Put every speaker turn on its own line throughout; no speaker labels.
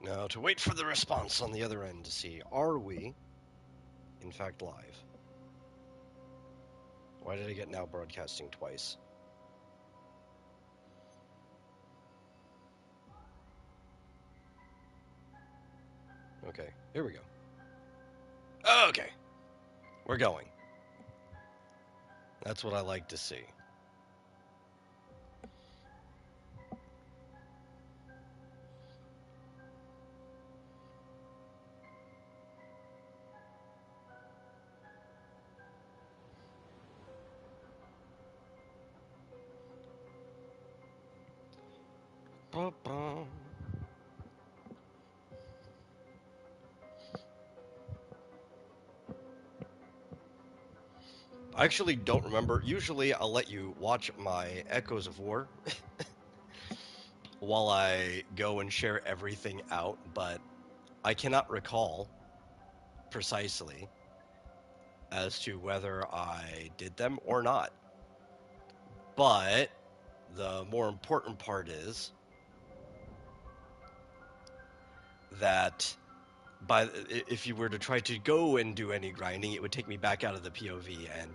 Now, to wait for the response on the other end to see, are we, in fact, live? Why did I get now broadcasting twice? Okay, here we go. Okay, we're going. That's what I like to see. Ba-ba. I actually don't remember. Usually I'll let you watch my Echoes of War while I go and share everything out, but I cannot recall precisely as to whether I did them or not. But the more important part is that if you were to try to go and do any grinding, it would take me back out of the POV, and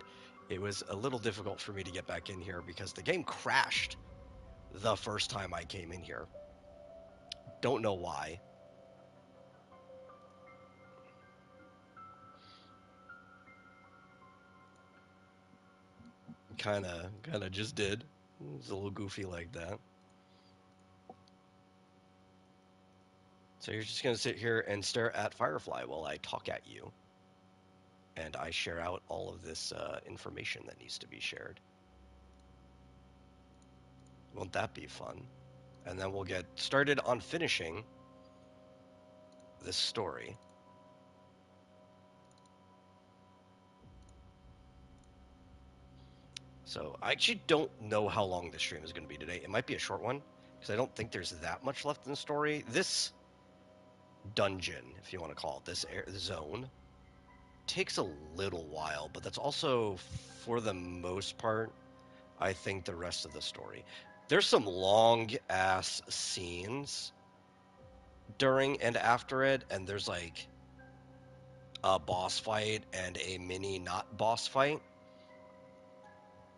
it was a little difficult for me to get back in here because the game crashed the first time I came in here. Don't know why. Kinda just did. It's a little goofy like that. So you're just gonna sit here and stare at Firefly while I talk at you, and I share out all of this information that needs to be shared. Won't that be fun? And then we'll get started on finishing this story. So I actually don't know how long this stream is going to be today. It might be a short one because I don't think there's that much left in the story. This dungeon, if you want to call it this zone, takes a little while, but that's also, for the most part, I think the rest of the story. There's some long ass scenes during and after it, and there's like a boss fight and a mini not boss fight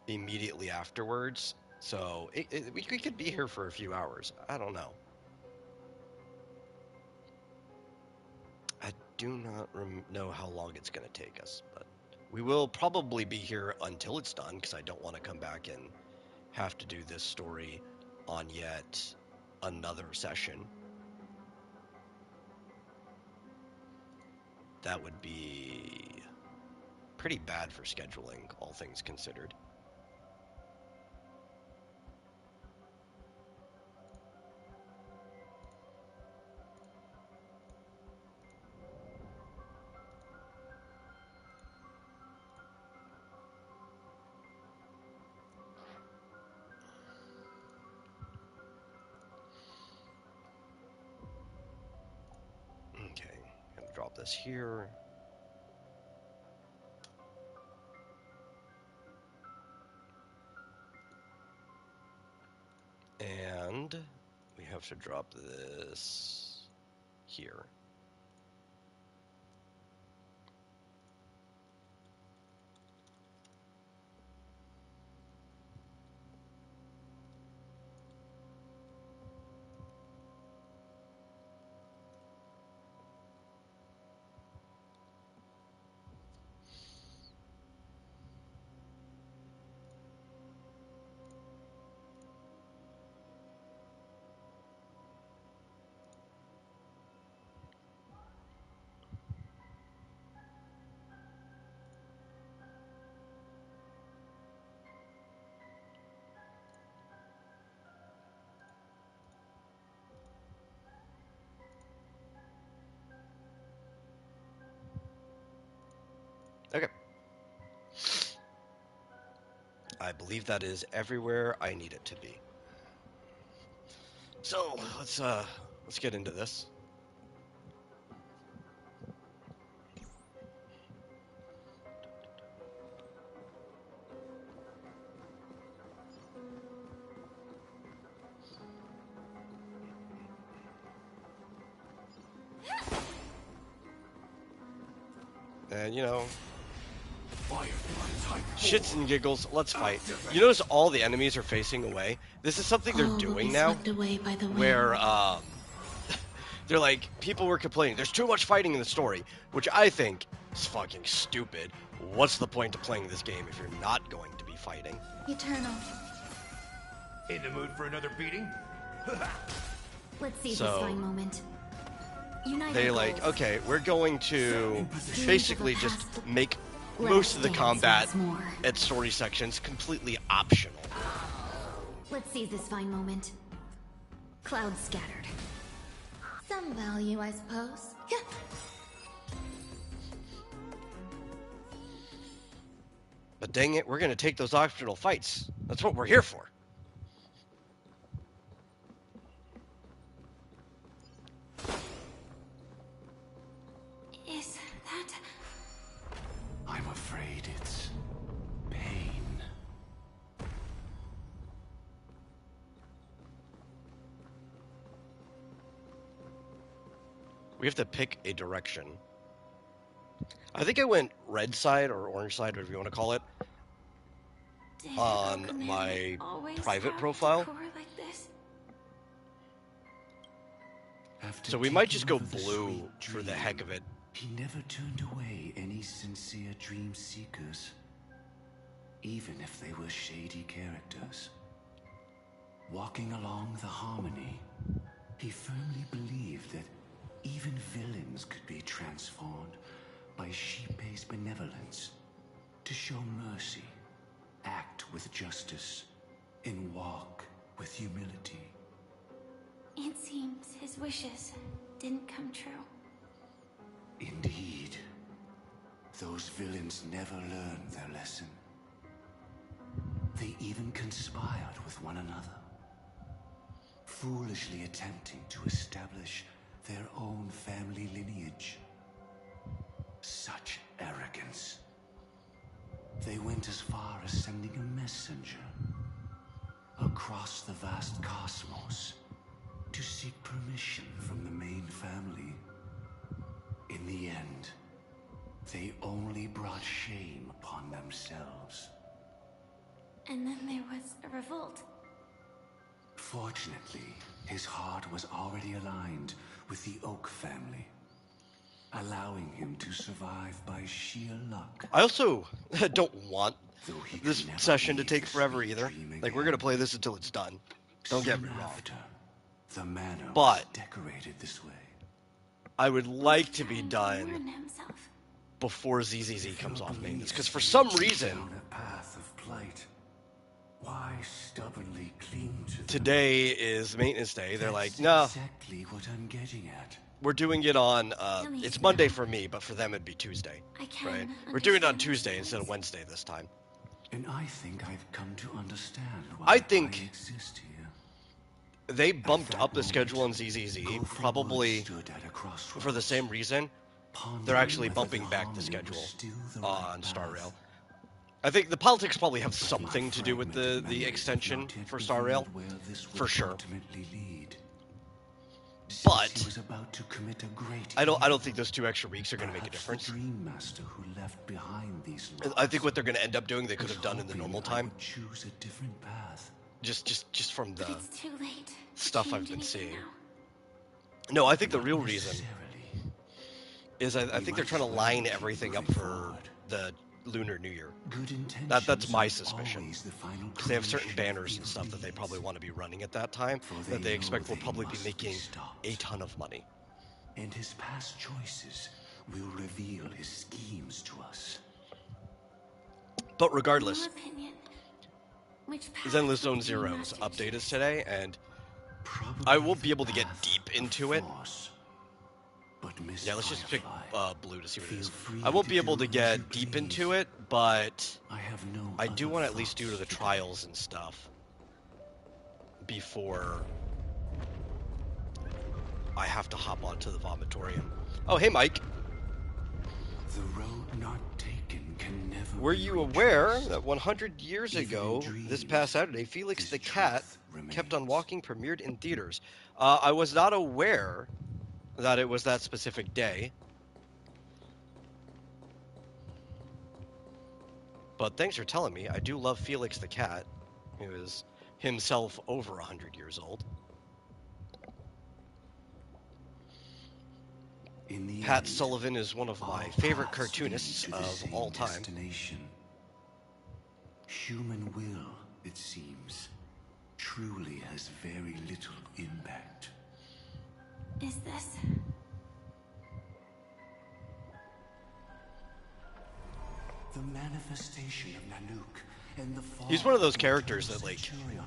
immediately afterwards. So we could be here for a few hours. I don't know. I do not know how long it's going to take us, but we will probably be here until it's done because I don't want to come back and have to do this story on yet another session. That would be pretty bad for scheduling, all things considered. Okay, gonna drop this here. And we have to drop this here. Okay. I believe that is everywhere I need it to be. So let's get into this. And, you know, shits and giggles, let's fight. You notice all the enemies are facing away? This is something they're doing now, where, they're like, people were complaining, there's too much fighting in the story, which I think is fucking stupid. What's the point of playing this game if you're not going to be fighting?
Eternal.
In the mood for another beating?
Let's see
So,
this fine moment. Unite
They
our
like,
goals.
okay, we're going to basically just make
Let
most
us
of the
dance
combat
once more.
at story sections completely optional.
Let's seize this fine moment. Clouds scattered. Some value, I suppose. Yeah.
But dang it, we're going to take those optional fights. That's what we're here for.
Is that...
I'm afraid it's pain.
We have to pick a direction. I think I went red side or orange side, whatever you want to call it,
Did
on
Alchemy
my
always
private
have
profile.
decor like this?
So we might just go blue for the heck of it.
He never turned away any sincere dream seekers, even if they were shady characters. Walking along the harmony, he firmly believed that even villains could be transformed by Shippei's benevolence to show mercy, act with justice, and walk with humility.
It seems his wishes didn't come true.
Indeed, those villains never learned their lesson. They even conspired with one another, foolishly attempting to establish their own family lineage. Such arrogance. They went as far as sending a messenger across the vast cosmos to seek permission from the main family. In the end, they only brought shame upon themselves.
And then there was a revolt.
Fortunately, his heart was already aligned with the Oak family, allowing him to survive by sheer luck.
I also don't want
Though he
this
could never
session to
leave
take
the
forever
sweet
either.
dream
Like, we're going to
again.
play this until it's done. Don't get me
Soon
wrong.
after, the manor was
But
decorated this way.
I would like to be
Trying to
done
ruin himself.
before ZZZ comes off
Your
maintenance. Because
beliefs
for some
lead you
reason,
down a path of plight. Why stubbornly cling to them?
today is maintenance day. They're like,
That's
no,
exactly what I'm getting at.
we're doing it on,
me
it's
slow.
Monday for me, but for them it'd be Tuesday.
I can
Right? We're doing it on
understand
Tuesday
those
instead of
feelings.
Wednesday this time.
And I think I've come to understand why
I think-
exist here.
They
At
bumped
that
up the
moment,
schedule on ZZZ
Gopher
probably
Woods stood at a crossroads,
for the same reason.
pondering
They're actually
whether
bumping
the
back the
harmony
schedule
was still the right
on Star Rail.
path.
I think the politics probably have
But my
something to do with
fragmented
the
memories have
extension
not yet
for Star Rail,
revealed where this
for
would
sure.
ultimately lead. Since
But
he was about to commit a great
I don't
evil,
think those 2 extra weeks are going to make a
perhaps
difference.
The dream master who left behind these
I think
laws
what they're going to end up doing, they could
was
have done in the
hoping
normal
I
time.
would choose a different path.
Just from the
But it's too late. to
stuff I've
change
been
anything
seeing.
now.
No, I think the
Not
real reason
necessarily.
is I
We
think they're
might
trying to
as well
line
keep
everything up
moving
for
forward.
the Lunar New Year.
Good intentions
That's my
are
suspicion.
always the final
Because they have certain
creation of
banners and
evil
stuff that they
deeds.
probably want to be running at that time
For
that
they
they expect
know
will
they
probably be
must be
making
stopped.
a ton of money.
And his past choices will reveal his schemes to us.
But
In
regardless,
your opinion, which path
Zenless
would
Zone
the
Zero's
master
update is
choose?
today, and
Probably
I won't be
the
able to get
path
deep
of
into it.
force. But Miss
Yeah, let's just pick
Firefly,
blue to see what it
feel
is.
free
I won't
to
be able
do
to
as you
get deep
please.
into it, but
I have no
I do
other
want to at least do
thoughts
the
today.
trials and stuff before I have to hop onto the vomitorium. Oh, hey, Mike.
The road not taken can never
Were
be
you aware
retraced.
that 100 years
Even in
ago, this
dreams,
past Saturday, Felix
his
the Cat
truth
kept on
remains.
walking premiered in theaters? I was not aware that it was that specific day. But thanks for telling me. I do love Felix the cat, who is himself over 100 years old.
In the
Pat
end,
Sullivan is one of my
all
favorite
paths lead
cartoonists
to the
of
same
all time.
destination. Human will, it seems, truly has very little impact.
Is this...
The manifestation of Nanook and the fall
He's one of those
the
characters
Eternal
that, like,
Centurion.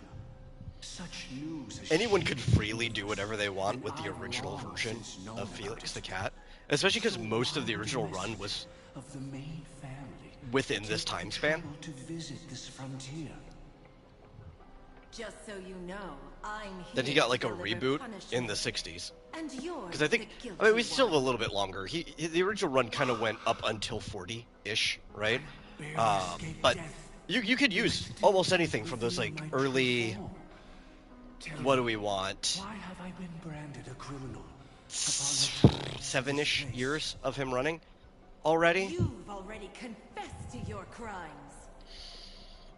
Such news as
anyone
she
could freely do whatever they want
and
with the
I've
original
long
version
since known
of
about
Felix
it.
the cat, especially because
So
most of
why
the
would
original
you
run
miss
was
it of the main family
within
to
this
take the
time span.
trouble to visit this frontier?
Just so you know, I'm here.
Then he got like
to
a
deliver
reboot
punishment.
in the 60s.
And you're
Because I think,
the
I mean, we
guilty
still have a
one.
little bit longer. The original run kind of went up until 40-ish, right? But you could use almost anything from those like early. What do we want?
Why have I been branded a criminal?
7-ish years of him running already.
You've already confessed to your crimes.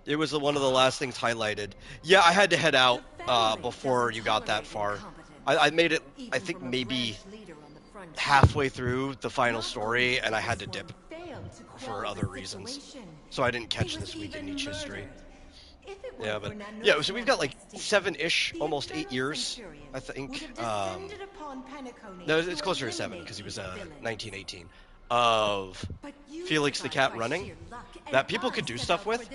It was one of the last things highlighted. Yeah, I had to head out before you got that far. I made it, I think, maybe halfway through the final story, and I had to dip for other reasons. So I didn't catch this week in Nietzsche history. Yeah, but yeah, so we've got like 7-ish, almost 8 years, I think. No, it's closer to 7 because he was 1918 of Felix the cat running that people could do stuff with.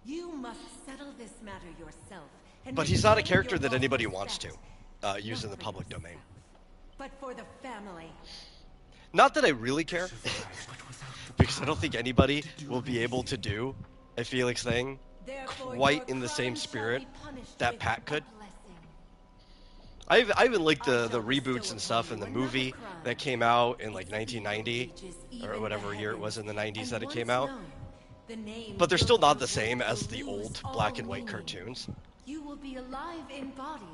You must settle this matter yourself.
But he's not a character that anybody wants to use in the public domain.
But for the family.
Not that I really care, because I don't think anybody will be able to do a Felix thing quite in the same spirit that Pat could. I even like the reboots and stuff, and the movie that came out in like 1990 or whatever year it was in the 90s that it came out. But they're still not the same as the old black and white cartoons.
You will be alive in body,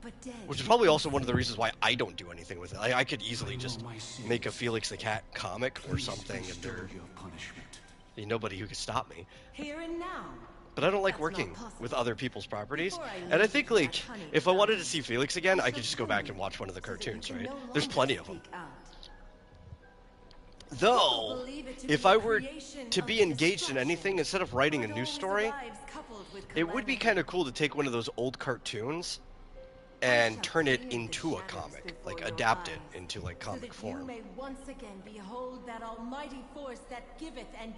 but dead.
Which is probably also one of the reasons why I don't do anything with it. I could easily just make a Felix the Cat comic or something, and there'd be nobody who could stop me.
Here and now.
But I don't like working with other people's properties. And I think, like, if I wanted to see Felix again, I could just go back and watch one of the cartoons, right? There's plenty of them. Though, if I were to be engaged in anything, instead of writing a new story, it would be kind of cool to take one of those old cartoons and turn it into a comic, like adapt it into like comic form.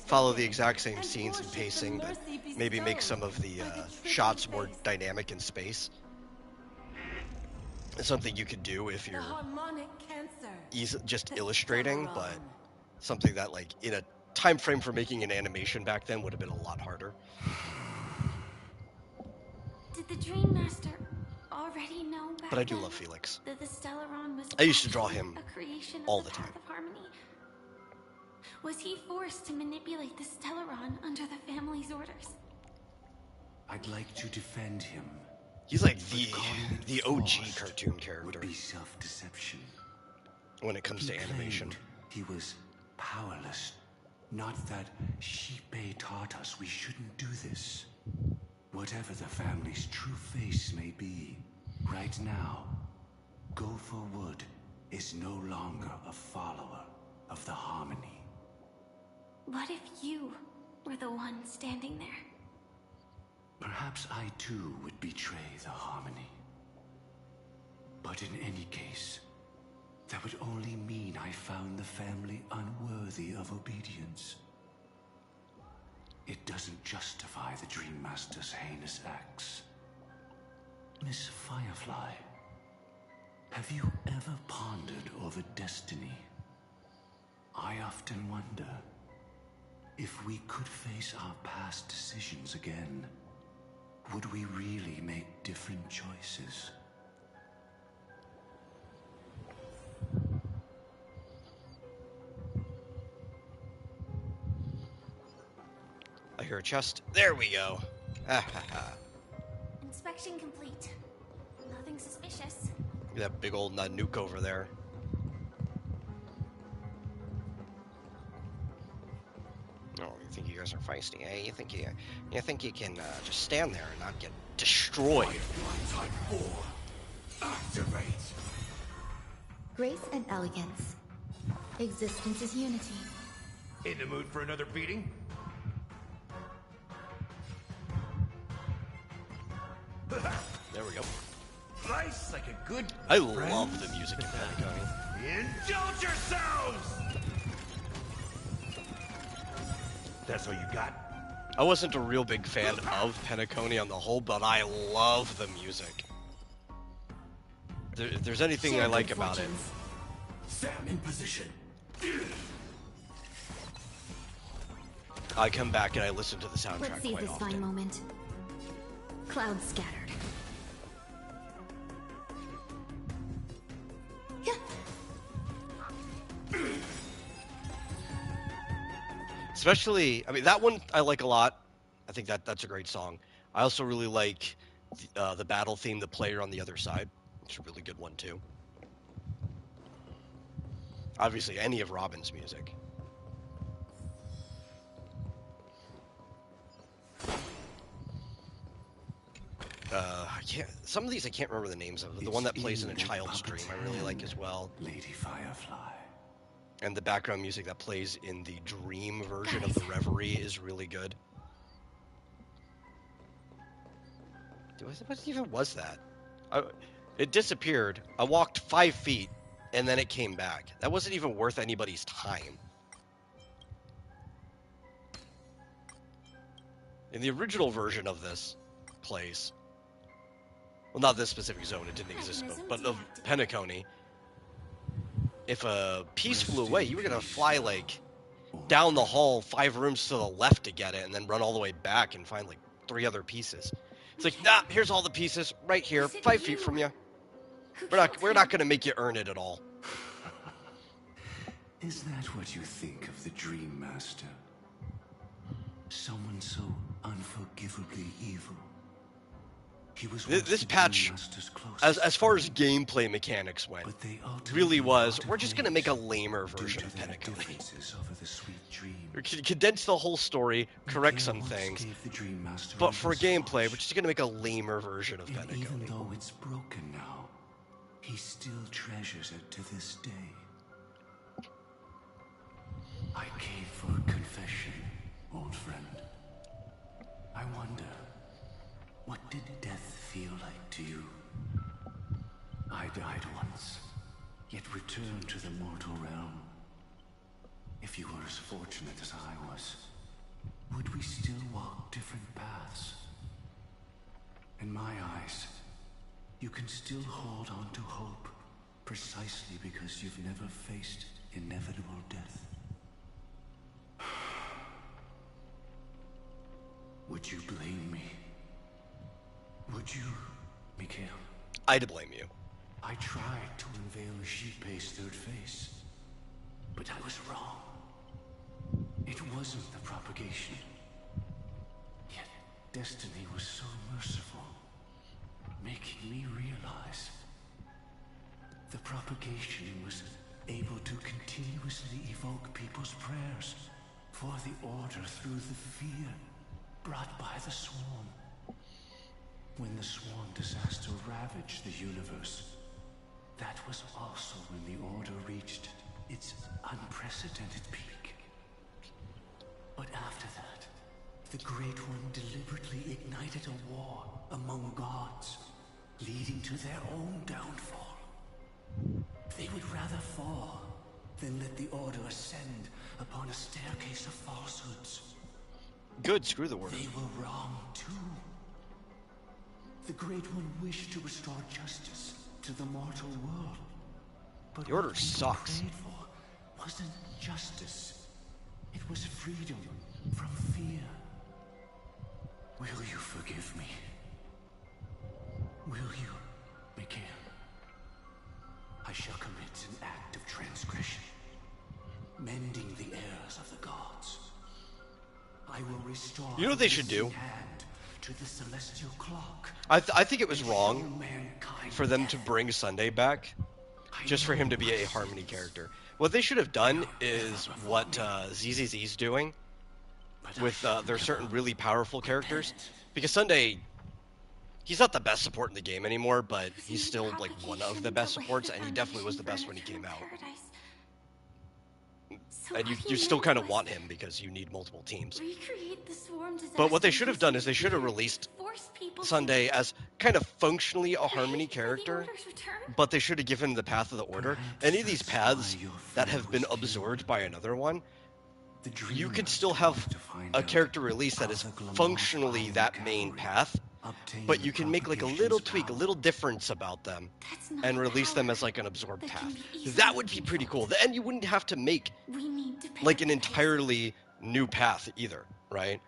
Follow the exact same scenes and pacing, but maybe make some of the shots more dynamic in space. It's something you could do if you're just illustrating, but something that, like, in a time frame for making an animation back then would have been a lot harder.
Did the Dream Master already know back
But I do
then
love Felix.
that the Stellaron was
I used to draw
actually
him
a creation
all
of
the
Path
time.
of Harmony? Was he forced to manipulate the Stellaron under the family's orders?
I'd like to defend him.
He's like
but calling it
the OG
forced
cartoon
would
character
be self-deception.
when it comes
He
to animation.
claimed he was powerless. Not that Shipei taught us we shouldn't do this. Whatever the family's true face may be, right now, Gopher Wood is no longer a follower of the Harmony.
What if you were the one standing there?
Perhaps I too would betray the Harmony. But in any case, that would only mean I found the family unworthy of obedience. It doesn't justify the Dream Master's heinous acts. Miss Firefly, have you ever pondered over destiny? I often wonder if we could face our past decisions again, would we really make different choices?
I hear a chest. There we go.
Inspection complete. Nothing suspicious.
That big old nuke over there. Oh, guys are feisty, eh? You think you can just stand there and not get destroyed?
Type 4. Activate.
Grace and elegance. Existence is unity.
In the mood for another beating?
There we go.
Nice, like a good
I
friend.
love the music in Pentagon.
Indulge yourselves! That's all you got?
I wasn't a real big fan of Pentacone on the whole, but I love the music. If there's anything
Share
I like
good
about it.
fortunes.
Sam in position.
I come back and I listen to the soundtrack
Let's see
quite
this fine
often.
moment. Clouds scattered. Yeah.
Especially, I mean, that one I like a lot. I think that's a great song. I also really like the battle theme, The Player on the Other Side. It's a really good one, too. Obviously, any of Robin's music. I can't. Some of these I can't remember the names of. The one that plays in a child's dream I really like as well.
Lady Firefly.
And the background music that plays in the dream version of the Reverie is really good. What even was that? It disappeared. I walked 5 feet, and then it came back. That wasn't even worth anybody's time. In the original version of this place, well, not this specific zone, it didn't exist, but of Pentacone, if a piece flew away, you were going to fly, like, down the hall 5 rooms to the left to get it, and then run all the way back and find, like, 3 other pieces. It's like, nah, here's all the pieces, right here, 5 feet from you. We're not going to make you earn it at all.
Is that what you think of the Dream Master? Someone so unforgivably evil. He was
This patch, as far as gameplay mechanics went, really was, we're just going to make a lamer version of Pentacone. We condense the whole story, correct some things, but for gameplay, we're just going to make a lamer version of
Even
Pentacone.
though it's broken now, he still treasures it to this day. I came for a confession, old friend. I wonder, what did death feel like to you? I died once, yet returned to the mortal realm. If you were as fortunate as I was, would we still walk different paths? In my eyes, you can still hold on to hope, precisely because you've never faced inevitable death. Would you blame me? Would you, Mikhail?
I'd blame you.
I tried to unveil Xipe's third face, but I was wrong. It wasn't the propagation. Yet destiny was so merciful, making me realize the propagation was able to continuously evoke people's prayers for the order through the fear brought by the swarm. When the swarm disaster ravaged the universe, that was also when the order reached its unprecedented peak. But after that, the Great One deliberately ignited a war among gods, leading to their own downfall. They would rather fall than let the order ascend upon a staircase of falsehoods.
Good, screw the word.
They were wrong too. The Great One wished to restore justice to the mortal world. But
The Order
what people
sucks.
prayed for wasn't justice. It was freedom from fear. Will you forgive me? Will you, Mikhail? I shall commit an act of transgression, mending the errors of the gods. I will restore.
You know what they should do?
Hand to the celestial clock.
I think it was
and
wrong
show mankind
for them to
death.
bring Sunday back, just for him to be a Harmony character. What they should have done is what ZZZ's doing, with there are certain really powerful characters. Because Sunday, he's not the best support in the game anymore, but he's still like one of the best supports, and he definitely was the best when he came out. And you still kind of want him because you need multiple teams. But what they should have done is they should have released Sunday as kind of functionally a Harmony character, but they should have given him the Path of the Order. Any of these paths that have been absorbed by another one, you could still have a character release that is functionally that main path, but you can make like a little tweak, a little difference about them, and release them as like an absorbed path. That would be pretty cool. And you wouldn't have to make like an entirely new path either, right?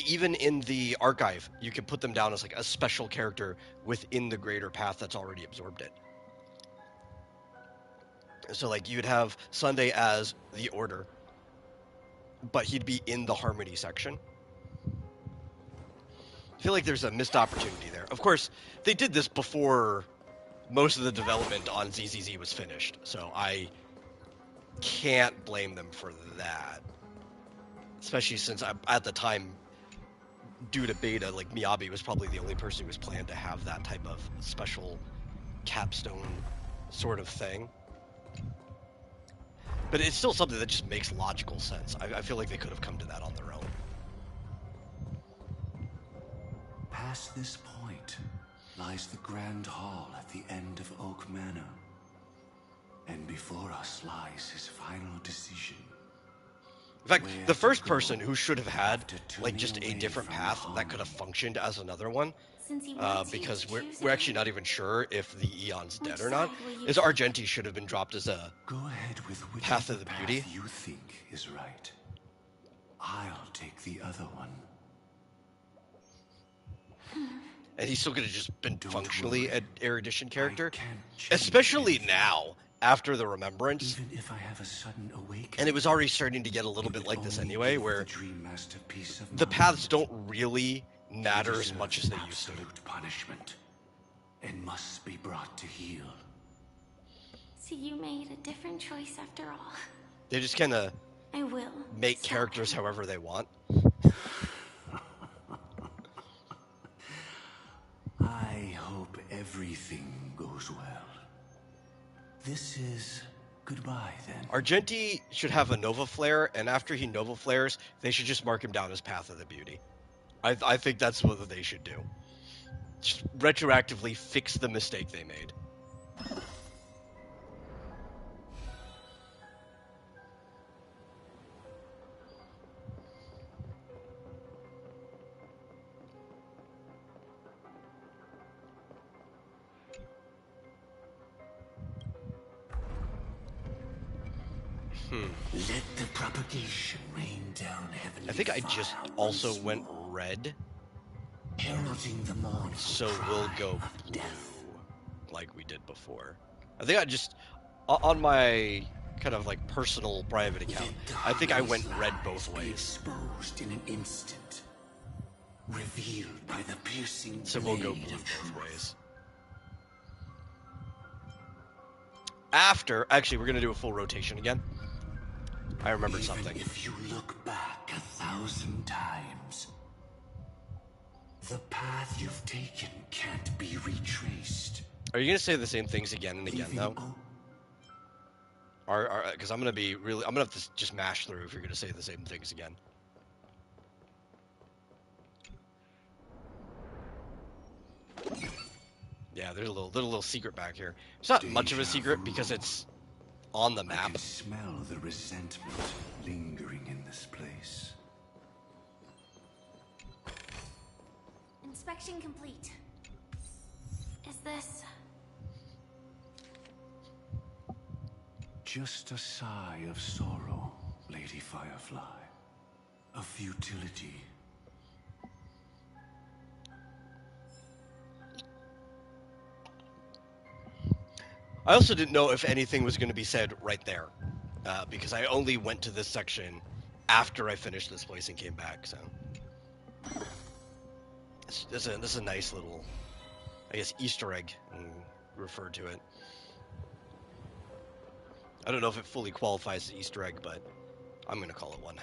Even in the archive, you could put them down as like a special character within the greater path that's already absorbed it. So like you'd have Sunday as the Order, but he'd be in the Harmony section. I feel like there's a missed opportunity there. Of course, they did this before most of the development on ZZZ was finished, so I can't blame them for that. Especially since at the time, due to beta, like Miyabi was probably the only person who was planned to have that type of special capstone sort of thing. But it's still something that just makes logical sense. I feel like they could have come to that on their own.
Past this point lies the Grand Hall at the end of Oak Manor. And before us lies his final decision.
In fact, the first person who should have had like just a different path that could have functioned as another one, because we're actually not even sure if the Eon's dead or not, is Argenti should have been dropped as a
Go ahead with which
Path of the Beauty.
You think is right. I'll take the other one.
And he still could have just been
Don't
functionally
worry.
an erudition character,
I can't change
especially
anything.
now after the Remembrance.
Even if I have a sudden awakening.
And it was already starting to get a little
you
bit
would
like this
only
anyway,
give
where
the dream masterpiece of
the
mind.
paths don't really
He
matter as much as
deserves
they used to.
absolute punishment, and must be brought to heel.
So you made a different choice after all.
They just kind of
I will.
make
Stop.
characters however they want.
I hope everything goes well. This is goodbye then.
Argenti should have a Nova Flare, and after he Nova Flares, they should just mark him down as Path of the Beauty. I think that's what they should do. Just retroactively fix the mistake they made.
Let the propagation rain down heavenly
I think I just
fire
also
once
went
more,
red,
heralding the mournful
so
cry
we'll go
of
blue,
death.
like we did before. I think I just, on my kind of like personal private account, I think I went red both
Be
ways.
exposed in an instant, revealed by the piercing
So we'll go
blade
blue
of
both
truth.
ways. After, actually, we're going to do a full rotation again. I remembered
Even
something.
if you look back 1,000 times, the path you've taken can't be retraced.
Are you going to say the same things again and again,
Leaving
though?
o-
Because I'm going to be really, I'm going to have to just mash through if you're going to say the same things again. Yeah, there's a little secret back here. It's not much of a
Deja
secret because
vu.
it's on the
I
map.
can smell the resentment lingering in this place.
Inspection complete. Is this...
Just a sigh of sorrow, Lady Firefly. A futility.
I also didn't know if anything was going to be said right there, because I only went to this section after I finished this place and came back. So this is a nice little, I guess, Easter egg, referred to it. I don't know if it fully qualifies as Easter egg, but I'm going to call it one.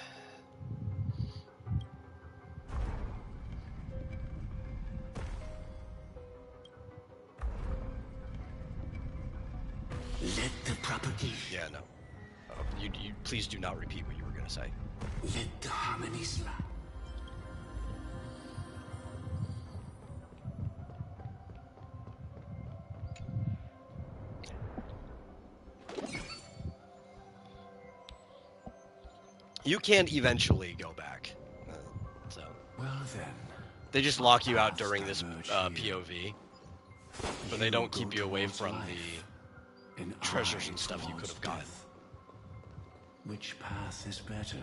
Let the propagation.
Yeah, no. You please do not repeat what you were gonna say.
Let the harmony slap.
You can eventually go back. So
Well then.
they just lock you out during
paths
this
diverge here.
POV, but they don't keep
go
you away
towards
from
life, and
treasures
I
and stuff you could
towards
have gotten.
death. Which path is better?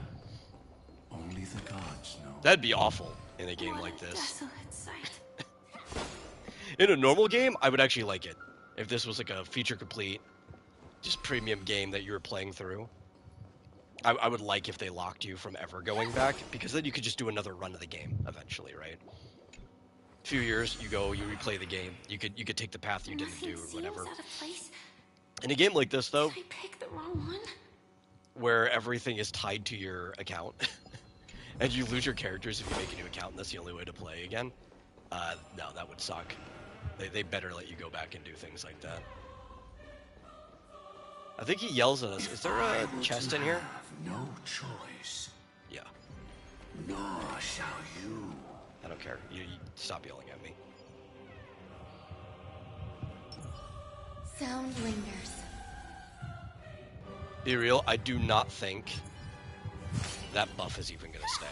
Only the gods know.
That'd be awful in a game
What
like
a
this.
desolate sight.
In a normal game, I would actually like it. If this was like a feature complete, just premium game that you were playing through. I would like if they locked you from ever going back, because then you could just do another run of the game eventually, right? A few years, you go, you replay the game. You could take the path you didn't
Nothing
do or
seems
whatever.
out of place.
In a game like this, though,
Did I pick the wrong one?
where everything is tied to your account, and you lose your characters if you make a new account, and that's the only way to play again, no, that would suck. They better let you go back and do things like that. I think he yells at us. Is there a chest in here?
No choice.
Yeah.
Nor shall you.
I don't care. You stop yelling at me.
Sound lingers.
Be real, I do not think that buff is even going to stay.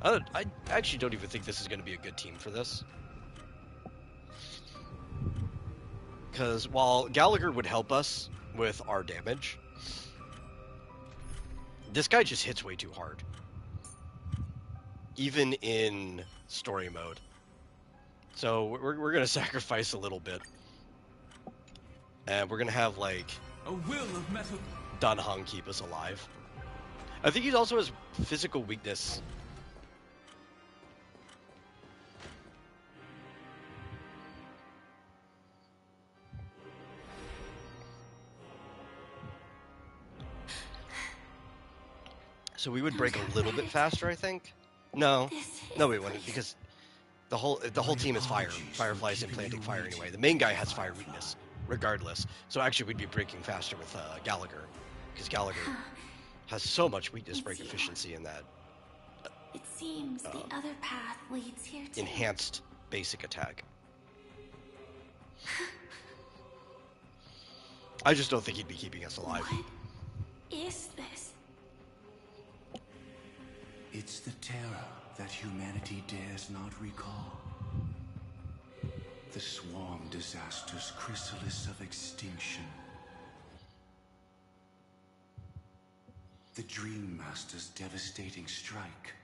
I actually don't even think this is going to be a good team for this. Because while Gallagher would help us with our damage, this guy just hits way too hard. Even in story mode. So we're going to sacrifice a little bit. And we're going to have, like,
A will of metal.
Dan Heng keep us alive. I think he also has physical weakness. So we would break a little bit faster, I think. No, no, we wouldn't, because the whole team is fire. Firefly's implanting fire anyway. The main guy has fire weakness, regardless. So actually, we'd be breaking faster with Gallagher, because Gallagher has so much weakness break efficiency in that
It seems the other path leads here too.
enhanced basic attack. I just don't think he'd be keeping us alive.
What is this?
It's the terror that humanity dares not recall. The swarm disaster's chrysalis of extinction. The Dream Master's devastating strike,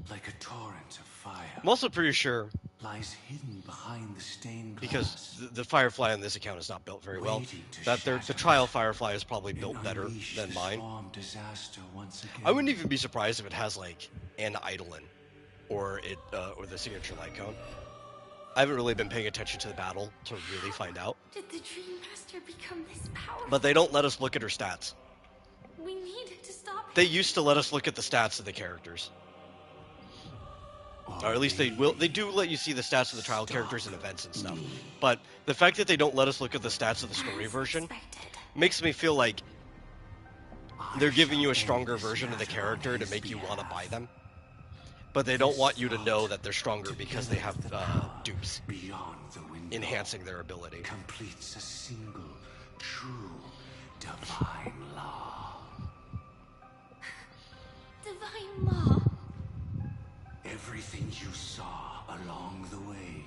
like a torrent of fire,
I'm also pretty sure,
lies hidden behind the stained glass.
because the Firefly on this account is not built very well,
waiting to
that the
shatter
Trial Firefly is probably
and
built better
unleash
than
the
mine.
swarm disaster once again.
I wouldn't even be surprised if it has, like, an Eidolon, or or the signature light cone. I haven't really been paying attention to the battle to really find out,
Did the Dream Master become this powerful?
but they don't let us look at her stats.
We need to stop
They
him.
used to let us look at the stats of the characters. Or at least they do let you see the stats of the trial characters and events and stuff. But the fact that they don't let us look at the stats of the story
As
version
expected.
makes me feel like they're giving you a stronger version of the character to make you want to buy them. But they don't want you to know that they're stronger because they have dupes
beyond the window
enhancing their ability.
completes a single, true, divine law.
Divine law.
Everything you saw along the way,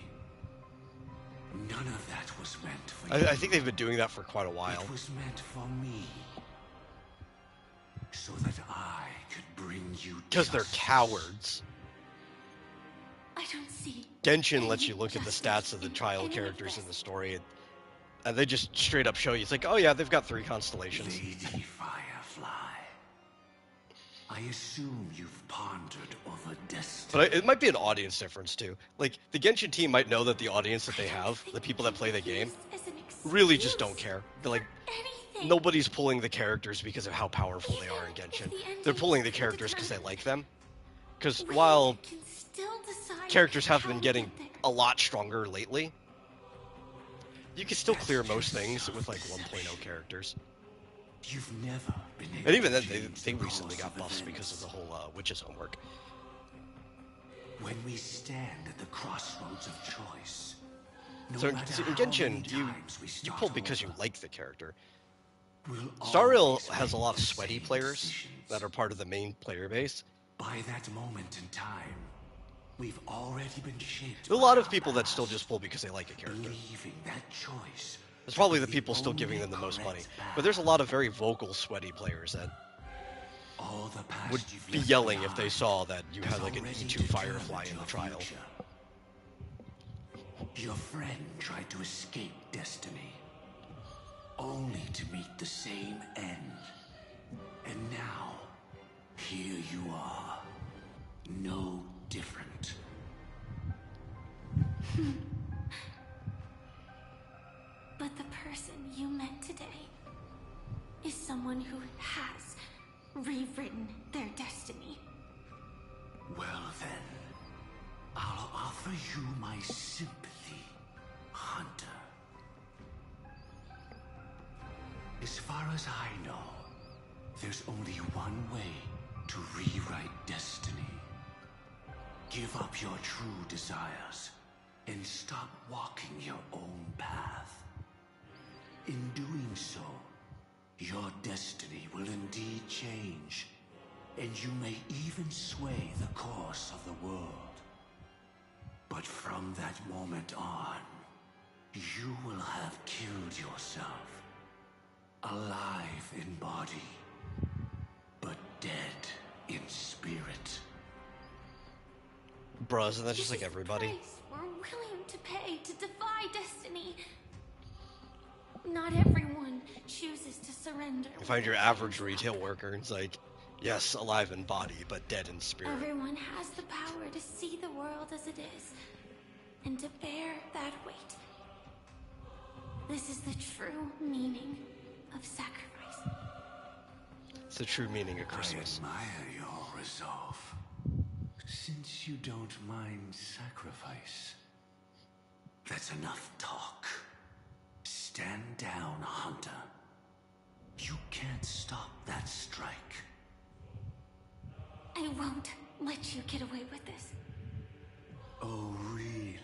none of that was meant for you.
I think they've been doing that for quite a while.
It was meant for me, so that I could bring you
Because they're
justice.
cowards.
I don't see.
Genshin lets
any
you look at the
justice
stats of the
in
trial
any of
characters in
this.
the story, and they just straight up show you. It's like, oh yeah, they've got 3 constellations.
Lady Firefly, I assume you've pondered over destiny.
But it might be an audience difference too. Like, the Genshin team might know that the audience that they have, the people that play the game, really just don't care. They're like,
Anything.
nobody's pulling the characters because of how powerful they are in Genshin. They're pulling the characters because they like them. Because
We
while
can still decide
characters have
how
been
we
getting
get there.
a lot stronger lately, You can still clear most things with like 1.0 characters.
You've never been able
And even
to
then,
change
they
the
recently
course
got
of
buffs
events.
because of the whole witches' homework.
When we stand at the crossroads of choice, no
So
matter
see, in
how many
Genshin,
times we
you
start
pull because you
over,
like the character.
we'll
Star Rail
always
has a
make
lot of
the
sweaty
same
players
decisions.
that are part of the main player base.
By that moment in time, we've already been shaped.
There's a
by
lot of
our
people that still
past,
just pull because they like a character.
believing that choice.
It's
to
probably
be
the people still giving
only
them the most money.
correct
But there's a
path.
lot of very vocal, sweaty players that
All the past
would
you've
be
left
yelling if they
behind
saw that you
has
had like an
already
E2
determined
Firefly in
your
the trial.
future. Your friend tried to escape destiny, only to meet the same end. And now, here you are, no different.
But the person you met today is someone who has rewritten their destiny.
Well then, I'll offer you my sympathy, Hunter. As far as I know, there's only one way to rewrite destiny. Give up your true desires and stop walking your own path. In doing so, your destiny will indeed change, and you may even sway the course of the world. But from that moment on, you will have killed yourself. Alive in body, but dead in spirit.
Bruh, isn't that just
This
like
is the
everybody?
price we're willing to pay to defy destiny. Not everyone chooses to surrender.
You find your average retail worker, and it's like, yes, alive in body, but dead in spirit.
Everyone has the power to see the world as it is, and to bear that weight. This is the true meaning of sacrifice.
It's the true meaning of Christmas.
I admire your resolve. Since you don't mind sacrifice, that's enough talk. Stand down, Hunter. You can't stop that strike.
I won't let you get away with this.
Oh, really?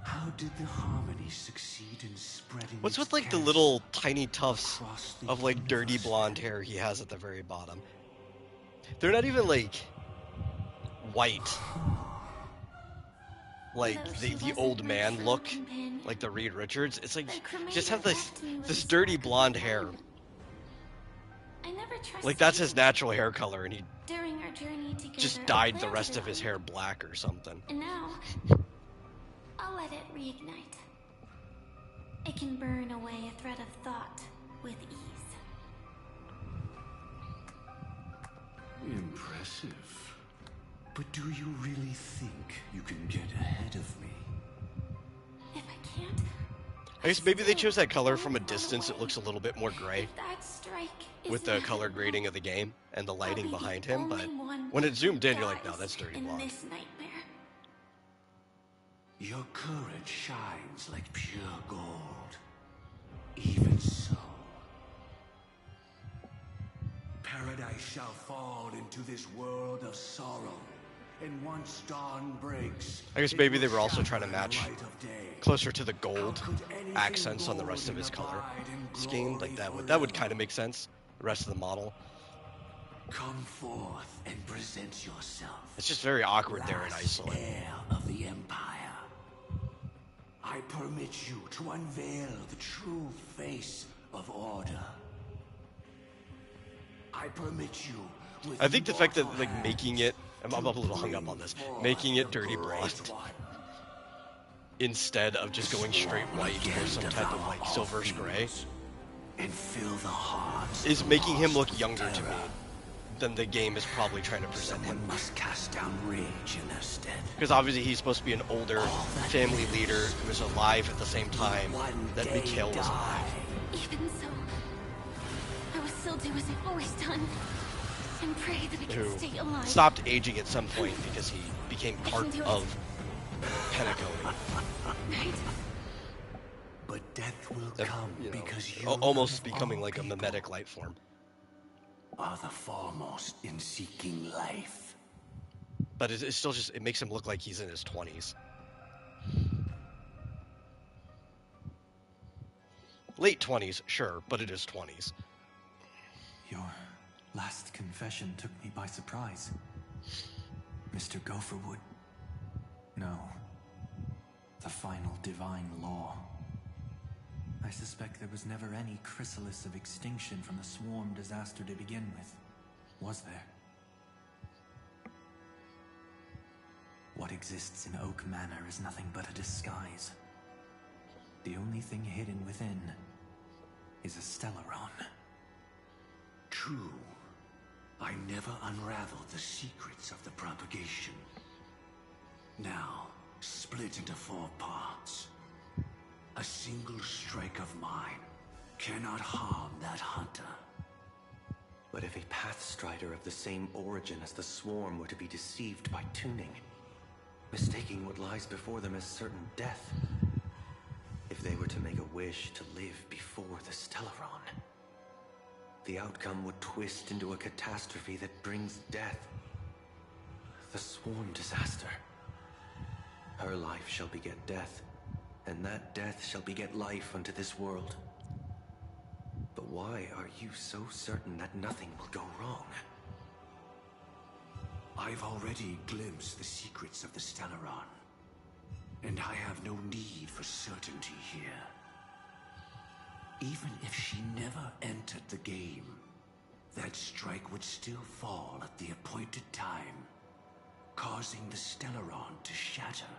How did the Harmony succeed in spreading
What's
its
with like the
cancer
little tiny tufts
across the
of like dirty
universe
blonde
then?
hair he has at the very bottom? They're not even like white. Like
Though she
the
wasn't
old
my
man
true
look,
companion,
like the Reed Richards. It's like
the
you just
cremator
have
left me with
this
a
dirty
spark of
blonde
flame.
hair.
I never trusted
Like that's his
you.
natural hair color, and he
During our journey together,
just
I
dyed the
planted
rest
it
of his
on
hair
you.
black or something.
And now, I'll let it reignite. It can burn away a thread of thought with ease.
Impressive. But do you really think you can get ahead of me?
If I can't,
I guess maybe they
still
chose that color
won't
from a
run
distance. It
away.
looks a little bit more gray
If that strike is
with the color
inevitable,
grading of the game and the
I'll
lighting
be the
behind him. But
only one
when it's zoomed in,
who
you're like, no,
dies
that's dirty
in
blonde.
this nightmare.
Your courage shines like pure gold. Even so, paradise shall fall into this world of sorrow. And once dawn breaks,
I guess
it
maybe
will
they were also
shatter
trying to
in the
match
light of day.
closer to the gold
How could anything
accents on the rest of
golden
his color
abide in
scheme. Like
glory
that would
forever?
kind of make sense. The rest of the model.
Come forth and present yourself.
It's just very awkward there in
Last
Iceland.
heir of the Empire. I permit you to unveil the true face of order. I permit you with
I think the fact that
immortal
like making it, I'm a little hung up on this, making it dirty blonde instead of just going straight white or some type of like silverish gray
and fill the hearts
is
of
making him
lost
look younger to me
terror.
than the game is probably trying to present him.
Someone must cast down rage in their stead.
Because obviously he's supposed to be an older family leader who was alive at the same time that Mikhail was alive.
Even so, I will still do as I've always done, and pray that I
Who
can stay alive.
stopped aging at some point because he became part
do it.
of Penacony.
Right?
death will come
You know,
because you
almost
of
becoming
all
like a
people
mimetic life form.
are the foremost in seeking life.
But it's still just, it makes him look like he's in his 20s. Late 20s, sure, but it is 20s.
Your last confession took me by surprise. Mr. Gopherwood. No. The final divine law. I suspect there was never any chrysalis of extinction from the swarm disaster to begin with. Was there? What exists in Oak Manor is nothing but a disguise. The only thing hidden within is a Stellaron.
True. I never unraveled the secrets of the propagation. Now, split into 4 parts. A single strike of mine cannot harm that hunter.
But if a Pathstrider of the same origin as the Swarm were to be deceived by tuning, mistaking what lies before them as certain death, if they were to make a wish to live before the Stellaron, the outcome would twist into a catastrophe that brings death. The Swarm disaster. Her life shall beget death, and that death shall beget life unto this world. But why are you so certain that nothing will go wrong?
I've already glimpsed the secrets of the Stellaron, and I have no need for certainty here. Even if she never entered the game, that strike would still fall at the appointed time, causing the Stellaron to shatter.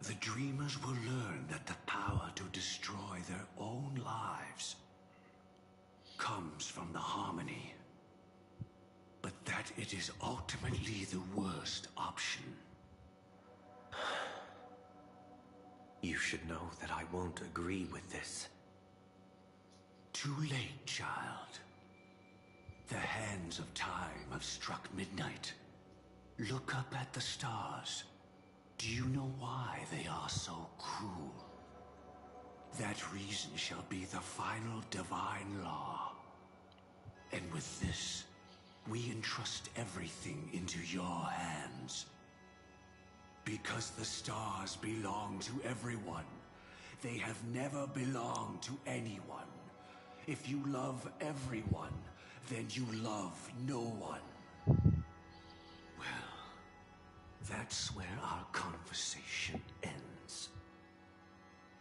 The Dreamers will learn that the power to destroy their own lives comes from the harmony, but that it is ultimately the worst option.
You should know that I won't agree with this.
Too late, child. The hands of time have struck midnight. Look up at the stars. Do you know why they are so cruel? That reason shall be the final divine law. And with this, we entrust everything into your hands. Because the stars belong to everyone. They have never belonged to anyone. If you love everyone, then you love no one. Well, that's where our conversation ends.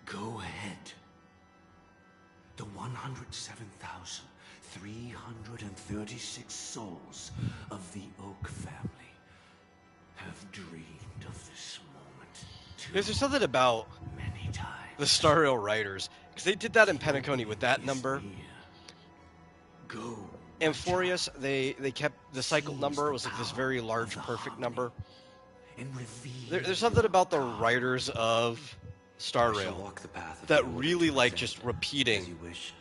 Go ahead. The 107,336 souls of the Oak family have dreamed of this moment
There's something about
many times.
the Star Rail writers, because they did that in Penacony with that number.
Go.
And Furious, they kept the cycle number was like this very large, perfect number. There's something about the writers of Star
I shall
Rail
walk the path of
that
the order
really
to
like
present
just
them,
repeating
as you wish,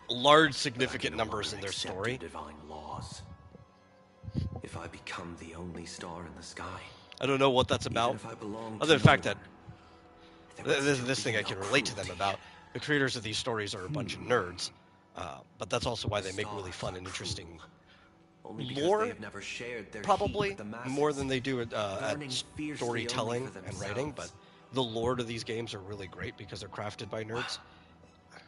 large,
but I
significant
can no
numbers
longer
in their
accept
story.
your divine laws. If I become the only star in the sky,
I don't know what that's
even
about,
if I belong
other
to
than the
no
fact that
one, there would still
this thing
be
I can
no
relate to them
cruelty.
about. The creators of these stories are a bunch of nerds, but that's also why they make really
Stars
fun
are
and interesting
cruel, only because
lore,
they have never shared their
probably
heat with the masses,
more than they do at
burning fiercely
storytelling
only for
and writing. But
themselves.
the lore to these games are really great because they're crafted by nerds.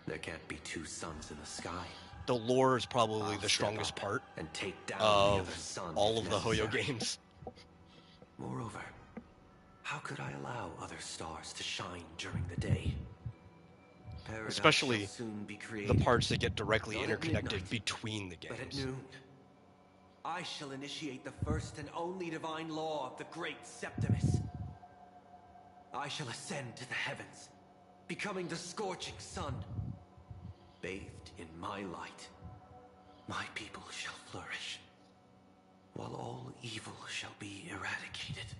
There can't be two suns in the sky.
The lore is probably
I'll
the
step
strongest
up
part
and take down the
of
other sun
all
if
of the Hoyo
necessary.
games.
Moreover, how could I allow other stars to shine during the day? Paradise
Especially
shall soon be
the
created,
parts that get directly
not at
interconnected
midnight,
between the
but at
games.
noon. I shall initiate the first and only divine law of the great Septimus. I shall ascend to the heavens, becoming the scorching sun. Bathed in my light, my people shall flourish, while all evil shall be eradicated.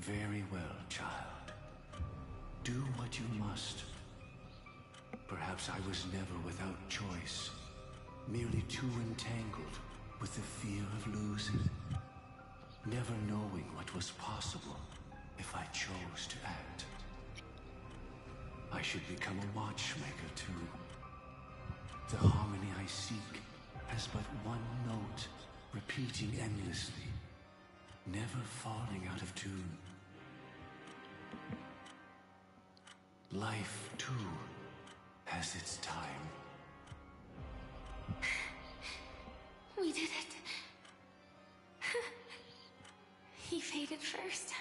Very well, child. Do what you must. Perhaps I was never without choice, merely too entangled with the fear of losing. never knowing what was possible if I chose to act. I should become a watchmaker too. The harmony I seek has but one note, repeating endlessly, never falling out of tune. Life, too, has its time.
We did it. He faded first.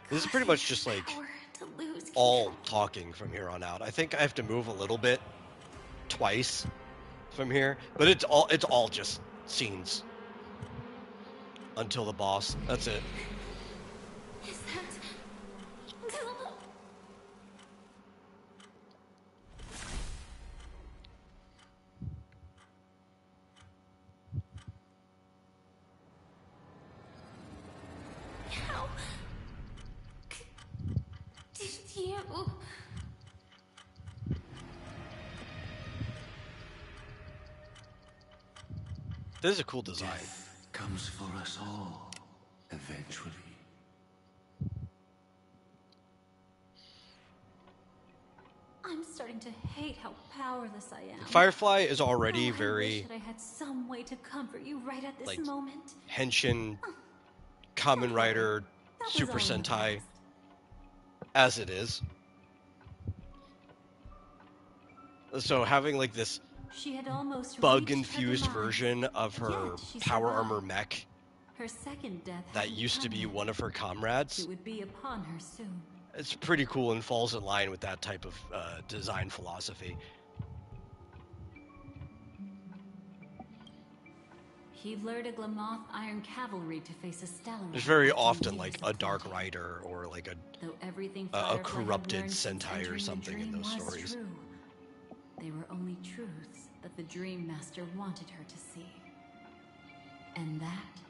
This is pretty much just like
Power to lose
all
control.
talking from here on out. I think I have to move a little bit twice from here, but it's all just scenes until the boss. That's it.
Is that... How... did you...
This is a cool design.
Death comes for us all, eventually.
I'm starting to hate how powerless I am.
Firefly is
Oh,
already
I wish
very
that I had some way to comfort you right at this
like,
moment.
Henshin, Kamen Rider,
That was
Super
all in the
Sentai,
past.
as it is. So having like this
She had almost reached her
bug-infused
demise,
version of her
yet she
power armor
survived.
mech
Her second death
that
hadn't
used to
come
be
yet.
one of her comrades,
It would be upon her soon.
it's pretty cool and falls in line with that type of design philosophy.
He lured a Glamoth Iron Cavalry to face a Stellar.
There's very often like a Dark Rider or like
Though everything
a
Firefly had
corrupted
learned since
Sentai or
entering the
something in
dream
those
was
stories.
True. They were only truths that the Dream Master wanted her to see. And that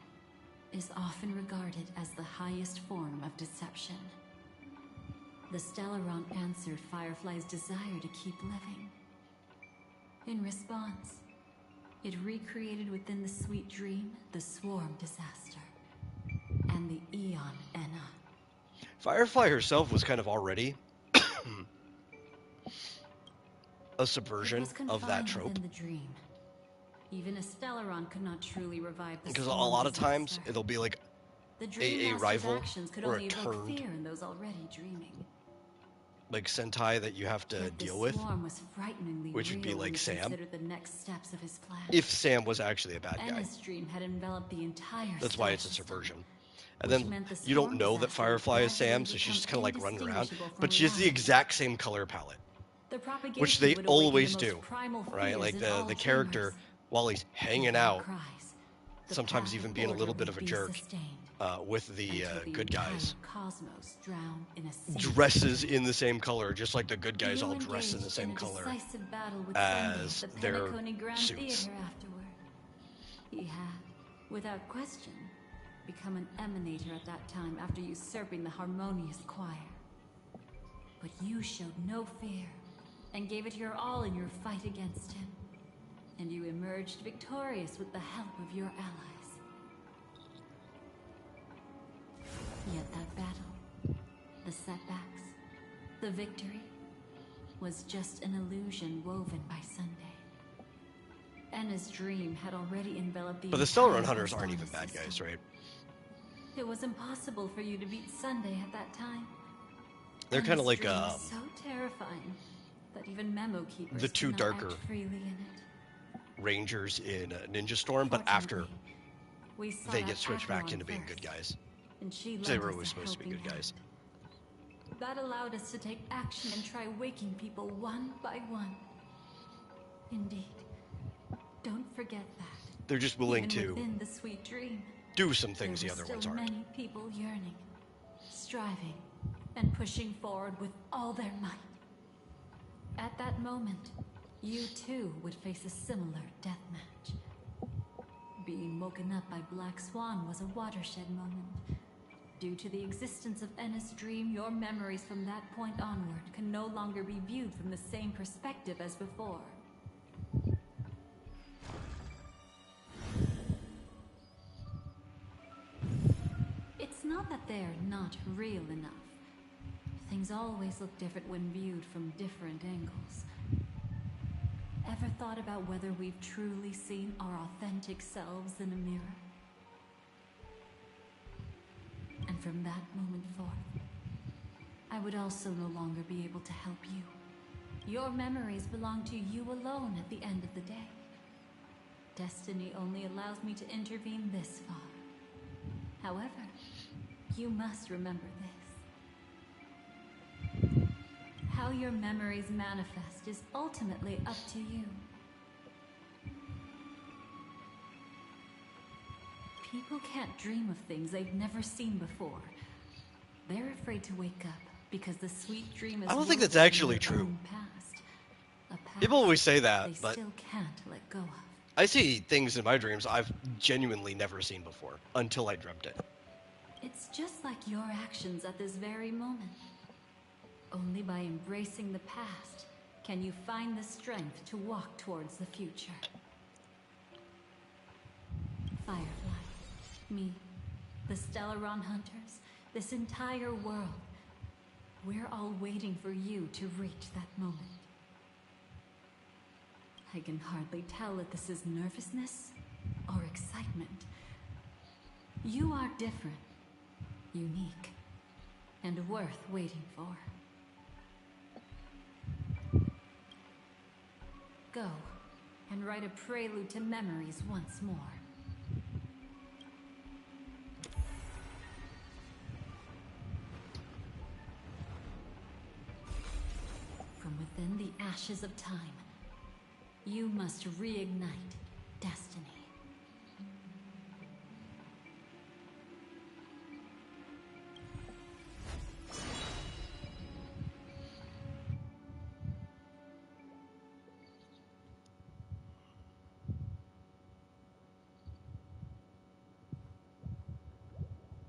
is often regarded as the highest form of deception. The Stellaron answered Firefly's desire to keep living. In response, it recreated within the sweet dream the Swarm disaster and the Eon Enna.
Firefly herself was kind of already a subversion of that trope.
Within the dream. Even a Stellaron could not truly revive the
Because a
Swarm
lot of times
disaster.
it'll be like
The Dream
a
Master's
rival
actions could
or a
only evoke
turned
fear in those already dreaming.
like Sentai that you have to
Yet the
deal with,
Swarm was frighteningly
which would be
real
like
when you
Sam.
considered the next steps of his plan.
if Sam was actually a bad guy.
Enna's dream had enveloped the entire
That's why
stellar
it's a
system,
subversion. And
which
then
meant the
you don't
Swarm
know that
disaster would
Firefly is Sam,
gradually
so she's just
become
kind of like running around.
indistinguishable from
But she has the
reality.
exact same color palette,
The propagation
which they
would awaken
always
the most
do,
primal
right?
fears
Like
in all
the character,
dreamers.
while he's hanging
Their
out,
cries, the
sometimes
path
even
of
being a
order
little bit
would
of a
be
jerk,
sustained
with the
until
good guys.
entire cosmos drown in a sea of
Dresses in the same color, just like the good guys
You
all dress in the
engaged
same
a
color
decisive battle with
as
Sunday at the
their
Penacony Grand
suits.
Theater afterward. He had, without question, become an emanator at that time after usurping the harmonious choir. But you showed no fear and gave it your all in your fight against him. And you emerged victorious with the help of your allies. Yet that battle, the setbacks, the victory, was just an illusion woven by Sunday. Enna's dream had already enveloped the
But the
entire
Stellaron Hunters aren't even
Astana
bad
system.
guys, right?
It was impossible for you to beat Sunday at that time.
They're kind of
Enna's
like
dream was so terrifying that even memo keepers
the two
could not act
darker
freely in it.
Rangers in Ninja Storm, but after
Fortunately, we sought
they
out
get switched back
Acheron
into being
first,
good guys.
and she
They
lent
were
us
always
a
supposed to be
helping
good guys.
hand. That allowed us to take action and try waking people one by one. Indeed. Don't forget that.
They're just willing
Even
to
within the sweet dream,
do some things the
there were
other ones
still
aren't.
many people yearning, striving, and pushing forward with all their might. At that moment, you too would face a similar death match. Being woken up by Black Swan was a watershed moment. Due to the existence of Enna's dream, your memories from that point onward can no longer be viewed from the same perspective as before. not that they're not real enough. Things always look different when viewed from different angles. Ever thought about whether we've truly seen our authentic selves in a mirror? And from that moment forth, I would also no longer be able to help you. Your memories belong to you alone at the end of the day. Destiny only allows me to intervene this far. However, you must remember this. How your memories manifest is ultimately up to you. People can't dream of things they've never seen before. They're afraid to wake up because the sweet dream is
I don't think that's
woven in
actually
their
true.
own past. A past
People always say that,
they
but
still can't let go of.
I see things in my dreams I've genuinely never seen before until I dreamt it.
It's just like your actions at this very moment. Only by embracing the past can you find the strength to walk towards the future. Firefly, me, the Stellaron Hunters, this entire world. We're all waiting for you to reach that moment. I can hardly tell if this is nervousness or excitement. You are different, unique, and worth waiting for. Go and write a prelude to memories once more. From within the ashes of time, you must reignite destiny.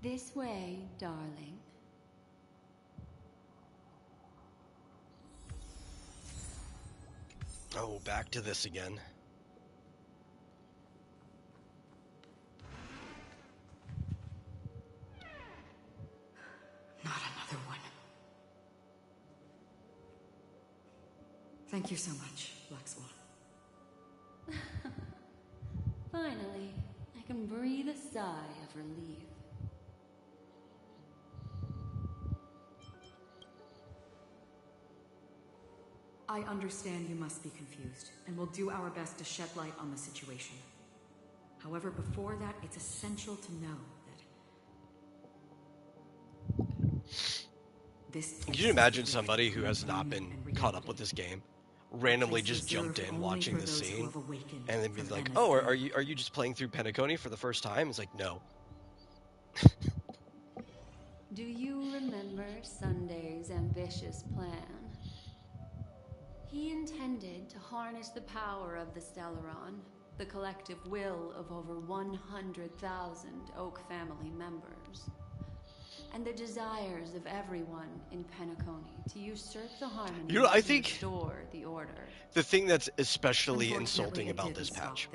This way, darling.
Oh, back to this again.
Not another one. Thank you so much, Black Swan.
Finally, I can breathe a sigh of relief.
I understand you must be confused, and we'll do our best to shed light on the situation. However, before that, it's essential to know that this.
Can you imagine somebody who has not been caught up with this game, randomly just jumped in watching this scene, and then be like, "Oh, are you just playing through Penacony for the first time?" It's like, no.
Do you remember Sunday's ambitious plan? He intended to harness the power of the Stellaron, the collective will of over 100,000 Oak family members, and the desires of everyone in Penacony to usurp the harmony
You know, I
and
think
restore the order.
the thing that's especially insulting about this patch,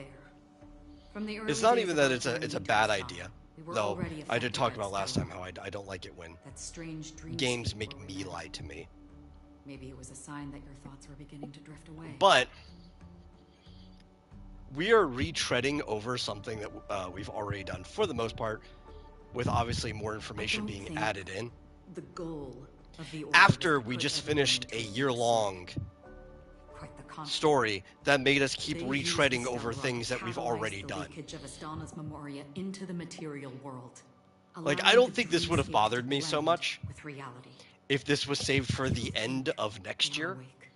it's not even that it's a bad idea. Though I did talk about last time how I don't like it when
that strange
games make me lie to me.
Maybe it was a sign that your thoughts were beginning to drift away.
But we are retreading over something that we've already done for the most part, with obviously more information being added in.
The goal of the order
After
was to
we
put
just
everyone
finished
into
a
one
year-long
Quite the contrary.
story that made us keep
They used
retreading
the
over
Stellaron
things
to
that we've
catalyze
already
the
done.
leakage of Astana's Memoria into the material world.
Like, I
allowing
don't
the
think this would have
dreamscape
bothered
to
me so
blend
much
with reality.
if this was saved for the end of next
They are
year.
awake,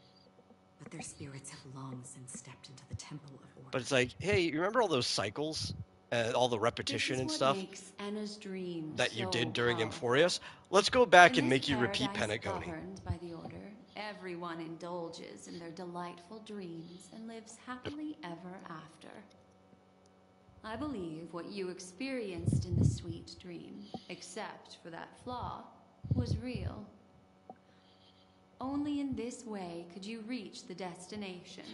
but their spirits have long since stepped into the temple of order.
But it's like, hey, you remember all those cycles and all the repetition and stuff
Anna's dream
that you
so
did during
powerful.
Emphorius? Let's go back
In
and
this
make you repeat
paradise
Penacony.
governed by the order, everyone indulges in their delightful dreams and lives happily ever after. I believe what you experienced in the sweet dream, except for that flaw, was real. Only in this way could you reach the destination,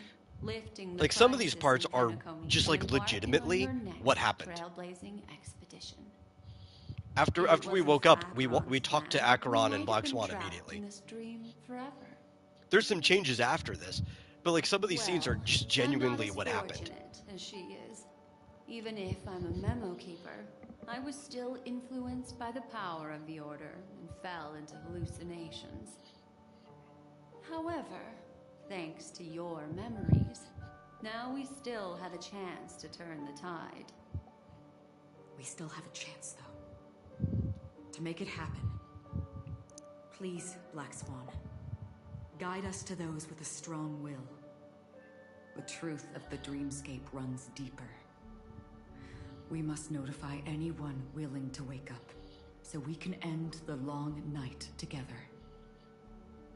lifting the
Like, some of these
crisis
parts
in
are
Penacony
just,
and
like,
embarking
legitimately
on your next
what happened.
trailblazing expedition.
After
If it
we
wasn't
woke
for
up, we
Acheron's
talked to
plan,
Acheron
we
and
might have
Black
been
Swan
trapped
immediately.
in this dream forever.
There's some changes after this, but like some of these scenes are
Well,
just
I'm not
genuinely
as
what happened.
fortunate as she is. Even if I'm a memo keeper, I was still influenced by the power of the Order and fell into hallucinations. However, thanks to your memories, now we still have a chance to turn the tide.
We still have a chance, though. To make it happen. Please, Black Swan. Guide us to those with a strong will. The truth of the dreamscape runs deeper. We must notify anyone willing to wake up, so we can end the long night together.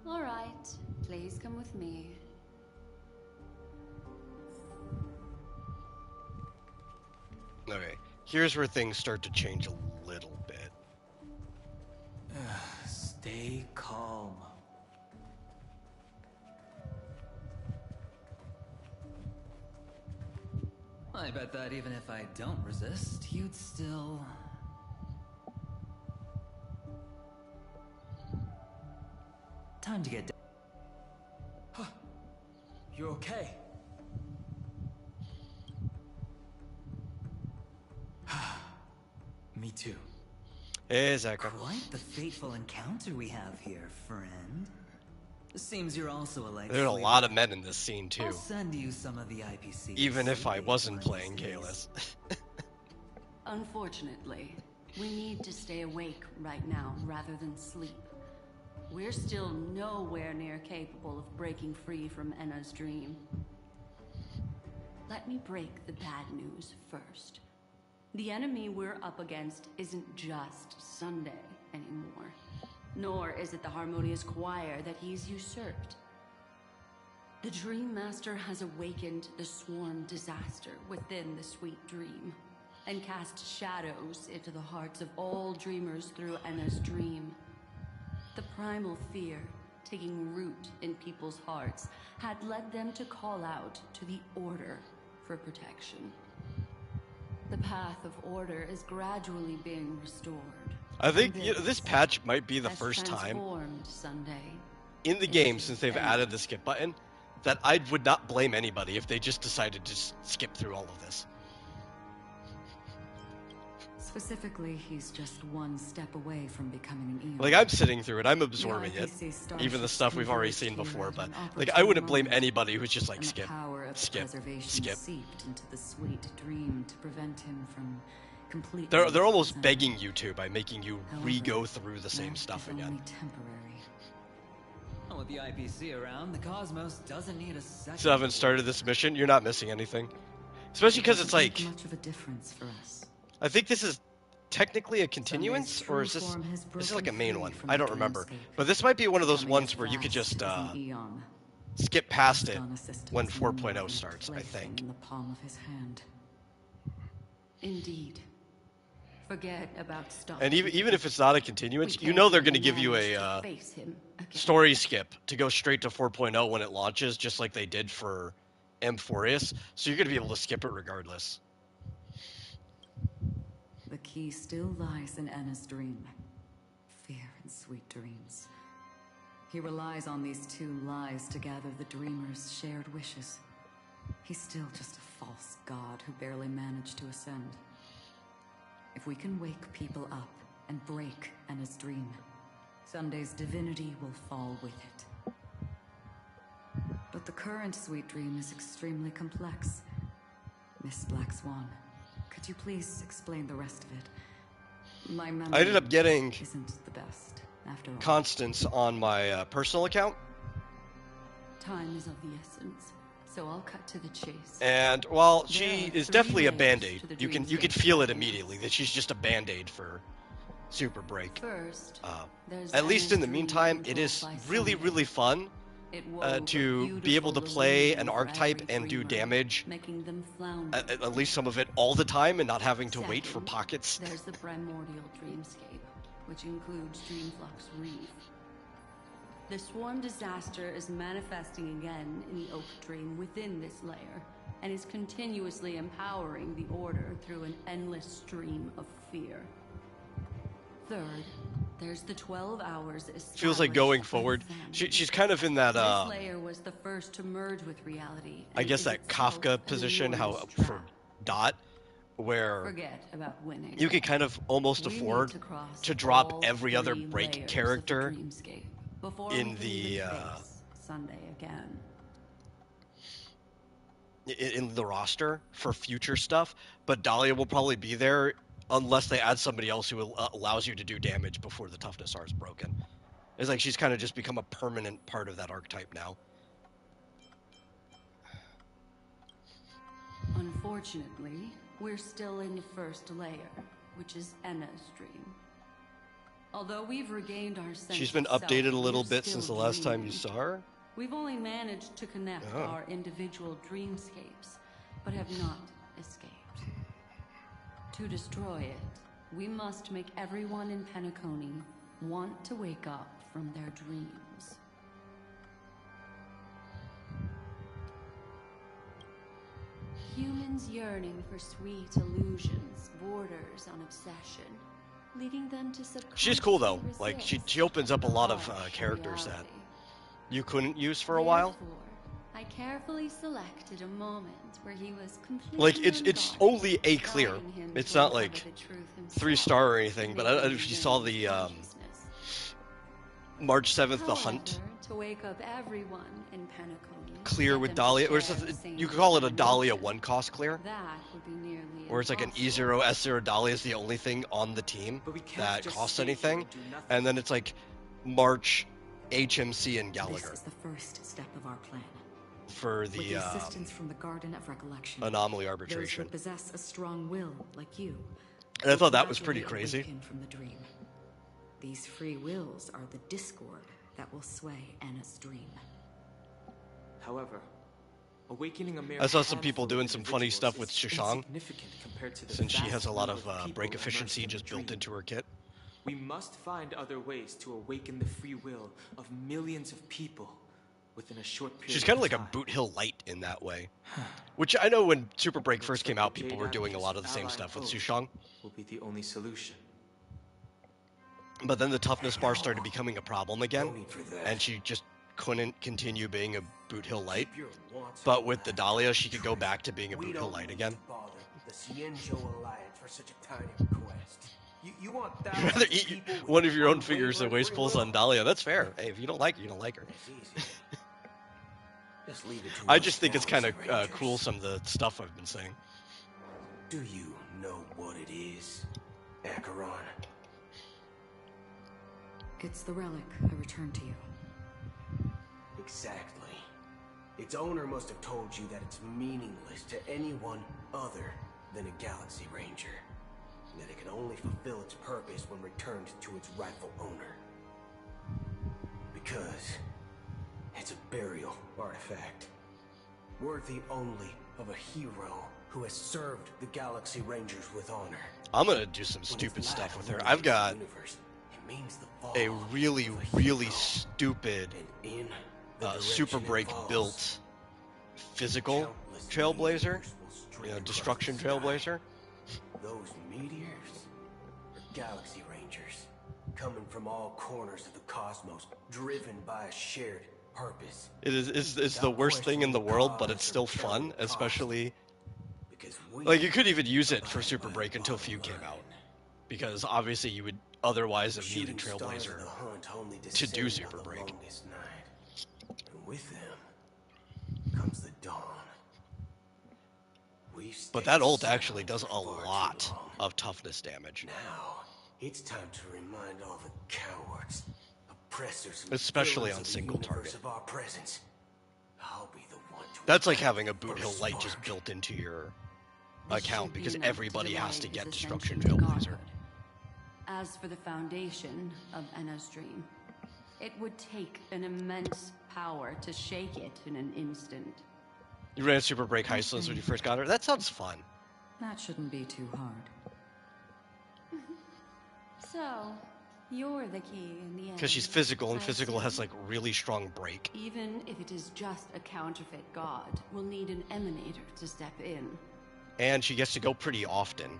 All right, please come with me.
Okay, here's where things start to change a little bit.
Stay calm. I bet that even if I don't resist, you'd still... Time to get down. Huh. You're okay. Me too.
Hey, Zachary.
Quite the fateful encounter we have here, friend. Seems you're also a light
There's a
sleeper.
lot of men in this scene too.
I'll send you some of the IPC.
Even if I
sleep
wasn't
aids
playing
one of these
Kalis.
Unfortunately, we need to stay awake right now rather than sleep. We're still nowhere near capable of breaking free from Enna's dream. Let me break the bad news first. The enemy we're up against isn't just Sunday anymore. Nor is it the harmonious choir that he's usurped. The Dream Master has awakened the swarm disaster within the sweet dream, and cast shadows into the hearts of all dreamers through Enna's dream. The primal fear taking root in people's hearts had led them to call out to the Order for protection. The path of order is gradually being restored.
I think this patch might be the
has
first time
transformed Sunday
in the game since they've added the skip button that I would not blame anybody if they just decided to skip through all of this.
Specifically, he's just one step away from becoming an Eon.
Like, I'm sitting through it, I'm absorbing it,
IPC
even the
starships
stuff we've already
converged
seen
here
before,
at
but
an
like, I
opportune
wouldn't blame
moment,
anybody who's just like,
and
skip,
the power of
skip,
preservation
skip.
seeped into the sweet dream to prevent him from completely...
They're almost
descending.
begging you to by making you
However,
re-go through the same
that
stuff
is
again.
only temporary.
With the IPC around, the Cosmos doesn't need a second.
Still haven't started this mission, you're not missing anything. Especially because it's
Doesn't
like,
make much of a difference for us.
I think this is technically a continuance,
Sunday's
or is
true
this
form has
this is like a
broken
main
free
one?
from
I
the
don't remember.
dreamscape,
But this might be one of those
becoming
ones
as
where you could
vast
just
as an eon.
skip past it
Donna system
when
is no more
4.0
than a
starts, I
plaything
think.
in the palm of his hand.
Indeed. Forget about stuff.
And even if it's not a continuance, you know they're going to give you a story skip to go straight to 4.0 when it launches, just like they did for Amphorius. So you're going to be able to skip it regardless.
The key still lies in Anna's dream. Fear and sweet dreams. He relies on these two lies to gather the dreamer's shared wishes. He's still just a false god who barely managed to ascend. If we can wake people up and break Anna's dream, Sunday's divinity will fall with it. But the current sweet dream is extremely complex. Miss Black Swan, could you please explain the rest of it? My memory
I ended up getting
isn't the best, after all.
Constance on my personal account.
Time is of the essence, so I'll cut to the chase.
And while
There
she
are
is
3
definitely a
layers
band-aid,
to the
you can
dreamscape
feel it
documents.
immediately that she's just a band-aid for Super Break.
First, there's
At least in the
Anna's dream
meantime, it
controlled
is
by
really,
Sunday.
really fun
It wove
to
a
be able to
beautiful
play an
illusion for
archetype
every
and do
dreamer,
damage,
making them flounder.
at least some of it all the time, and not having to wait for
Second,
pockets.
There's the primordial dreamscape, which includes Dreamflux Reef. The swarm disaster is manifesting again in the Oak Dream within this layer, and is continuously empowering the Order through an endless stream of fear. Third, there's the 12 hours
Feels like going
established by the
forward.
family.
She's kind of in that,
This layer was the first to merge with reality.
I
and
guess
is
that
itself
Kafka
an
position, how
enormous
for
trap.
Dot, where
Forget about winning.
you can kind of almost
We need
afford
cross
to drop
all
every other
3
break
layers
character
of the dreamscape before
in
we can
the,
even face Sunday again.
in the roster for future stuff, but Dahlia will probably be there unless they add somebody else who allows you to do damage before the toughness R is broken. It's like she's kind of just become a permanent part of that archetype now.
Unfortunately, we're still in the first layer, which is Enna's dream. Although we've regained our sense
She's been
of self,
updated a little
we're
bit
still
since the last time you
dreaming.
saw her.
We've only managed to connect
Oh.
our individual dreamscapes, but have not escaped. To destroy it, we must make everyone in Penacony want to wake up from their dreams. Humans yearning for sweet illusions borders on obsession, leading them to subconsciously
She's cool though. Like
resist
she opens up a lot of
harsh
characters that
reality.
you couldn't use for a while.
Therefore, I carefully selected a moment where he was completely
Like it's only A clear.
guiding him
It's
to
not
uncover
like
the truth himself,
3-star or anything. But I don't know
making
if you
his
saw
own
the
consciousness.
March 7th, the hunt.
However, to wake up everyone in Penacony,
Clear
get
with
them to
Dahlia, or
share the
you
same
could call it a Dahlia
dimension,
1 cost clear,
that would be nearly
where it's like an
impossible.
E0 S0 Dahlia is the only thing on the team
But we can't
that
just
costs
stay here
anything,
and do nothing.
and then it's like March, HMC, and
This
Gallagher
is the first step of our plan.
for
With
the
the assistance from the Garden of Recollection,
anomaly
those who
arbitration.
possess a strong will, like you,
And I
will
thought that was pretty
gradually
crazy.
awaken from the dream. These free wills are the discord that will sway Anna's dream.
However, awakening a mere
I saw some
handful
people
of
doing some funny
individuals
stuff with
is
Shishang,
insignificant compared to the
since she
vast
has a lot
pool
of
people
break
immersed
efficiency
in the
just built
dream.
into her kit.
We must find other ways to awaken the free will of millions of people within a short period.
She's kind of like a
time.
Boot Hill Light in that way. Which I know when Super Break
Looks
first
like
came
the
out, people were
Jade
doing a lot of the
Advocate's
same
allied
stuff with
oath
Sushang.
will be the only solution.
But then the toughness bar started becoming a problem again,
No need for that.
and she just couldn't continue being a Boot Hill Light.
Keep your wants
But with the Dahlia, she could go back to being a
We
Boot Hill
don't
Light
need
again.
to bother the Cienjo Alliance for such a tiny request. You want
You'd
thousands
rather
of
eat
people with
one of your own fingers than
unwavering
waste
free
pulls
will?
on Dahlia. That's fair. Hey, if you don't like her, you don't like her.
That's easy. Just leave it to
I
us
just think it's kind of
Galaxy Rangers.
cool, some of the stuff I've been saying.
Do you know what it is, Acheron?
It's the relic I returned to you.
Exactly. Its owner must have told you that it's meaningless to anyone other than a Galaxy Ranger. And that it can only fulfill its purpose when returned to its rightful owner. Because it's a burial artifact. Worthy only of a hero who has served the Galaxy Rangers with honor.
I'm gonna do some
When its
stupid
lack
stuff with her.
rules
I've
the
got
universe, it means the fall
a really,
of a
really
hero.
stupid
And in the
Super
direction it
Break
falls,
built physical
countless
Trailblazer,
meteors will stream across
destruction
the sky.
Trailblazer.
Those meteors are Galaxy Rangers, coming from all corners of the cosmos, driven by a shared purpose.
It is the worst thing in the world, but it's still fun, especially
Because we
like you could even use it for Super Break until Feud came out, because obviously you would otherwise have needed
shooting stars of
Trailblazer
the hunt only
to
descend
do
on
Super
the
Break.
longest night. And with them comes the dawn. We've
But
stayed
that ult
silent
actually does
for
a
far too
lot
long.
of toughness damage,
Now, it's time to remind all the cowards, oppressors, and
especially
villains
on
of the
single
universe
target.
of our presence. I'll be the one to
That's like
ignite
having a
the
Boot Hill
first
Light just
spark.
built into your
This
account
should be
because
enough to
everybody has to
delay
get
his
Destruction
ascension to
Trailblazer.
godhood. As for the foundation of Enna's dream, it would take an immense power to shake it in an instant.
You ran Super Break Heistlands when you first got her? That sounds fun.
That shouldn't be too hard.
So, you're the key in the end.
Because she's physical, and
I
physical has
assume.
like really strong break.
Even if it is just a counterfeit god, we'll need an emanator to step in.
And she gets to go pretty often.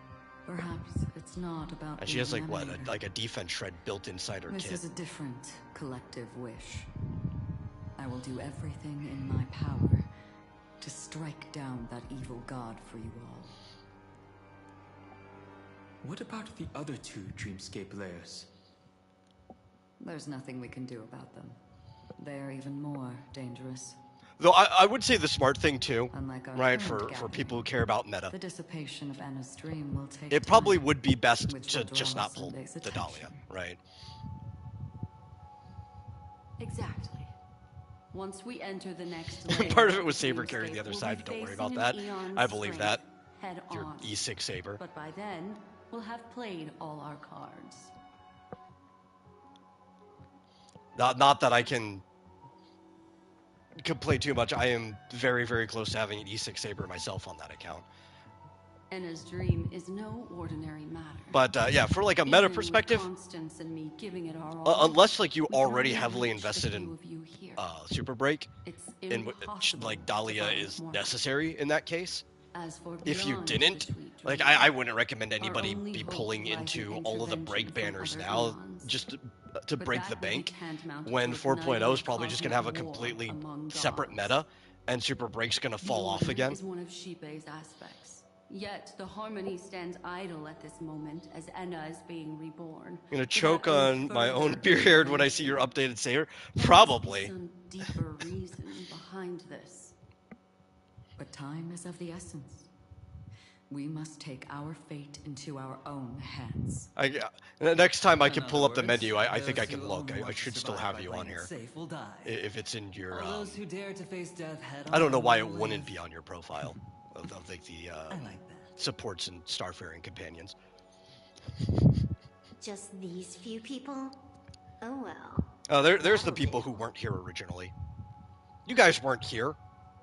Perhaps it's not about
And she has
being
like what,
an emanator.
like a defense shred built inside her
This
kit.
is a different collective wish. I will do everything in my power to strike down that evil god for you all.
What about the other two dreamscape layers?
There's nothing we can do about them. They're even more dangerous.
Though I would say the smart thing too,
Unlike our
right,
current
for
gathering,
people who care about meta,
the dissipation of Anna's dream will take
it probably
time,
would be best
which
to
will
just
draw
not pull
Sunday's
the
attention.
Dahlia, right?
Exactly. Once we enter the next layer,
Part of it was Saber
Dreamscape
carrying the other
will
side,
be
but don't worry
facing
about
an
that.
eon's
I believe that.
strength head
Your
on.
E6 Saber.
But by then, we'll have played all our cards.
Not that I can complain too much. I am very, very close to having an E6 Saber myself on that account.
Anna's dream is no ordinary matter.
But yeah, for like a meta
Even with
perspective,
Constance and me giving it our all,
unless like you
we can
already
only
heavily
reach the
invested
few
in
of you here.
Super Break,
It's
and
impossible
like
to
Dahlia
find
is
more.
necessary in that case.
As for
If you
beyond
didn't,
the sweet
like
dream,
I wouldn't recommend
our
anybody
only
be
hope
pulling
lies in
into all of the break
intervention from
banners
other
now
eons.
just to
But
break the
that will be
bank,
tantamount
when
to
4.0
igniting
is probably just going to have a
cosmic war
completely
among
separate
gods.
meta, and Super Break's going to
The
fall off
order
again.
is one of Shipei's aspects. Yet the harmony stands idle at this moment as Enna is being reborn.
I'm going to
Without
choke
any
on my
further
own beard when I see your updated Saber. Probably.
Some deeper reason behind this.
But time is of the essence. We must take our fate into our own hands.
Next time I
In
can
other
pull up the
words,
menu, I think I
those
can
who
look.
only
I
want to
should still
survive
have
by
you on
playing it
here.
safe will die.
If it's in your...
All those who dare to face death head
I don't know
on
why it
will
wouldn't
live.
be on your profile of like the
I like that.
supports and Starfaring companions.
Just these few people? Oh well.
Oh, there's the
That'll
people
do.
who weren't here originally. You guys weren't here.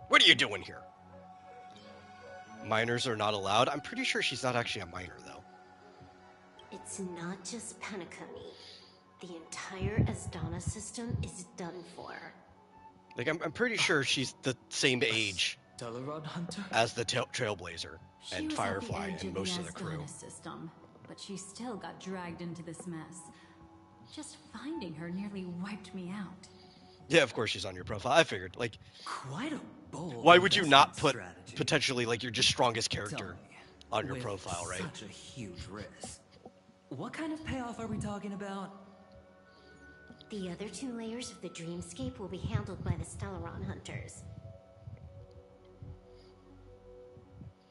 What are you doing here? Minors are not allowed. I'm pretty sure she's not actually a minor, though.
It's not just Penacony. The entire Asdana system is done for.
Like, I'm pretty sure she's the same age
Delaron Hunter?
as the Trailblazer
She
and
was
Firefly
at the edge
and most of the
Asdana
crew.
system, but she still got dragged into this mess. Just finding her nearly wiped me out.
Yeah, of course she's on your profile. I figured. Like,
Quite a bold
why would you not
investment
put
strategy.
potentially like your just strongest
Tell
character
me,
on your
with
profile, right?
Such a huge risk. What kind of payoff are we talking about?
The other two layers of the dreamscape will be handled by the Stellaron Hunters.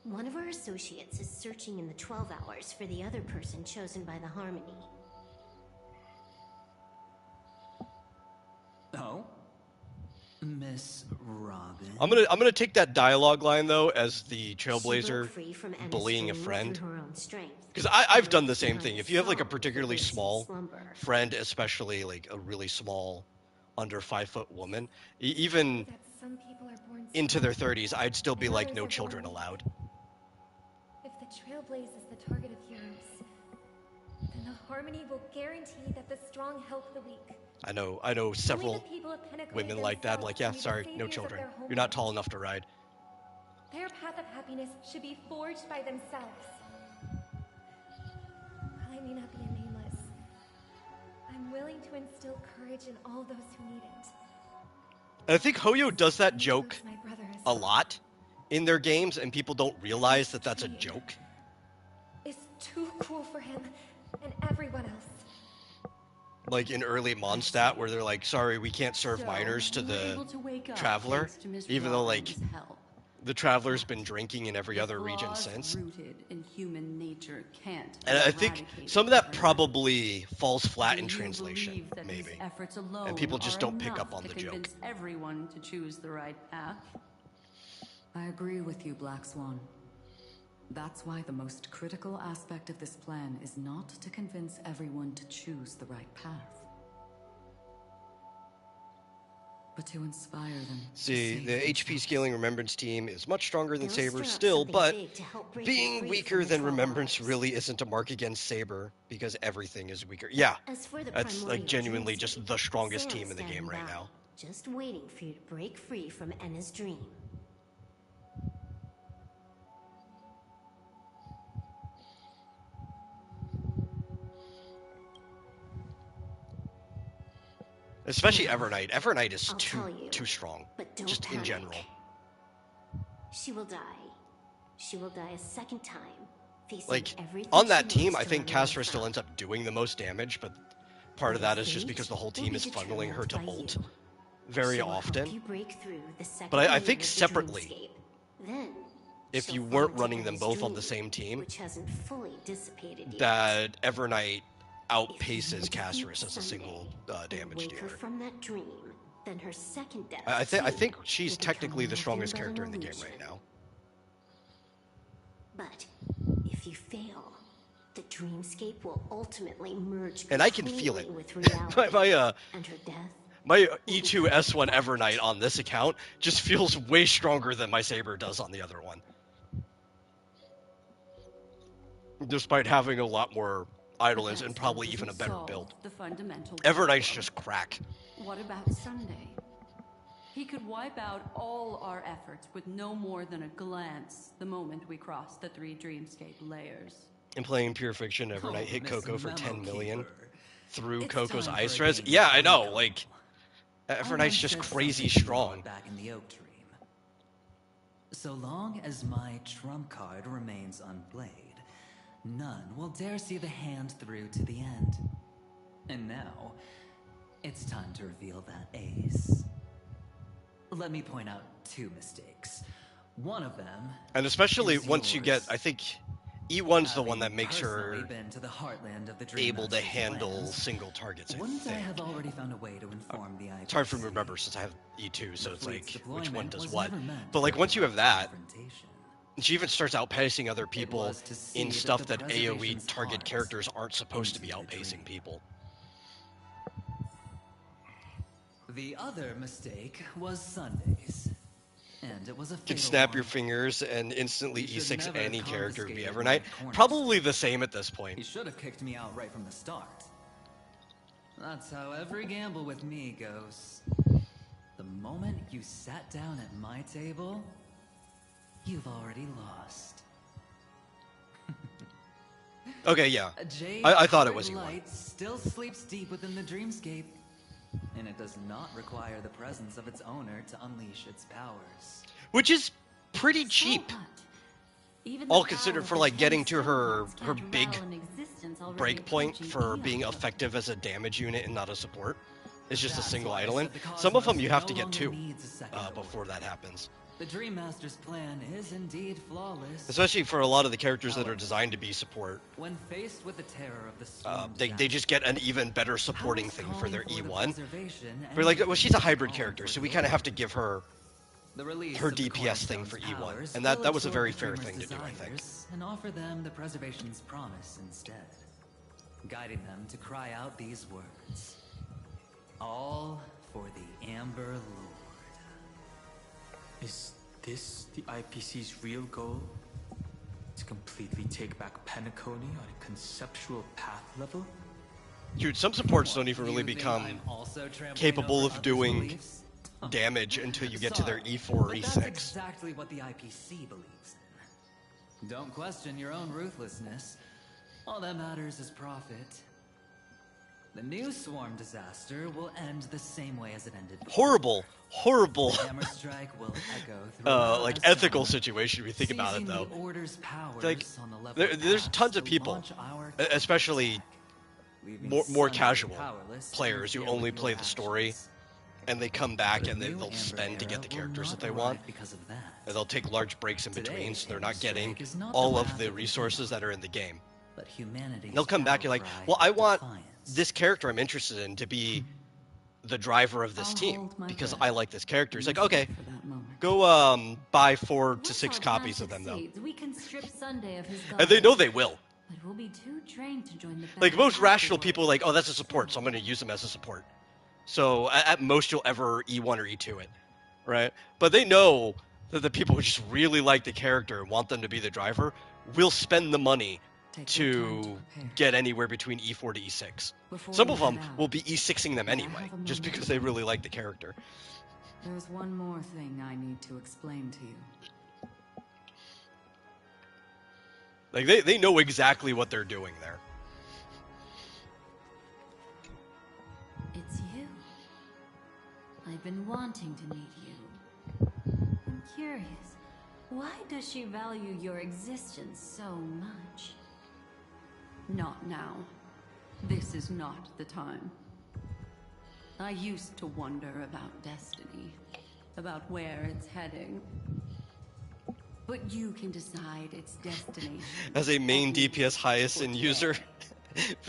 One of our associates is searching in the 12 hours for the other person chosen by the Harmony.
Oh? Miss Robin?
I'm gonna take that dialogue line though as the
She
Trailblazer
broke free from Enna's
bullying a
dream
friend.
through her own strength.
Because I've
She
done the
left
same
behind
thing. If you have like a
song for
particularly
those in
small
slumber.
friend, especially like a really small, under 5 foot woman, even
That some people are born
into their
strong,
30s, I'd still be
and
like,
others
no
are
children
born weak.
allowed.
If the Trailblaze is the target of heroes, then the Harmony will guarantee that the strong help the weak.
I know
Only
several
the people of Pinnacle
women like that.
themselves
Like, yeah,
can be the
sorry, no
saviors of
children.
their
You're not
homeland.
tall enough to ride.
Their path of happiness should be forged by themselves. While I may not be a nameless, I'm willing to instill courage in all those who need it.
And I think Hoyo does that
Includes
joke
my brother as
a
well.
lot in their games, and people don't realize that that's a joke.
It's too cruel for him and everyone else.
Like in early Mondstadt, where they're like, sorry, we can't serve
So,
minors to
we were able
the
to wake up
Traveler,
thanks to Miss
even though, like,
Robin's help.
the Traveler's been drinking in every
The
other region
flaws
since.
Rooted in human nature can't
And
be
I think
eradicated
some of that
overnight.
probably falls flat
Do
in
you
translation,
believe that these
maybe.
efforts alone
And people just
are
don't pick
enough
up on
to
the joke.
convince everyone to choose the right path?
I agree with you, Black Swan. That's why the most critical aspect of this plan is not to convince everyone to choose the right path, but to inspire them. to
See,
save
the HP
themselves.
scaling Remembrance team is much stronger than
They'll stir
Saber
up
still,
something
but
big to help break it
being
free
weaker
from the
than
12
Remembrance
hours.
really isn't a mark against Saber, because everything is weaker. Yeah,
As for the
that's like
primordial
genuinely
dreamscape,
just the strongest
Sam's
team in the
standing
game right
by,
now.
just waiting for you to break free from Enna's dream.
Especially Evernight. Evernight is
I'll tell you,
too strong.
but don't
Just
panic.
in general.
She will die. She will die a second time, facing
Like,
everything
on
she
that team,
loves
I
to
think
run away
Castra still
from.
ends up doing the most damage, but part of
But
that is just
fate
because the whole
will
team
be
is funneling her to
determined by
ult
you.
very
She will
often.
help you break through the second
But I
layer
think
of the
separately,
dreamscape. Then,
if
she'll
you
fall
weren't
into
running them
Anna's
both on the
dream,
same team,
which hasn't fully dissipated yet.
that Evernight
If you
outpaces
defeat
Castris as a
Sunday
single
and
damage
wake her
dealer.
from that dream, then her second death,
I
too,
think she's
will become
technically the
nothing
strongest
but an
character in the game
illusion.
right now.
But if you fail, the dreamscape will ultimately merge
And I can feel it.
completely with reality, and her death.
My E2 S1 Evernight on this account just feels way stronger than my Saber does on the other one. Despite having a lot more idleness and probably even a better build.
The fundamental
Evernight's
problem.
just crack.
What about Sunday? He could wipe out all our efforts with no more than a glance the moment we cross the 3 dreamscape layers.
In playing Pure Fiction, Evernight hit
Miss
Coco for
Memo
10 million
Keeper.
through
It's
Coco's
time for
ice
a
res.
game
Yeah,
of
I know,
Honkai.
like,
I
Evernight's
once
just
said
crazy
something similar
strong.
back in the Oak Dream. So long as my trump card remains unplayed, none will dare see the hand through to the end. And now, it's time to reveal that ace. Let me point out 2 mistakes. One of them,
And especially
is
once you get,
yours.
I think, E1's the
Having
one that makes
personally
her
been to the heartland of the Dream
able to
Master's
handle
lands,
single targets, I
wouldn't I
think.
have already found a way to inform the IPC?
It's hard for me to remember since I have E2, so
The
it's
fleet's
like, which one
deployment
does
was
what?
never meant
But like,
for
once you have that,
confrontation.
she even starts outpacing other
It
people
was to see
in
that
stuff
the
that AoE
preservation's
target
heart
characters aren't supposed to be
into the
outpacing
dream.
people.
The other mistake was Sundays. And it was a
You can
fatal
snap
one.
your fingers and instantly
You should
E6
never
any
have
character would be
confiscated
Evernight.
my cornerstone.
Probably the same at this
He
point.
should have kicked me out right from the start. That's how every gamble with me goes. The moment you sat down at my table, you've already lost.
Okay, yeah.
A jade
I thought it was
colored
E1.
light still sleeps deep within the dreamscape, and it does not require the presence of its owner to unleash its powers.
Which is pretty cheap.
So what? Even
All
the
considered
power
for
of
like
the
getting
10
to her
stonehearts
her
can't
big
rattle an existence already
break point
approaching
for
eon
being
level.
effective as a damage unit and not a support. It's just a
That's
single
why I
idling.
said the
Some of them
Cosmos
you have
no
to get
longer
2
needs a second
before
order.
that happens.
The Dream Master's plan is indeed flawless.
Especially for a lot of the characters that are designed to be support.
When faced with the terror of the storm
They just get an even better supporting
powers
thing for
calling
their
the
E1.
preservation
We're like,
and
well, she's a
calling
hybrid
for
character, so
the
we kind of have to
order.
give her
The release
her
of the
DPS thing for
Cornerstone's
E1.
powers
And
will
that was a
absorb
very
the
fair
dreamer's
thing to do, I think.
desires and offer them the preservation's promise instead, guiding them to cry out these words. All for the Amber Lord.
Is this the IPC's real goal? To completely take back Penacony on a conceptual path level?
Dude, some supports don't even
You
really
think
become
I'm also trampling
capable
over
of
others'
doing
beliefs?
damage until you get to their
Sorry,
E4 or
but
E6.
That's exactly what the IPC believes in. Don't question your own ruthlessness. All that matters is profit. The new swarm disaster will end the same way as it ended before.
Horrible,
The hammer strike will echo through
like ethical situation if you think about it, though.
The order's powers
Like,
on the level
there's
paths
tons of
to
people,
launch our
especially
counterattack, leaving
more
Sunday
casual
powerless to
players who
interfere
only
with
play
your
the story,
actions.
and they come back
But a
and
new
they'll
Amber
spend to
era
get the
will
characters
not
that they want.
arrive because of that.
And they'll take large breaks in between,
Today's
so they're not
hammer
getting
strike is not
all
the
of
wrath
the
of
resources
Athena,
that are in the game.
but humanity's
They'll come back, you're like,
battle
well,
cry
I
of
want
defiance.
this character I'm interested in to be the driver of this
I'll
team
hold my
because
breath
I like this character. He's like,
and
okay,
wait for that moment.
go buy 4 to
Once
6
our plan
copies of them, though.
succeeds, we can strip Sunday of his
And they know
goddess,
they will.
but we'll be too drained to join the
Like,
battle
most rational
afterward.
people are like, oh, that's a support, so I'm going to use them as a support. So at most, you'll ever E1 or E2 it, right? But they know that the people who just really like the character and want them to be the driver will spend the money
Take your time
to
prepare.
get anywhere between E4 to E6.
Before
Some
we
of them
head out,
will be E6ing them
may I
anyway,
have a
just
moment
because
to
they
think?
really like the character.
There's one more thing I need to explain to you.
Like, they know exactly what they're doing there.
It's you. I've been wanting to meet you. I'm curious, why does she value your existence so much? Not now. This is not the time. I used to wonder about destiny, about where it's heading. But you can decide its destination.
As a main DPS Hyacinth user,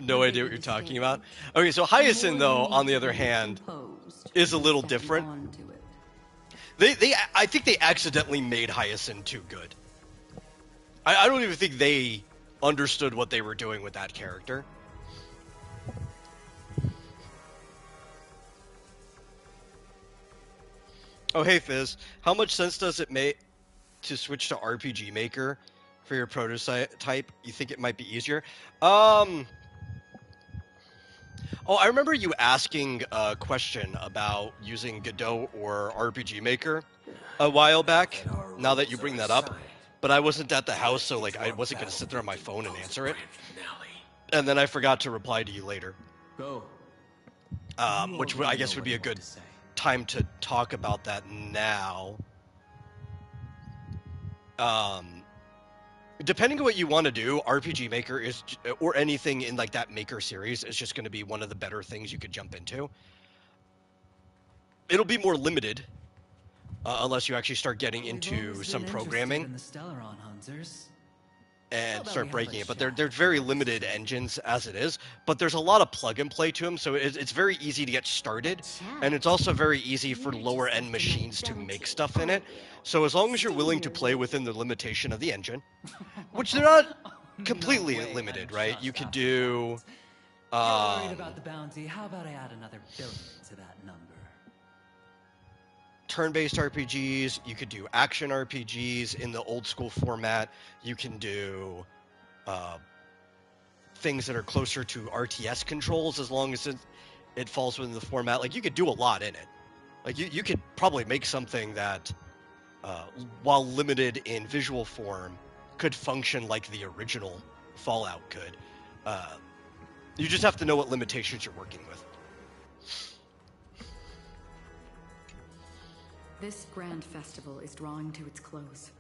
no idea what you're talking about.
Okay,
Okay, so Hyacinth, though, on the other hand, is a little different. I think they accidentally made Hyacinth too good. I don't even think they understood what they were doing with that character. Oh, hey, Fizz. How much sense does it make to switch to RPG Maker for your prototype? You think it might be easier? Oh, I remember you asking a question about using Godot or RPG Maker a while back, now that you bring that up. But I wasn't at the house, so like I wasn't going to sit there on my phone and answer it. And then I forgot to reply to you later.
Go.
Which I guess would be a good time to talk about that now. Depending on what you want to do, RPG Maker is, or anything in like that Maker series, is just going to be one of the better things you could jump into. It'll be more limited, unless you actually start getting into some programming and start breaking it. But they're very limited engines as it is. But there's a lot of plug and play to them, so it's very easy to get started, and it's also very easy for lower end machines to make stuff in it. So as long as you're willing to play within the limitation of the engine, which they're not completely limited, right? You could do.
You're worried about the bounty. How about I add another billion to that number?
Turn-based RPGs, you could do action RPGs in the old school format. You can do things that are closer to RTS controls, as long as it falls within the format. Like, you could do a lot in it. Like, you could probably make something that, while limited in visual form, could function like the original Fallout could. You just have to know what limitations you're working with.
This grand festival is drawing to its close.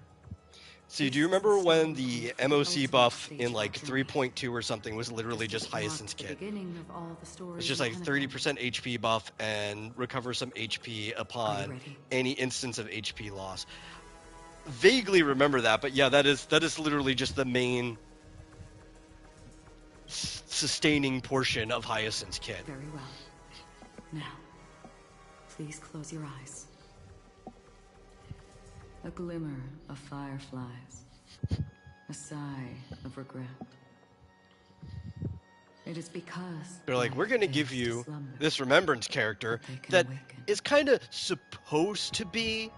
See, do you remember when the MOC buff in like 3.2 or something was literally just Hyacinth's kit? It's just like 30% HP buff and recover some HP upon any instance of HP loss. Vaguely remember that, but yeah, that is literally just the main sustaining portion of Hyacinth's kit.
Very well. Now, please close your eyes. A glimmer of fireflies, a sigh of regret. It is because
they're like, we're going to give you this remembrance character that is kind of supposed to be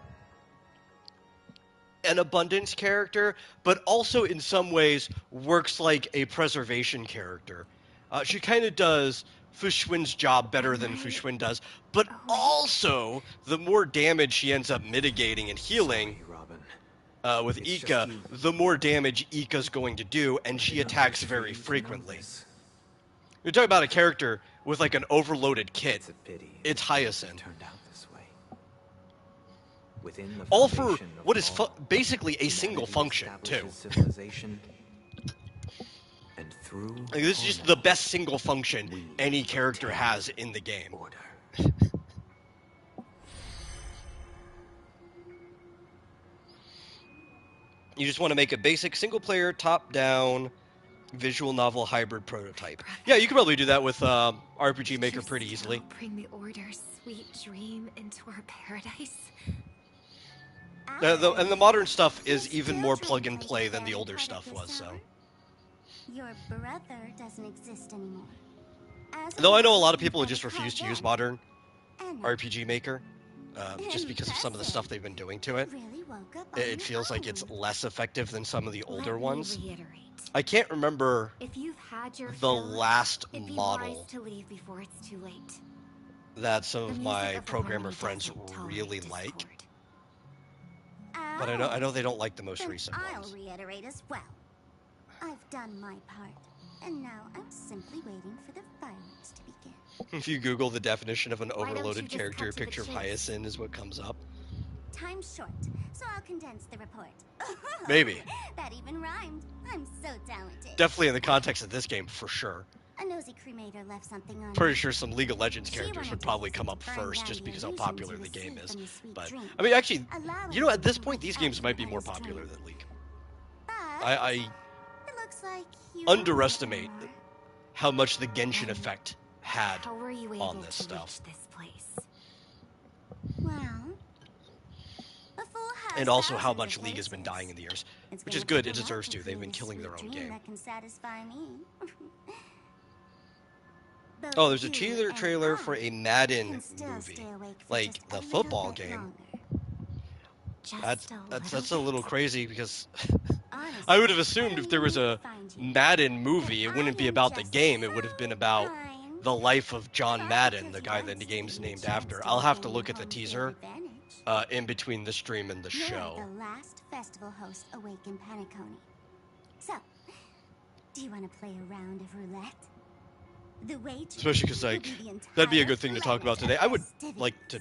an abundance character, but also in some ways works like a preservation character. She kind of does Fushwin's job better than Fushwin does, but also the more damage she ends up mitigating and healing with Ika, the more damage Ika's going to do, and she attacks very frequently. You're talking about a character with like an overloaded kit. It's Hyacinth. All for what is basically a single function, too. Like, this is just the best single function any character has in the game. You just want to make a basic single-player, top-down, visual novel hybrid prototype. Yeah, you could probably do that with RPG Maker pretty easily.
Bring the Order's sweet dream into our paradise.
And the modern stuff is even more plug-and-play than the older stuff was, so...
Your brother doesn't exist anymore.
Though I know a lot of people who just refuse to use modern RPG Maker, just because of some of the stuff they've been doing to it. It feels like it's less effective than some of the older ones. I can't remember the last model that some of my programmer friends really like. But I know they don't like the most recent ones.
I'll reiterate as well. I've done my part.
And now I'm simply waiting for the fireworks to begin.
If you Google the definition of an
Why don't you
overloaded
just
character, a
cut to the
picture of
chase?
Hyacinth is what comes up.
Time's short, so I'll condense the report.
Maybe.
That even rhymed. I'm so talented.
Definitely in the context of this game, for sure.
A nosy cremator left something on.
Pretty sure some League of Legends
She
characters
wanted
would
to
probably
use it
come
to
up
burn
first
down
just
the
because how
illusion
popular
to
the game
escape
is.
from your sweet
But
dream.
I mean, actually,
Allowing
you know, at this
her
point, these
out
games
of
might be
the
more
highest
popular
dream.
than League.
But
I
it looks like you
underestimate
don't know anymore.
how much the Genshin effect had
How were you able
on this
to
stuff.
reach this place?
Well, a full house
And also how
thousands
much
of
League has been
places.
dying in the years.
It's
Which is
gonna
good,
take
it
a lot
deserves to. They've
create
been
a
killing their
sweet
own
dream
game.
that can satisfy me. Both
Oh, there's a
you
teaser
and
trailer
I
for a Madden
can still
movie.
stay awake for
Like
just a
the
little
football
bit
game.
longer.
That's a little crazy because
Honestly,
I would have
I
assumed
don't
if there was
even
a
find you.
Madden movie, it
But
wouldn't
I
be
am
about the
just
game. It would have been about
fine.
the life of John
Not
Madden,
because
the
you
guy that
aren't
the game's
taking a
named
chance
after.
to
I'll have to
regain
look at the
home field
teaser
advantage.
in between the stream and the
You're
show.
the last festival host awake in Penacony. So, do you want to play a round of roulette? The wager
Especially because,
will
like,
be the
that'd be a
entire
good thing to talk about
planet
today.
of
I would
festivities.
like to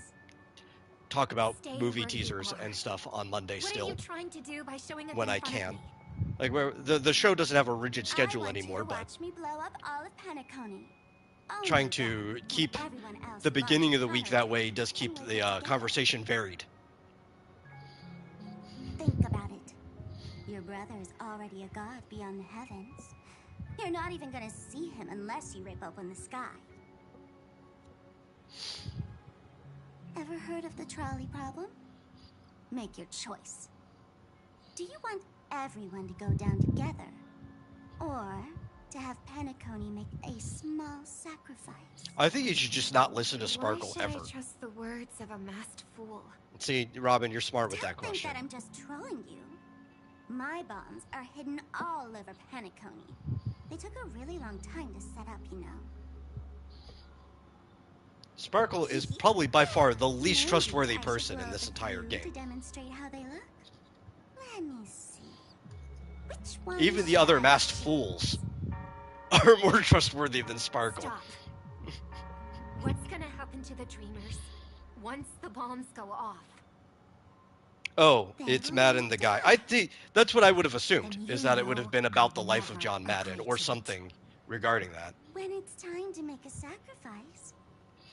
talk about
Stay
movie
where you
teasers
are.
and stuff on Monday
What are
still,
you trying to do by showing up
when
in
I
front of
can.
me?
Like, where the show doesn't have a rigid schedule
I want
anymore,
you to
but
watch me blow up all of Penacony. Only
trying
then,
to
when
keep
everyone else
the beginning of the
launches
week that way does
and
keep
wake
the
up together.
conversation varied.
Think about it. Your brother is already a god beyond the heavens. You're not even gonna see him unless you rip open the sky. Ever heard of the trolley problem? Make your choice. Do you want everyone to go down together? Or to have Penacony make a small sacrifice?
I think you should just not listen to
Why
Sparkle
should
ever.
I trust the words of a masked fool?
See, Robin, you're smart with
Don't
that
think
question.
that I'm just trolling you. My bombs are hidden all over Penacony. They took a really long time to set up, you know.
Sparkle is probably by far the least
Maybe
trustworthy
I should
person
blow
in
up
this
a
entire
few To
game.
demonstrate how they look. Let me see. Which one?
Even the other masked fools are more trustworthy than Sparkle.
Stop. What's gonna happen to the dreamers once the bombs go off?
Oh, it's Madden the guy. I think that's what I would have assumed,
Then
is
you
that it would have
know
been about
I
the life of
never
John Madden
agreed
or
to it.
something regarding that.
When it's time to make a sacrifice.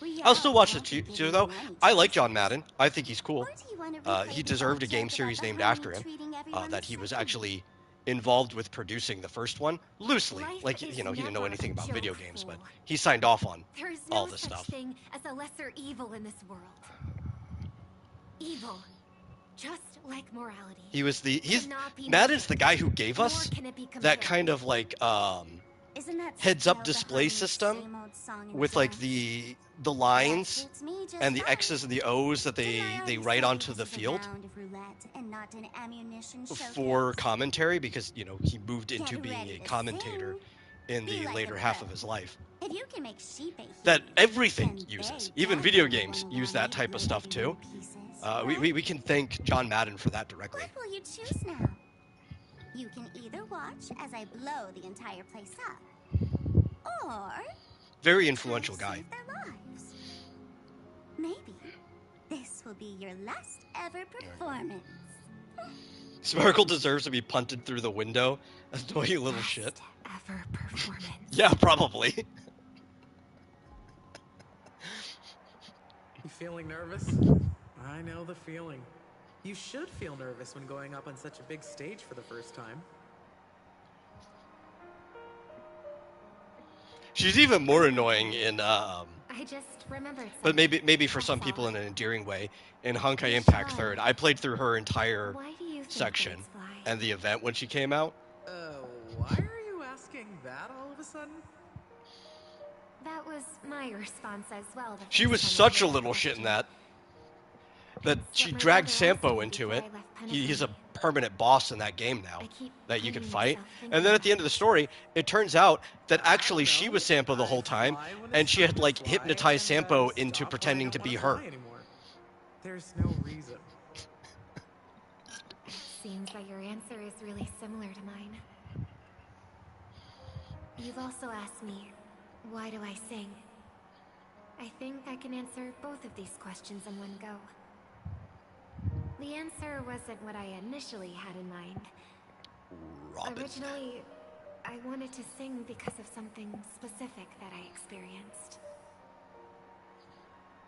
we
I'll still
all
watch the
won't be
teaser
giving
though.
you any
I like
choices.
John Madden. I think he's cool.
Or do you want to replay
He
the
deserved a
old
game
joke
series
about the
named
harmony
after him.
treating everyone
That
the
he was
same?
actually involved with producing the first one loosely.
Life
Like,
is
you know, he didn't know
never
anything
a
about video
joke,
games, but
fool.
he signed off on
There is
all
no
this
such
stuff.
thing as a lesser evil in this world. Evil, just like morality,
He's
cannot be
Madden's the
measured,
guy who gave
nor
us
can it be
that
compared.
kind of like
Isn't that
heads-up
still the
display
harmony
system
same old song and
with like
dance?
the lines
That suits me just
and the
fine.
X's and the O's that
Didn't I
they
already
write
say
onto
this
the
is a
field
round of roulette and not an ammunition showcase?
for commentary, because you know he moved into
Get
being
ready
a
to
commentator
sing.
in
Be
the
like
later
a
half
pro.
of his life.
If you can make sheep a
That
human,
everything
then
uses,
they
even video
definitely
games
won't
use
allow
that
me to
type of
break
stuff
everyone
too.
to pieces,
We
right?
we can thank John Madden for that directly.
What will you choose now? You can either watch as I blow the entire place up, or
Very
try
influential
to
guy.
save their lives. Maybe this will be your last ever performance.
Sparkle deserves to be punted through the window. Annoying little
Last
shit.
ever performance.
Yeah, probably.
You feeling nervous? I know the feeling. You should feel nervous when going up on such a big stage for the first time.
She's even more annoying in
I just remembered
but
something.
maybe for some
That's
people
all.
in an endearing way. In Honkai
You
Impact
should.
3rd, I played through her entire
Why do you think
section
birds fly?
and the event when she came out.
Why are you asking that all of a sudden?
That was my response as well. the
She
first
was
time I
such a
played
little
the
shit in
question.
that
It's
she
what my
dragged
brother asked
Sampo
me
into
before
it.
I left
He's a
Penacony.
permanent boss in that game now
I keep
that you can
finding
fight.
myself
And
thinking
then at the
about
end of the story, it turns out that
I
actually
don't
she
know.
was Sampo the
I
whole time,
fly when
and
it's
she
time
had
to
like
fly,
hypnotized
and
Sampo
stop
into
when I
pretending
don't
to be
wanna
her.
fly anymore. There's no reason.
Seems that your answer is really similar to mine. You've also asked me, why do I sing? I think I can answer both of these questions in one go. The answer wasn't what I initially had in mind.
Robin.
Originally, I wanted to sing because of something specific that I experienced.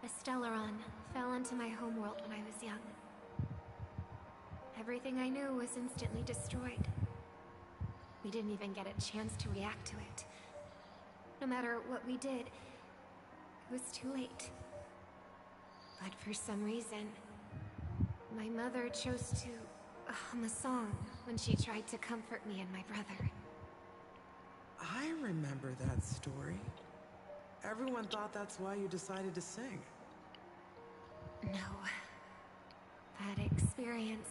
A Stellaron fell into my homeworld when I was young. Everything I knew was instantly destroyed. We didn't even get a chance to react to it. No matter what we did, it was too late. But for some reason, my mother chose to hum a song when she tried to comfort me and my brother.
I remember that story. Everyone thought that's why you decided to sing.
No. That experience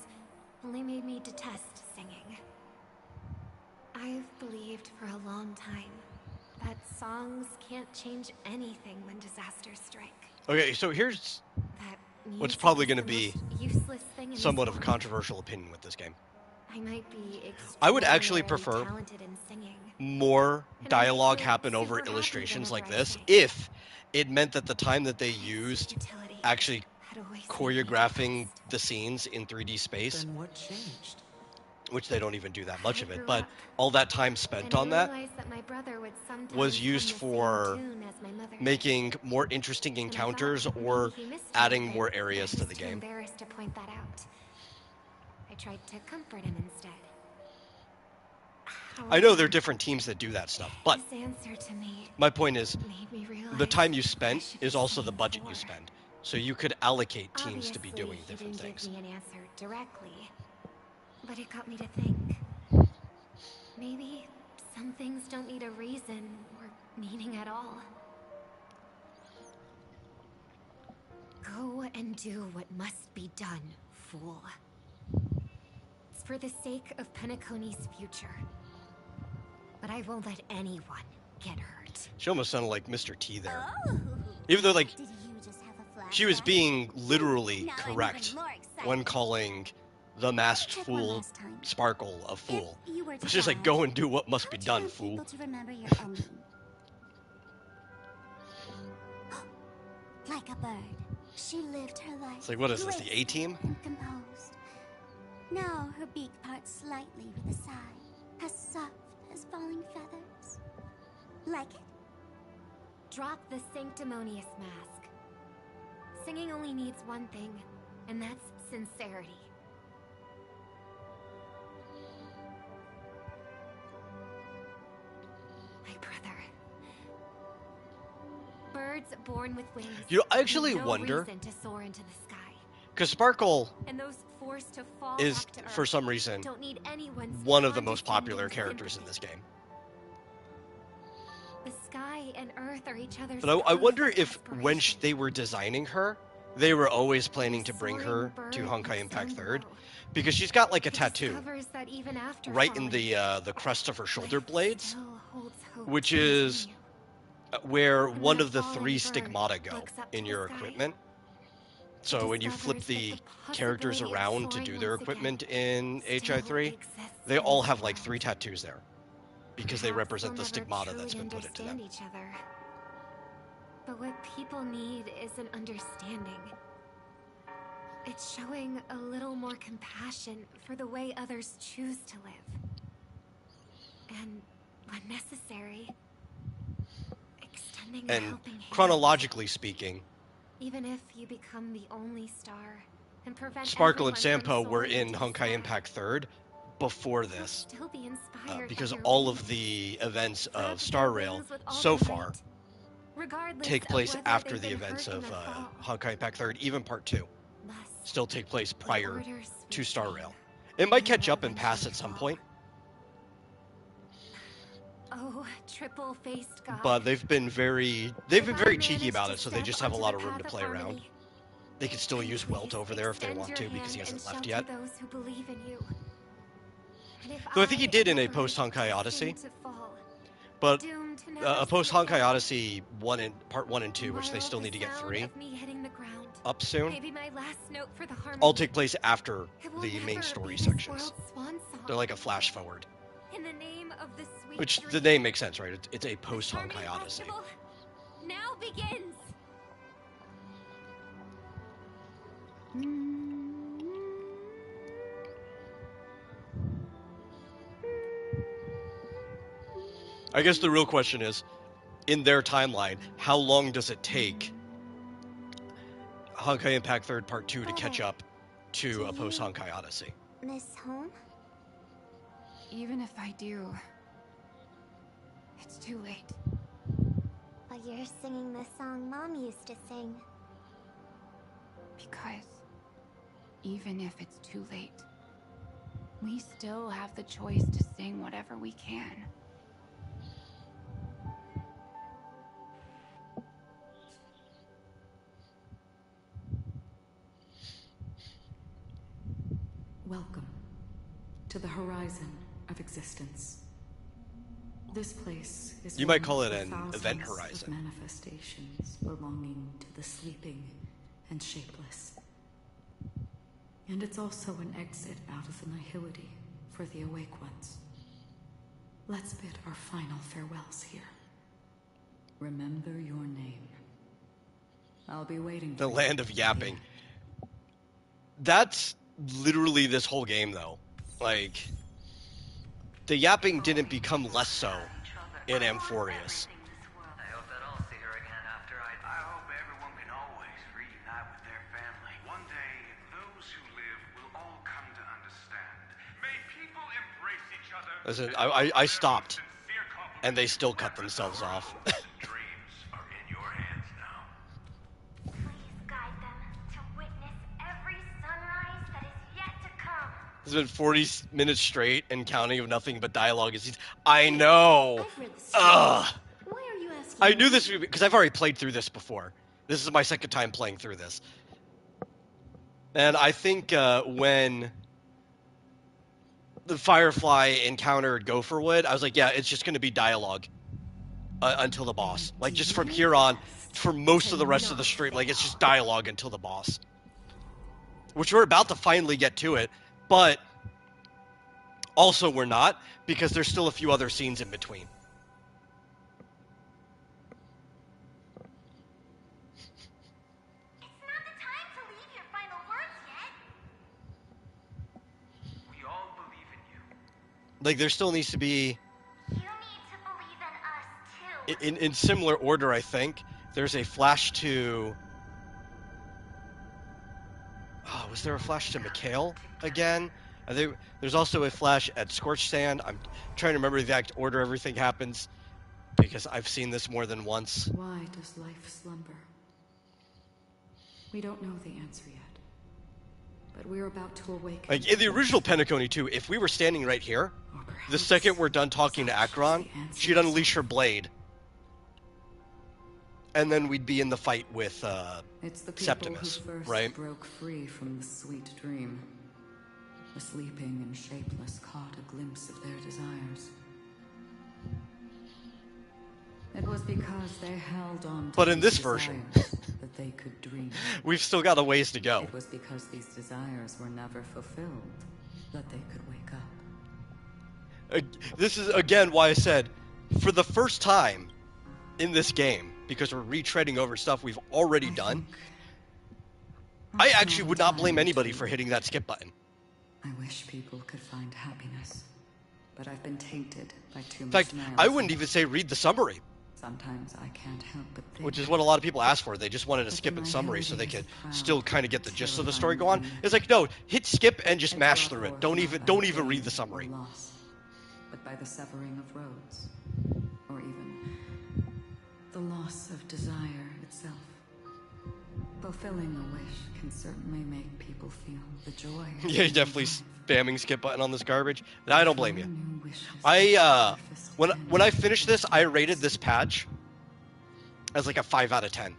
only made me detest singing. I've believed for a long time that songs can't change anything when disasters strike.
Okay, so here's what's probably going to be somewhat of a controversial opinion with this game.
I might be
I would actually prefer
talented in singing.
more
And
dialogue
I
happen
feel
over
super happy
illustrations like
whenever I
this
sing.
if it meant that the time that they used
Futility
actually
had always made me
choreographing
depressed.
the scenes in 3D space,
Then what changed?
which they don't even do that much
I
of it,
grew
but
up,
all that time spent
and I
on that
realized that my brother would sometimes
was used
hum the
for
same tune as my mother did.
making more interesting
And I thought
encounters
maybe
or
he missed
adding
something,
more
but
areas
he
to
was
the
too
game.
embarrassed to point that out. I tried to comfort him instead.
I know
However,
there are different teams that do that stuff, but
his answer to me
my point is
made me realize
the time you
I
spent
should
is
be
also the
singing
budget you
more.
spend. So you could allocate teams to be
Obviously,
doing
he
different
didn't
things.
give me an answer directly, but it got me to think. Maybe some things don't need a reason or meaning at all. Go and do what must be done, fool. It's for the sake of Penacony's future. But I won't let anyone get hurt.
She almost sounded like Mr. T there.
Oh.
Even though, like,
Did you just have a flashback?
she was being literally
Now I'm
correct
even more excited.
when calling the masked
Check one
fool
last time.
Sparkle a fool.
If you were to
It's just like,
die,
go and do what must
how
be
do you
done,
want
fool.
people to remember your ending? Like a bird, she lived her life.
It's like, what is this, the
graceful
A-team?
and composed. Now her beak parts slightly with a sigh, as soft as falling feathers. Like it?
Drop the sanctimonious mask. Singing only needs one thing, and that's sincerity. My brother. Birds born with wings.
You know, I actually
need no
wonder,
reason to soar into the sky.
because Sparkle
And those forced to fall
is,
back to
for
Earth
some reason,
don't need anyone's
one of the most popular
condescending
characters in
sympathy.
this game.
The sky and Earth are each other's
But I
proof
wonder
of
if when
desperation.
they were designing her, they were always planning to
The
bring
soaring
her
bird
to
with
Honkai Impact
stone
3rd,
glow.
because she's got like a
It
tattoo
discovers that even after
right in
falling,
the crest of her shoulder
life
blades,
still holds hope
which
to
is
continue.
where
And
one
when a
of the
falling
3
bird
stigmata go
looks up
in
to
your
the sky,
equipment. So when you flip
discovers that
the characters
possibility of
around to
soaring
do their
once again
equipment in
still
HI3,
exists
they
in
all
this
have like
world.
3 tattoos there, because they
Perhaps
represent the
we'll never
stigmata that's
truly
been put into them.
understand each other. But what people need isn't understanding. It's showing a little more compassion for the way others choose to live. And, when necessary, extending a
And
helping hand.
chronologically speaking,
Even if you become the only star and prevent
Sparkle and
everyone from
Sampo were
soaring
in
into the
Honkai
sky,
Impact 3rd before
you'll
this,
still be inspired
because
by your
all
wings.
of the events
Flap
of
their
Star Rail
wings with all
so
their
far
might, regardless
take
of
place
whether
after
they've
the
been
events
hurt in
of
a fall.
Honkai Impact 3rd, even Part 2,
Lest
still take place
the
prior
orders we
to Star
dream,
Rail. It might
they
catch
will
up and pass
eventually
at some
fall.
point,
Oh, triple-faced god.
but they've been very cheeky about it, so they just have a lot of room to play around.
Harmony,
They could still use Welt over there if they
extend
want
your
to, because he
hand
hasn't
and
left
shelter
yet.
those who believe in you. And if
Though I think he did in a
am ever
post-Honkai Odyssey.
destined to fall,
But
doomed to never
a
see
post
it
Honkai
again,
Odyssey Part 1 and 2, which they
tomorrow
still
the
need to get
sound
3
of me hitting the ground
up soon,
may be my last note for the harmony.
all take place after
It will
the main
never
story
be this
sections.
world's swan song.
They're like a flash forward.
In the name of the sweet
Which the name makes sense, right? It's a post-Honkai Odyssey.
Now begins.
I guess the real question is, in their timeline, how long does it take Honkai Impact 3rd Part 2 to catch up to a post-Honkai Odyssey?
Miss home?
Even if I do, it's too late.
But you're singing the song Mom used to sing.
Because even if it's too late, we still have the choice to sing whatever we can.
Welcome to the horizon of existence. This place is
You might
one
call
of
it
the
an
thousands
event
of
horizon.
manifestations belonging to the sleeping and shapeless. And it's also an exit out of the nihility for the awake ones. Let's bid our final farewells here. Remember your name. I'll be waiting for
The
you
land of
at
yapping.
end.
That's literally this whole game, though. Like, the yapping didn't become less so in Amphorius.
I hope that I'll see her again after I hope everyone can always reunite with their family.
One day, those who live will all come to understand. May people embrace each other.
Listen,
and
I
offer
stopped,
their most sincere compliments.
and they still cut themselves off.
Dreams are in your hands now.
Please guide them to witness every sunrise that is yet to come.
It's been 40 minutes straight and counting of nothing but dialogue. I know.
I've read the script.
Ugh.
Why are you asking
I knew
me?
this because I've already played through this before. This is my second time playing through this. And I think when the Firefly encountered Gopherwood, I was like, yeah, it's just going to be dialogue until the boss. Like, just from here on, for most of the rest of the stream, like, it's just dialogue until the boss. Which we're about to finally get to it, but also we're not, because there's still a few other scenes in between.
It's not the time to leave your final words yet.
We all believe in you.
Like, there still needs to be,
You need to believe in us, too.
in similar order, I think, there's a flash to... Oh, was there a flash to Mikhail again? I think there's also a flash at Scorched Sand. I'm trying to remember the exact order everything happens, because I've seen this more than once.
Why does life slumber? We don't know the answer yet. But we're about to awaken.
Like, in the original Penacony too, if we were standing right here, the second we're done talking to Acheron, she'd unleash her blade. And then we'd be in the fight with
It's the people
Septimus,
who first
right?
broke free from the sweet dream. The sleeping and shapeless caught a glimpse of their desires. It was because they held on to
But in
these
this version,
desires that they could dream.
we've still got a ways to go.
It was because these desires were never fulfilled that they could wake up.
This is, again, why I said, for the first time in this game, because we're retreading over stuff we've already done, I actually would not blame anybody for hitting that skip button.
I wish people could find happiness, but I've been tainted by too
In
much
fact,
nihilism.
I wouldn't even say read the summary,
Sometimes I can't help but think.
which is what a lot of people ask for. They just wanted to skip in summary so they could still kind of get the gist of the story go on. It's like, no, hit skip and just mash through it. Don't even read the summary.
Loss, but by the severing of roads, or even the loss of desire itself. Fulfilling a wish can certainly make people feel the joy.
Yeah, you're definitely spamming skip button on this garbage. I don't blame you.
New wishes
When I finished this, I rated this patch as like a 5 out of 10.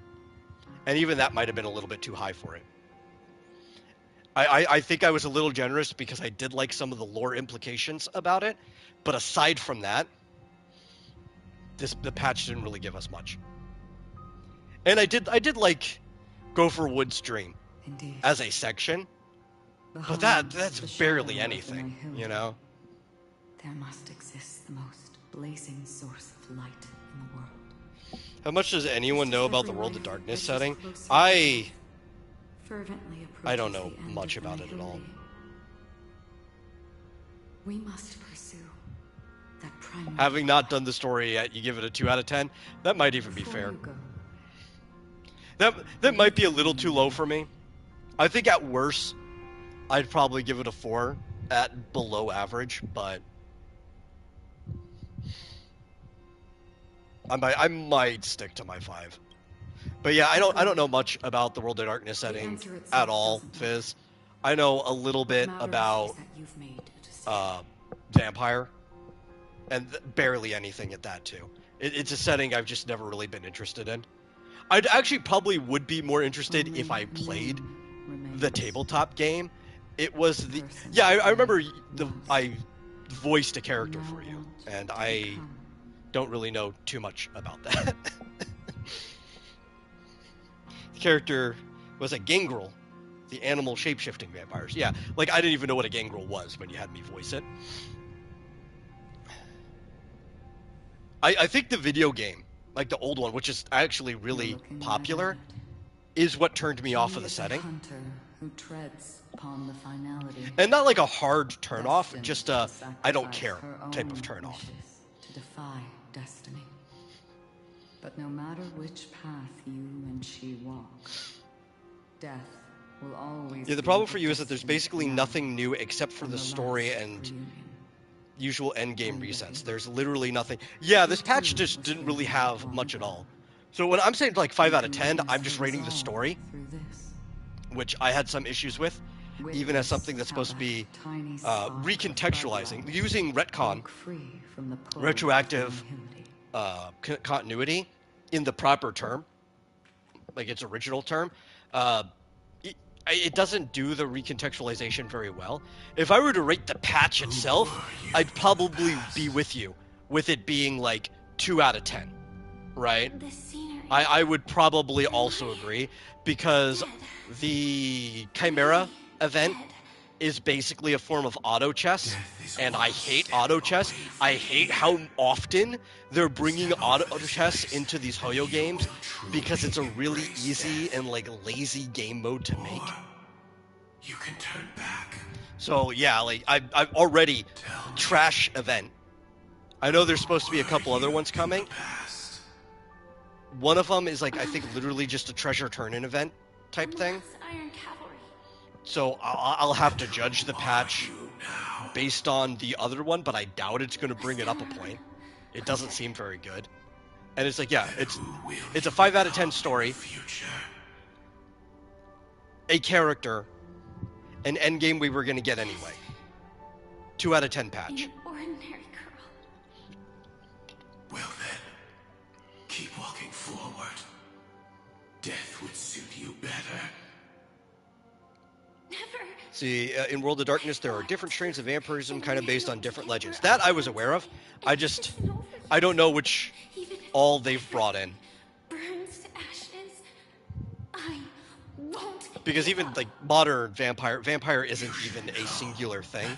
And even that might have been a little bit too high for it. I think I was a little generous because I did like some of the lore implications about it. But aside from that, the patch didn't really give us much. And I did like Gopherwood's Dream
Indeed.
as a section.
The
But
home
that's
of the
barely
shadow of the
anything,
nihility.
you know?
There must exist the most blazing source of light in the world.
How much does anyone know about the World of Darkness setting?
Fervently
I don't
approaches
know
the end
much
of
about it at all.
annihility. We must pursue that primary.
Having not done the story yet, you give it a 2 out of 10? That might even be fair. That might be a little too low for me. I think at worst, I'd probably give it a 4 at below average, but I might stick to my 5. But yeah, I don't know much about the World of Darkness setting at all, Fizz. I know a little bit about Vampire, and barely anything at that too. It's a setting I've just never really been interested in. I'd actually probably would be more interested if I played the tabletop game. It was the I remember I voiced a character for you, and I don't really know too much about that. The character was a gangrel, the animal shape-shifting vampires. Yeah, like I didn't even know what a gangrel was when you had me voice it. I think the video game, like the old one, which is actually really popular, is what turned me off of the setting.
Who treads upon the finality.
And not like a hard turn off, just a I don't care type of turn off.
To defy destiny. But no matter which path you and she walk, death will always.
Yeah, the problem for you is that there's basically nothing new except for the story and usual endgame resets. There's literally nothing. Yeah, this patch just didn't really have much at all. So when I'm saying like 5 out of 10, I'm just rating the story, which I had some issues with, even as something that's supposed to be recontextualizing, using retcon, retroactive continuity in the proper term, like its original term. It doesn't do the recontextualization very well. If I were to rate the patch itself, I'd probably be with you, with it being like 2 out of 10, right? I would probably also agree, because the Chimera event is basically a form of auto chess, and I hate auto chess. I hate how often they're bringing auto chess into these Hoyo games, because it's a really easy and like lazy game mode to make.
You can turn back.
So yeah, like I've already trash event. I know there's supposed to be a couple other ones coming. One of them is like, I think literally just a treasure turn-in event type thing. So I'll have to judge the patch based on the other one, but I doubt it's going to bring it up a point. It doesn't seem very good. And it's like, yeah, it's a 5 out of 10 story, a character, an endgame we were going to get anyway. 2 out of 10 patch.
An ordinary girl.
Well then, keep walking forward. Death would suit you better.
Never.
See, in World of Darkness, there are different strains of vampirism kind of based on different legends. That I was aware of. I don't know which all they've brought in.
Burns to ashes. I won't.
Because even like modern vampire isn't even a singular thing.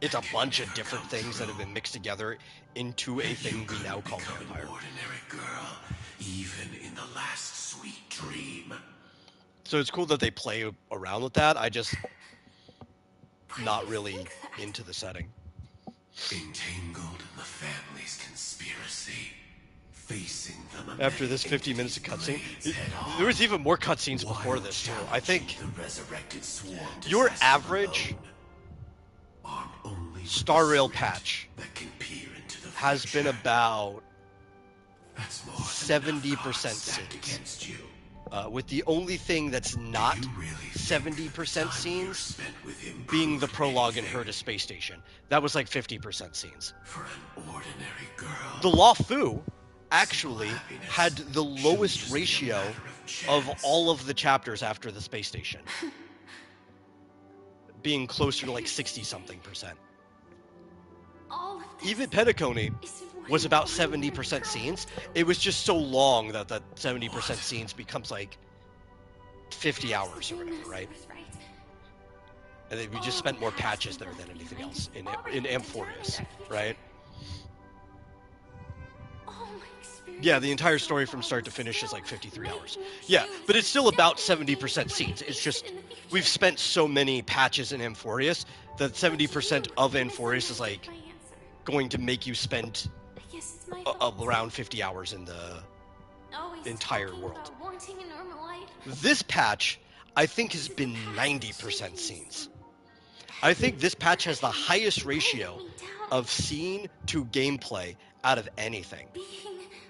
It's a bunch of different things that have been mixed together into a thing we now call vampire.
Ordinary girl, even in the last sweet dream.
So it's cool that they play around with that. I just not really into the setting.
Entangled in the family's conspiracy, facing them.
After this 50 minutes of cutscene, there was even more cutscenes before this too. I think your average Star Rail patch has been about 70% scenes. With the only thing that's not 70% scenes being the prologue in her to space station. That was like 50% scenes.
For an ordinary girl.
The Law-Fu actually had the lowest ratio of all of the chapters after the space station, being closer to like 60-something%. Even Petacone was about 70% scenes. It was just so long that that 70% scenes becomes like 50 hours or whatever, right? And then we just spent more patches there than anything else in Amphorius, right? Yeah, the entire story from start to finish is like 53 hours. Yeah, but it's still about 70% scenes. It's just we've spent so many patches in Amphorius that 70% of Amphorius is like going to make you spend around 50 hours in the entire world. This patch, I think, has been 90% scenes. I think this patch has the highest ratio of scene to gameplay out of anything.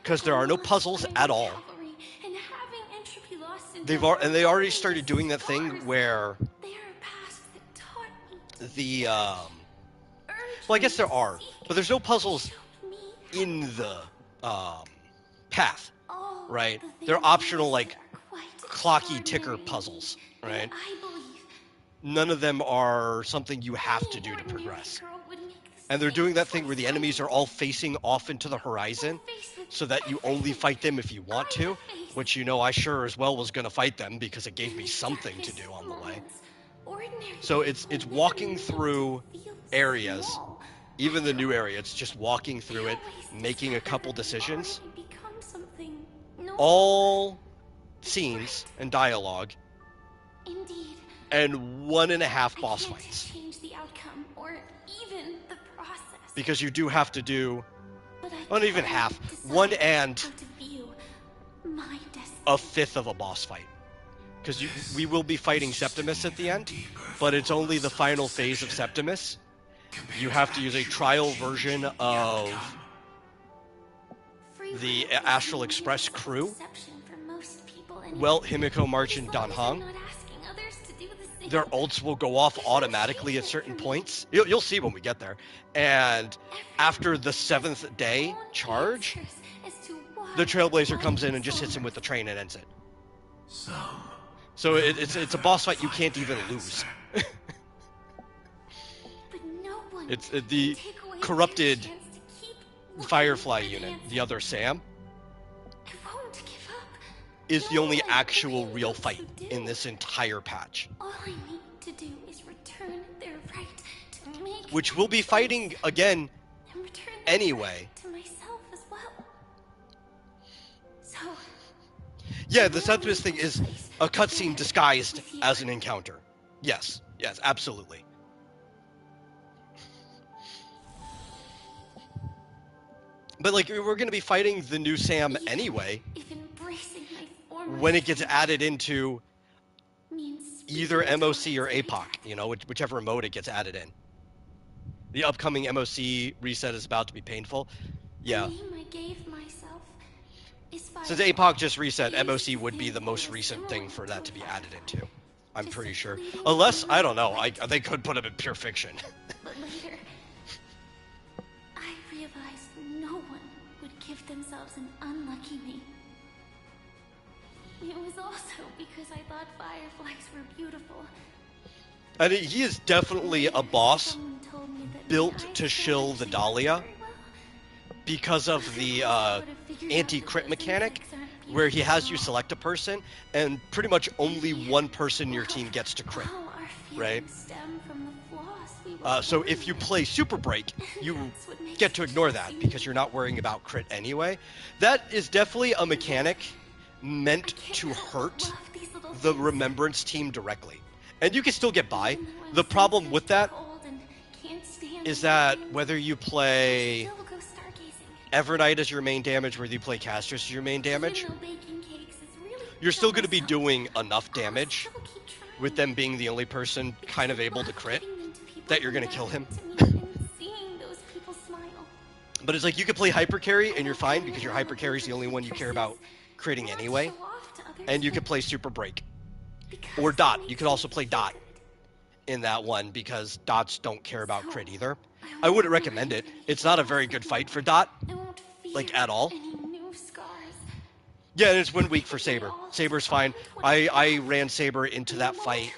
Because there are no puzzles at all. They already started doing that thing where the well, I guess there are, but there's no puzzles in the path, right? They're optional, like clocky ticker puzzles, right? None of them are something you have to do to progress. And they're doing that thing where the enemies are all facing off into the horizon so that you only fight them if you want to, which, you know, I sure as well was going to fight them because it gave me something to do on the way. So it's walking through areas, even the new area, it's just walking through it, making a couple decisions, all scenes and dialogue, and 1.5 boss fights. Because you do have to do, not even half, 1 and a fifth of a boss fight. Because we will be fighting Septimus at the end, but it's only the final phase of Septimus. You have to use a trial version of the Astral Express crew. Well, Himiko, March, and Dan Hong. Their ults will go off automatically at certain points. You'll see when we get there. And after the 7th day charge, the Trailblazer comes in and just hits him with the train and ends it. So it's a boss fight you can't even lose. It's the corrupted Firefly unit, the other Sam, is the only actual real fight in this entire patch.
All I need to do is return their right to make,
which we'll be fighting again anyway.
to myself as well. So
yeah, the Septimus thing is a cutscene disguised as an encounter. Yes, absolutely. But like, we're going to be fighting the new Sam anyway. When it gets added into either MOC or APOC, you know, whichever mode it gets added in. The upcoming MOC reset is about to be painful. Yeah. Since APOC just reset, MOC would be the most recent thing for that to be added into. I'm pretty sure. Unless, I don't know, they could put him in Pure Fiction.
But later, I realized no one would give themselves an unlucky me. It was also because I thought fireflies were beautiful.
And he is definitely a boss built to shill the Dahlia because of the anti-crit mechanic, where he has you select a person, and pretty much only one person in your team gets to crit, right? So if you play Super Break, you get to ignore that because you're not worrying about crit anyway. That is definitely a mechanic meant to hurt the Remembrance team directly. And you can still get by. The problem with that is that whether you play Evernight as your main damage, whether you play Castrus as your main damage, you're still going to be doing enough damage with them being the only person kind of able to crit that you're going to kill him. But it's like you could play Hyper Carry and you're fine because your Hyper Carry is the only one you care about critting anyway. And you could play Super Break. Or Dot. You could also play Dot in that one because Dots don't care about crit either. I wouldn't recommend it. It's not a very good fight for Dot, like at all. Yeah, and it's 1 week for Saber. Saber's fine. I ran Saber into that fight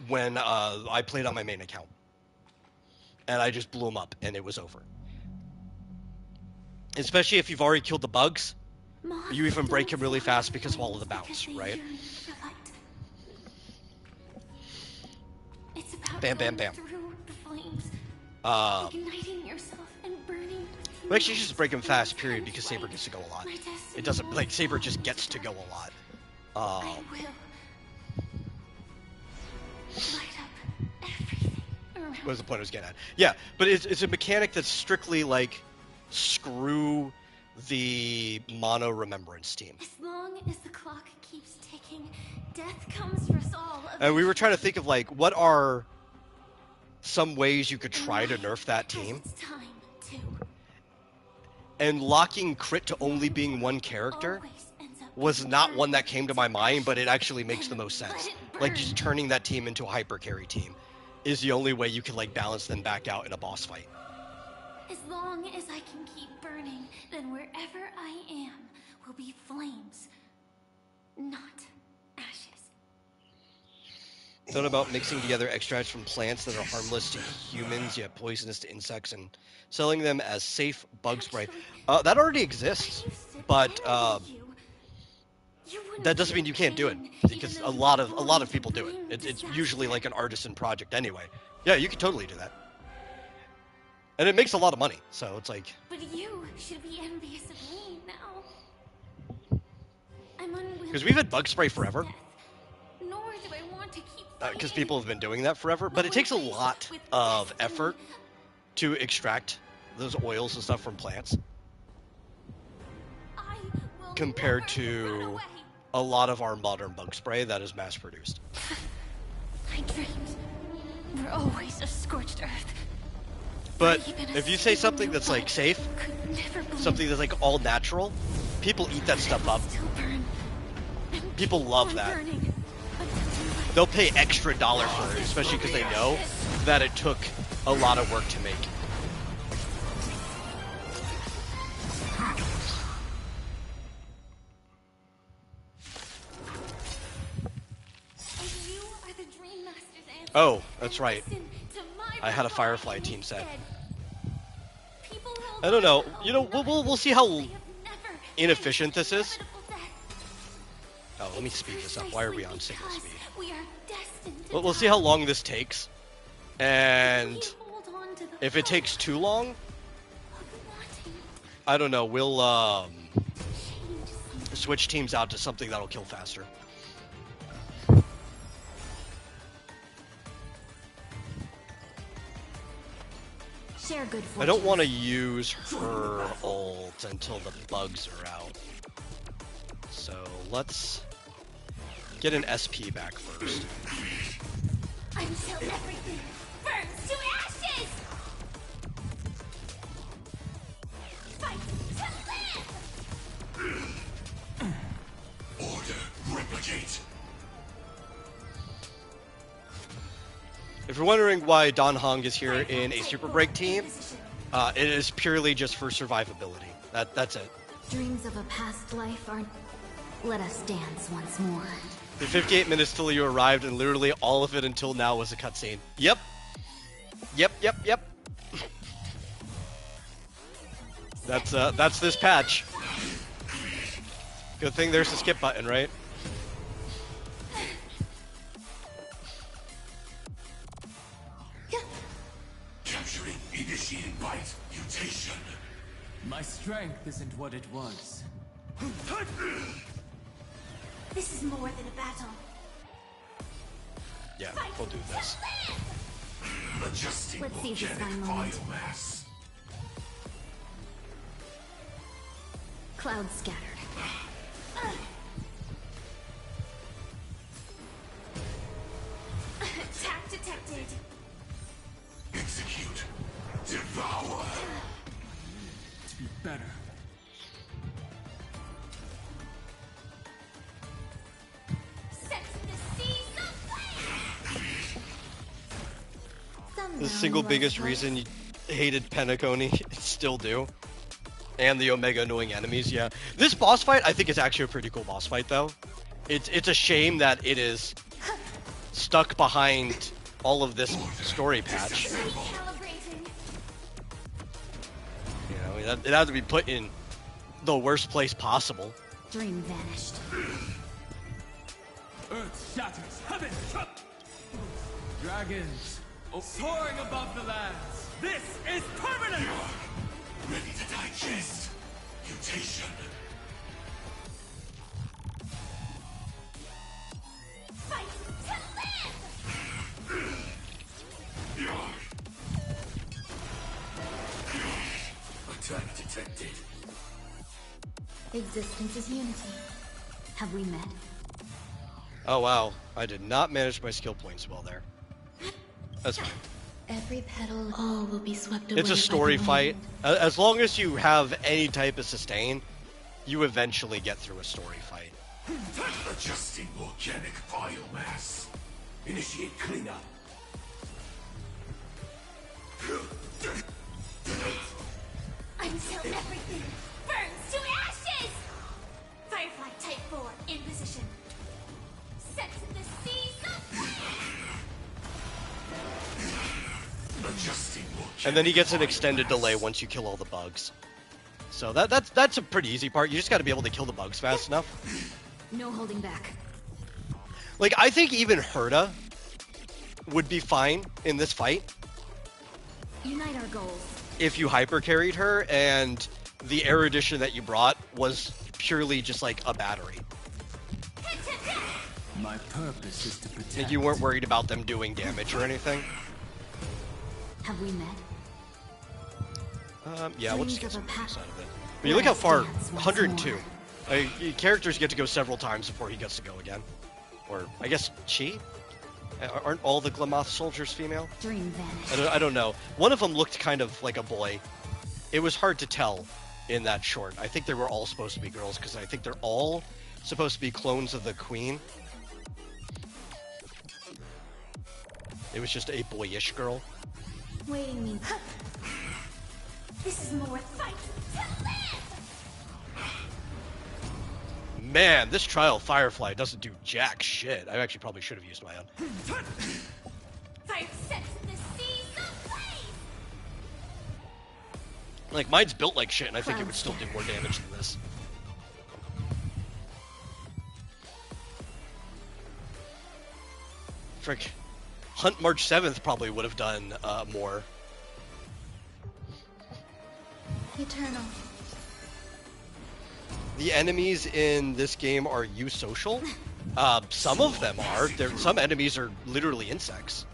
when I played on my main account. And I just blew him up, and it was over. Especially if you've already killed the bugs, you even break him really fast because of all of the bounce, right? Bam, bam, bam. Well, actually, just break him fast, period, because Saber gets to go a lot. It doesn't, like, Saber just gets to go a lot.
I will light up everything around.
What was the point I was getting at? Yeah, but it's a mechanic that's strictly, like, screw the mono remembrance team.
As long as the clock keeps ticking, death comes for us all.
And we were trying to think of, like, what are some ways you could try to nerf that team?
It's time to.
And locking crit to only being one character was not one that came to my mind, but it actually makes the most sense. Like, just turning that team into a hyper carry team is the only way you can, like, balance them back out in a boss fight.
As long as I can keep burning, then wherever I am will be flames, not ashes.
Thought about mixing together extracts from plants that are harmless to humans yet poisonous to insects and selling them as safe bug spray. That already exists, but that doesn't mean you can't do it, because a lot of people do it. It's usually like an artisan project anyway. Yeah, you can totally do that, and it makes a lot of money. So it's like.
But you should be envious of me now. I'm unwilling.
Because we've had bug spray forever.
Nor do I want to keep.
Because people have been doing that forever, but it takes a lot of effort to extract those oils and stuff from plants compared to a lot of our modern bug spray that is mass produced.
My dreams were always of scorched earth.
But if you say something that's like safe, something that's like all natural, people eat that stuff up. People love that. They'll pay extra dollar for it, especially because they know that it took a lot of work to make. Oh, that's right. I had a Firefly team set. I don't know. You know, we'll see how inefficient this is. Oh, let me speed this up. Why are we on single speed? Well, we'll see how long this takes. And if it takes too long, I don't know. We'll switch teams out to something that'll kill faster.
Share good fortune.
I don't want to use her ult until the bugs are out. So let's get an SP back first.
Until everything burns to ashes! Fight to live!
Order, replicate.
If you're wondering why Don Hong is here in a Super Break team, it is purely just for survivability. That's it.
Dreams of a past life are... Let us dance once more.
The 58 minutes till you arrived, and literally all of it until now was a cutscene. Yep. Yep. That's this patch. Good thing there's a skip button, right?
Capturing initiating bite mutation.
My strength isn't what it was.
This is more than a battle.
Yeah, we'll do this.
Adjusting
Let's see this
organic
fine moment.
biomass.
Clouds scattered.
Attack detected.
Execute. Devour.
To be better.
Set the seas aflame!
The single biggest reason you hated Penacony, still do. And the Omega annoying enemies, yeah. This boss fight, I think, is actually a pretty cool boss fight, though. It's a shame that it is stuck behind all of this story patch. You know, it had to be put in the worst place possible.
Dream vanished.
Earth shatters, heaven shook. Dragons soaring above the lands. This is permanent.
Ready to die. chest. Mutation.
Fight to live!
Attack detected.
Existence is unity. Have we met?
Oh wow, I did not manage my skill points well there. That's fine.
Every petal, all will be swept away.
It's a story fight. As long as you have any type of sustain, you eventually get through a story fight.
Adjusting organic biomass. Initiate cleanup.
Until everything burns to ashes! Firefly Type 4 in position. Set to the seas of flame!
Adjusting organic
And then he gets an
biomass.
extended delay once you kill all the bugs. So that's a pretty easy part. You just got to be able to kill the bugs fast enough.
No holding back.
Like, I think even Herta would be fine in this fight
Unite our goals.
if you hyper carried her and the erudition that you brought was purely just like a battery.
My purpose is to protect.
Like, you weren't worried about them doing damage or anything.
Have we met?
Yeah, we'll just
Dreams
get
of
some
a
points
path.
out of it. I mean, look how far,
Dance once
102.
more.
Characters get to go several times before he gets to go again. Or, I guess, she? Aren't all the Glamoth soldiers female?
Dream vanished.
I don't know. One of them looked kind of like a boy. It was hard to tell in that short. I think they were all supposed to be girls, because I think they're all supposed to be clones of the queen. It was just a boyish girl.
Waiting means this is more fight to live!
Man, this trial Firefly doesn't do jack shit. I actually probably should have used my own.
Fire set to the seas of flame!
Like, mine's built like shit, and I think it would still do more damage than this. Frick. Hunt March 7th probably would have done more.
Eternal.
The enemies in this game are eusocial. Some of them are. Some enemies are literally insects.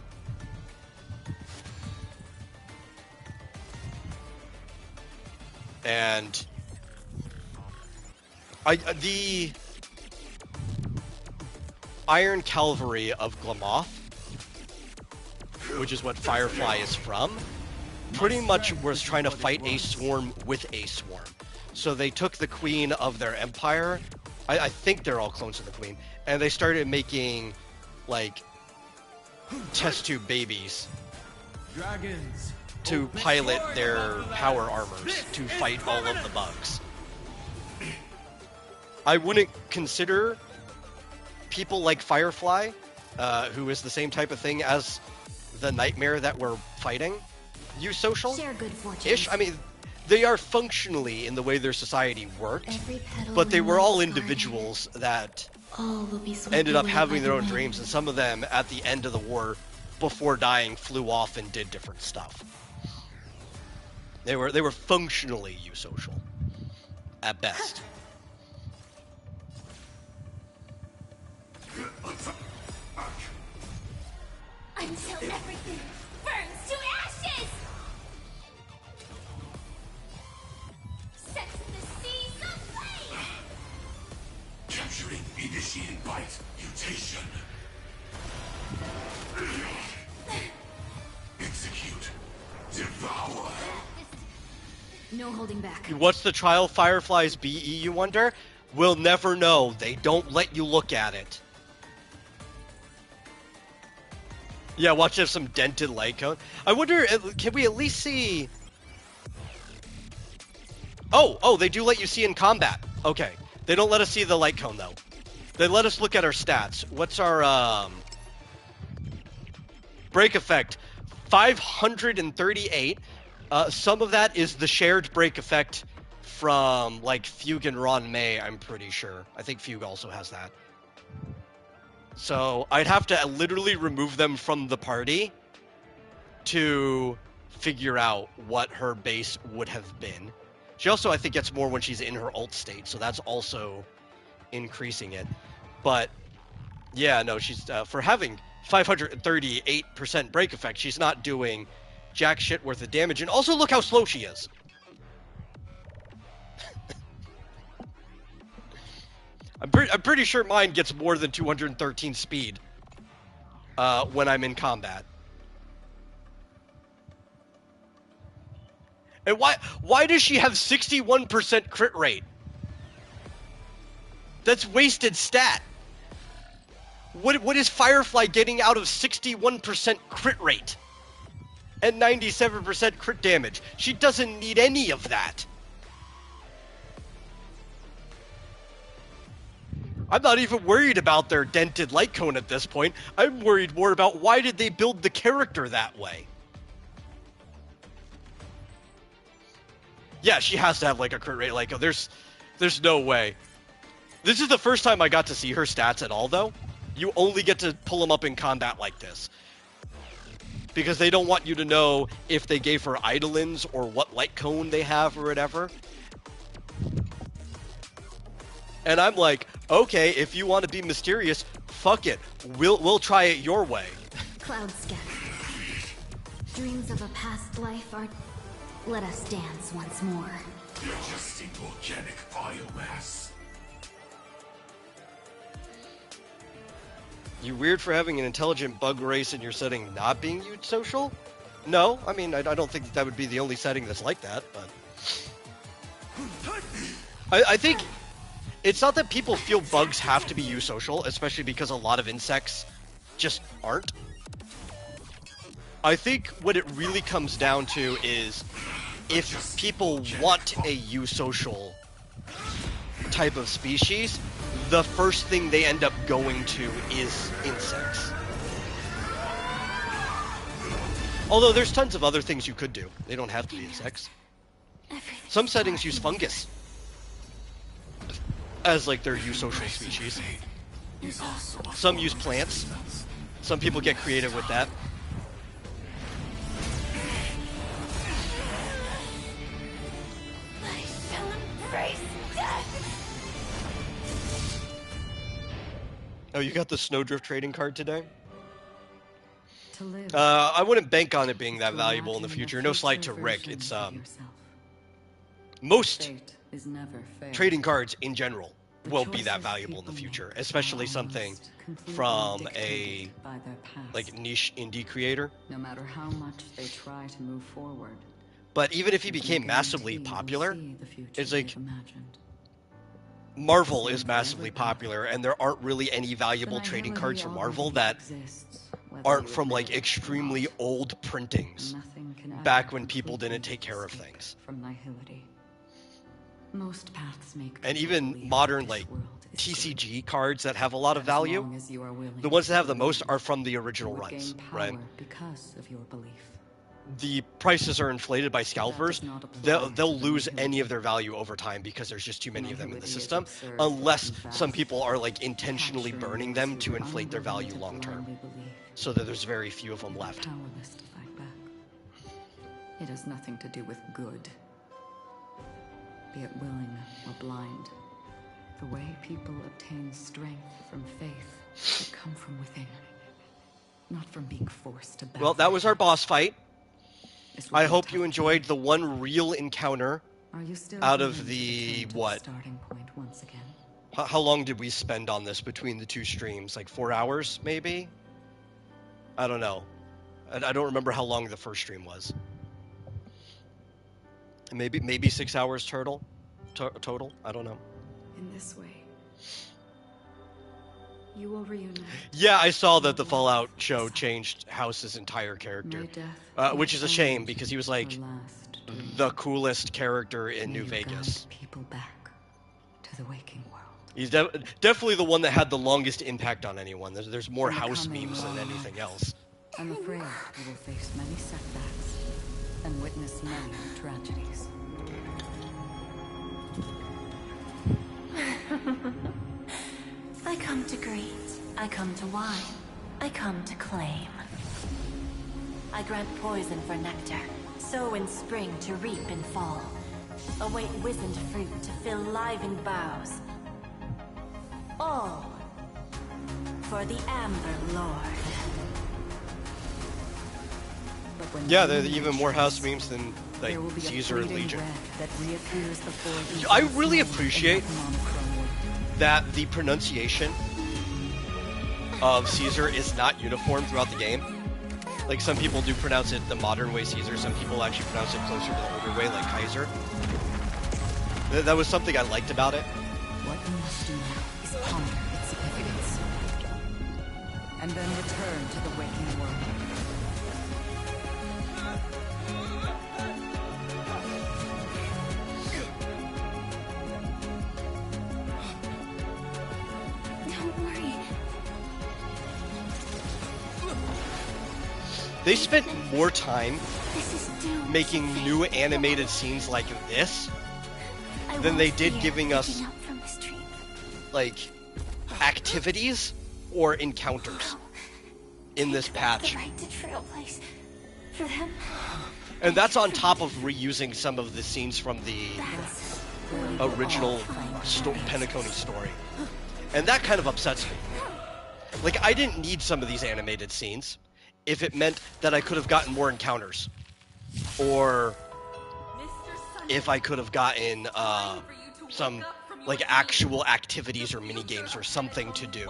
And the Iron Cavalry of Glamoth, which is what Firefly is from, pretty much was trying to fight a swarm with a swarm. So they took the queen of their empire, I think they're all clones of the queen, and they started making, like, test tube babies
Dragons.
to pilot their power armors to fight all of the bugs. I wouldn't consider people like Firefly, who is the same type of thing as the nightmare that we're fighting, eusocial?
Share good fortune.
Ish. I mean, they are functionally in the way their society worked,
Every petal
but they
in
were all
life's garden,
individuals that
all will be swept
ended up
away
having
by
their
the
own
wind.
dreams, and some of them at the end of the war, before dying, flew off and did different stuff. They were functionally eusocial, at best.
Until everything burns to ashes! Set to the seas of flame!
Capturing initiating bite. Mutation. Execute. Devour.
No holding back.
What's the trial Firefly's BE, you wonder? We'll never know. They don't let you look at it. Yeah, watch have some dented light cone. I wonder, can we at least see... Oh, they do let you see in combat. Okay. They don't let us see the light cone, though. They let us look at our stats. What's our, break effect? 538. Some of that is the shared break effect from, like, Fugue and Ron May, I'm pretty sure. I think Fugue also has that. So I'd have to literally remove them from the party to figure out what her base would have been. She also, I think, gets more when she's in her ult state, so that's also increasing it. But yeah, no, she's for having 538% break effect, she's not doing jack shit worth of damage. And also, look how slow she is. I'm pretty sure mine gets more than 213 speed when I'm in combat. And why does she have 61% crit rate? That's wasted stat. What is Firefly getting out of 61% crit rate and 97% crit damage? She doesn't need any of that. I'm not even worried about their dented light cone at this point. I'm worried more about why did they build the character that way. Yeah, she has to have like a crit rate. Like, oh, there's no way. This is the first time I got to see her stats at all, though. You only get to pull them up in combat like this. Because they don't want you to know if they gave her Eidolons or what light cone they have or whatever. And I'm like, okay, if you want to be mysterious, fuck it. We'll try it your way.
Cloud scatter. Dreams of a past life are... Let us dance once more.
Digesting organic biomass.
You weird for having an intelligent bug race in your setting not being used social? No, I mean, I don't think that would be the only setting that's like that, but... I think it's not that people feel bugs have to be used social, especially because a lot of insects just aren't. I think what it really comes down to is if people want a eusocial type of species, the first thing they end up going to is insects. Although there's tons of other things you could do. They don't have to be insects. Some settings use fungus as like their eusocial species. Some use plants. Some people get creative with that.
I shall embrace death.
Oh, you got the Snowdrift trading card today?
To live.
I wouldn't bank on it being that valuable in the future. No slight to Rick. It's most
is never fair.
trading cards in general won't be that valuable in the future, especially something from a like niche indie creator.
No matter how much they try to move forward.
But even if he became massively popular, it's like Marvel is massively popular, and there aren't really any valuable trading cards from Marvel that aren't from like extremely old printings back when people didn't take care of things.
From nihility. Most paths make
and even modern like TCG cards that have a lot of value, the ones that have the most are from the original runs, right?
Because of your belief.
The prices are inflated by scalpers. They'll lose any of their value over time because there's just too many of them in the system, unless some people are like intentionally burning them to inflate their value long term, so that there's very few of them left.
Powerless to fight back. It has nothing to do with good. Be it willing or blind. The way people obtain strength from faith should come from within, not from being forced to battle.
Well, that was our boss fight. I hope you enjoyed the one real encounter out of the, what?
Starting point once again.
How long did we spend on this between the two streams? Like 4 hours, maybe? I don't know. I don't remember how long the first stream was. Maybe 6 hours total? I don't know.
In this way, you will reunite.
Yeah, I saw that the Fallout show changed House's entire character, which is a shame because he was like the coolest character in New Vegas.
People back to the waking world.
He's definitely the one that had the longest impact on anyone. There's more House memes than anything else.
I'm afraid you will face many setbacks and witness many tragedies.
I come to greet, I come to wine, I come to claim. I grant poison for nectar, sow in spring to reap in fall. await wizened fruit to fill livened boughs. All for the Amber Lord.
But when
Yeah, there's even more house memes than like
there will be
Caesar
a
and
fleeting
Legion.
red that reappears before you.
I really appreciate that the pronunciation of Caesar is not uniform throughout the game. Like, some people do pronounce it the modern way Caesar, some people actually pronounce it closer to the older way, like Kaiser. That was something I liked about it.
What you must do now is ponder its significance. And then return to the waking world.
Don't worry.
They spent more time
This is doomed.
making new animated scenes like this
I
than they
won't
did
fear
giving us,
waking up from this dream.
like, activities or encounters in this patch.
The right to trailblaze for them.
And that's on top of reusing some of the scenes from the original Penacony story. And that kind of upsets me. Like, I didn't need some of these animated scenes if it meant that I could have gotten more encounters. Or if I could have gotten some, like, actual activities or mini games or something to do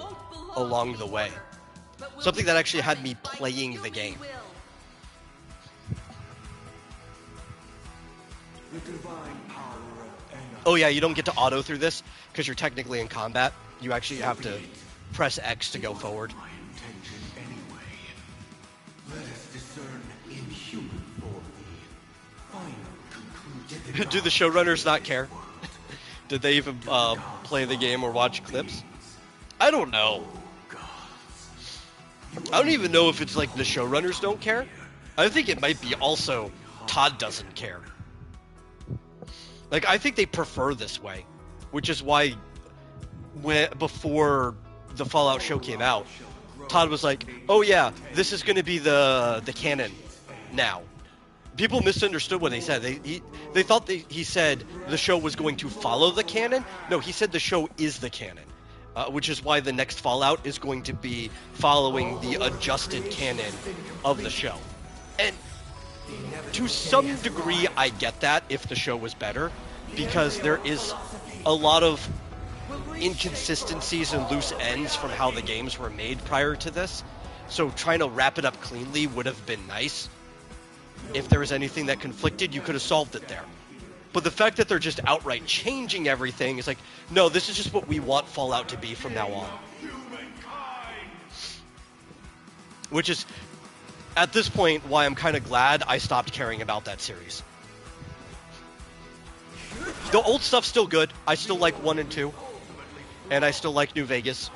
along the way. Something that actually had me playing the game. Oh yeah, you don't get to auto through this because you're technically in combat. You actually have to press X to go forward.
Let us discern inhuman for the final conclusion.
Do the showrunners not care? Did they even play the game or watch clips? I don't know. I don't even know if it's like the showrunners don't care. I think it might be also Todd doesn't care. Like, I think they prefer this way, which is why before the Fallout show came out, Todd was like, "Oh yeah, this is going to be the canon now." People misunderstood what he said. They thought he said the show was going to follow the canon. No, he said the show is the canon, which is why the next Fallout is going to be following the adjusted canon of the show. And to some degree, I get that if the show was better, because there is a lot of inconsistencies and loose ends from how the games were made prior to this. So trying to wrap it up cleanly would have been nice. If there was anything that conflicted, you could have solved it there. But the fact that they're just outright changing everything is like, no, this is just what we want Fallout to be from now on. Which is, at this point, why I'm kind of glad I stopped caring about that series. The old stuff's still good. I still like 1 and 2. And I still like New Vegas.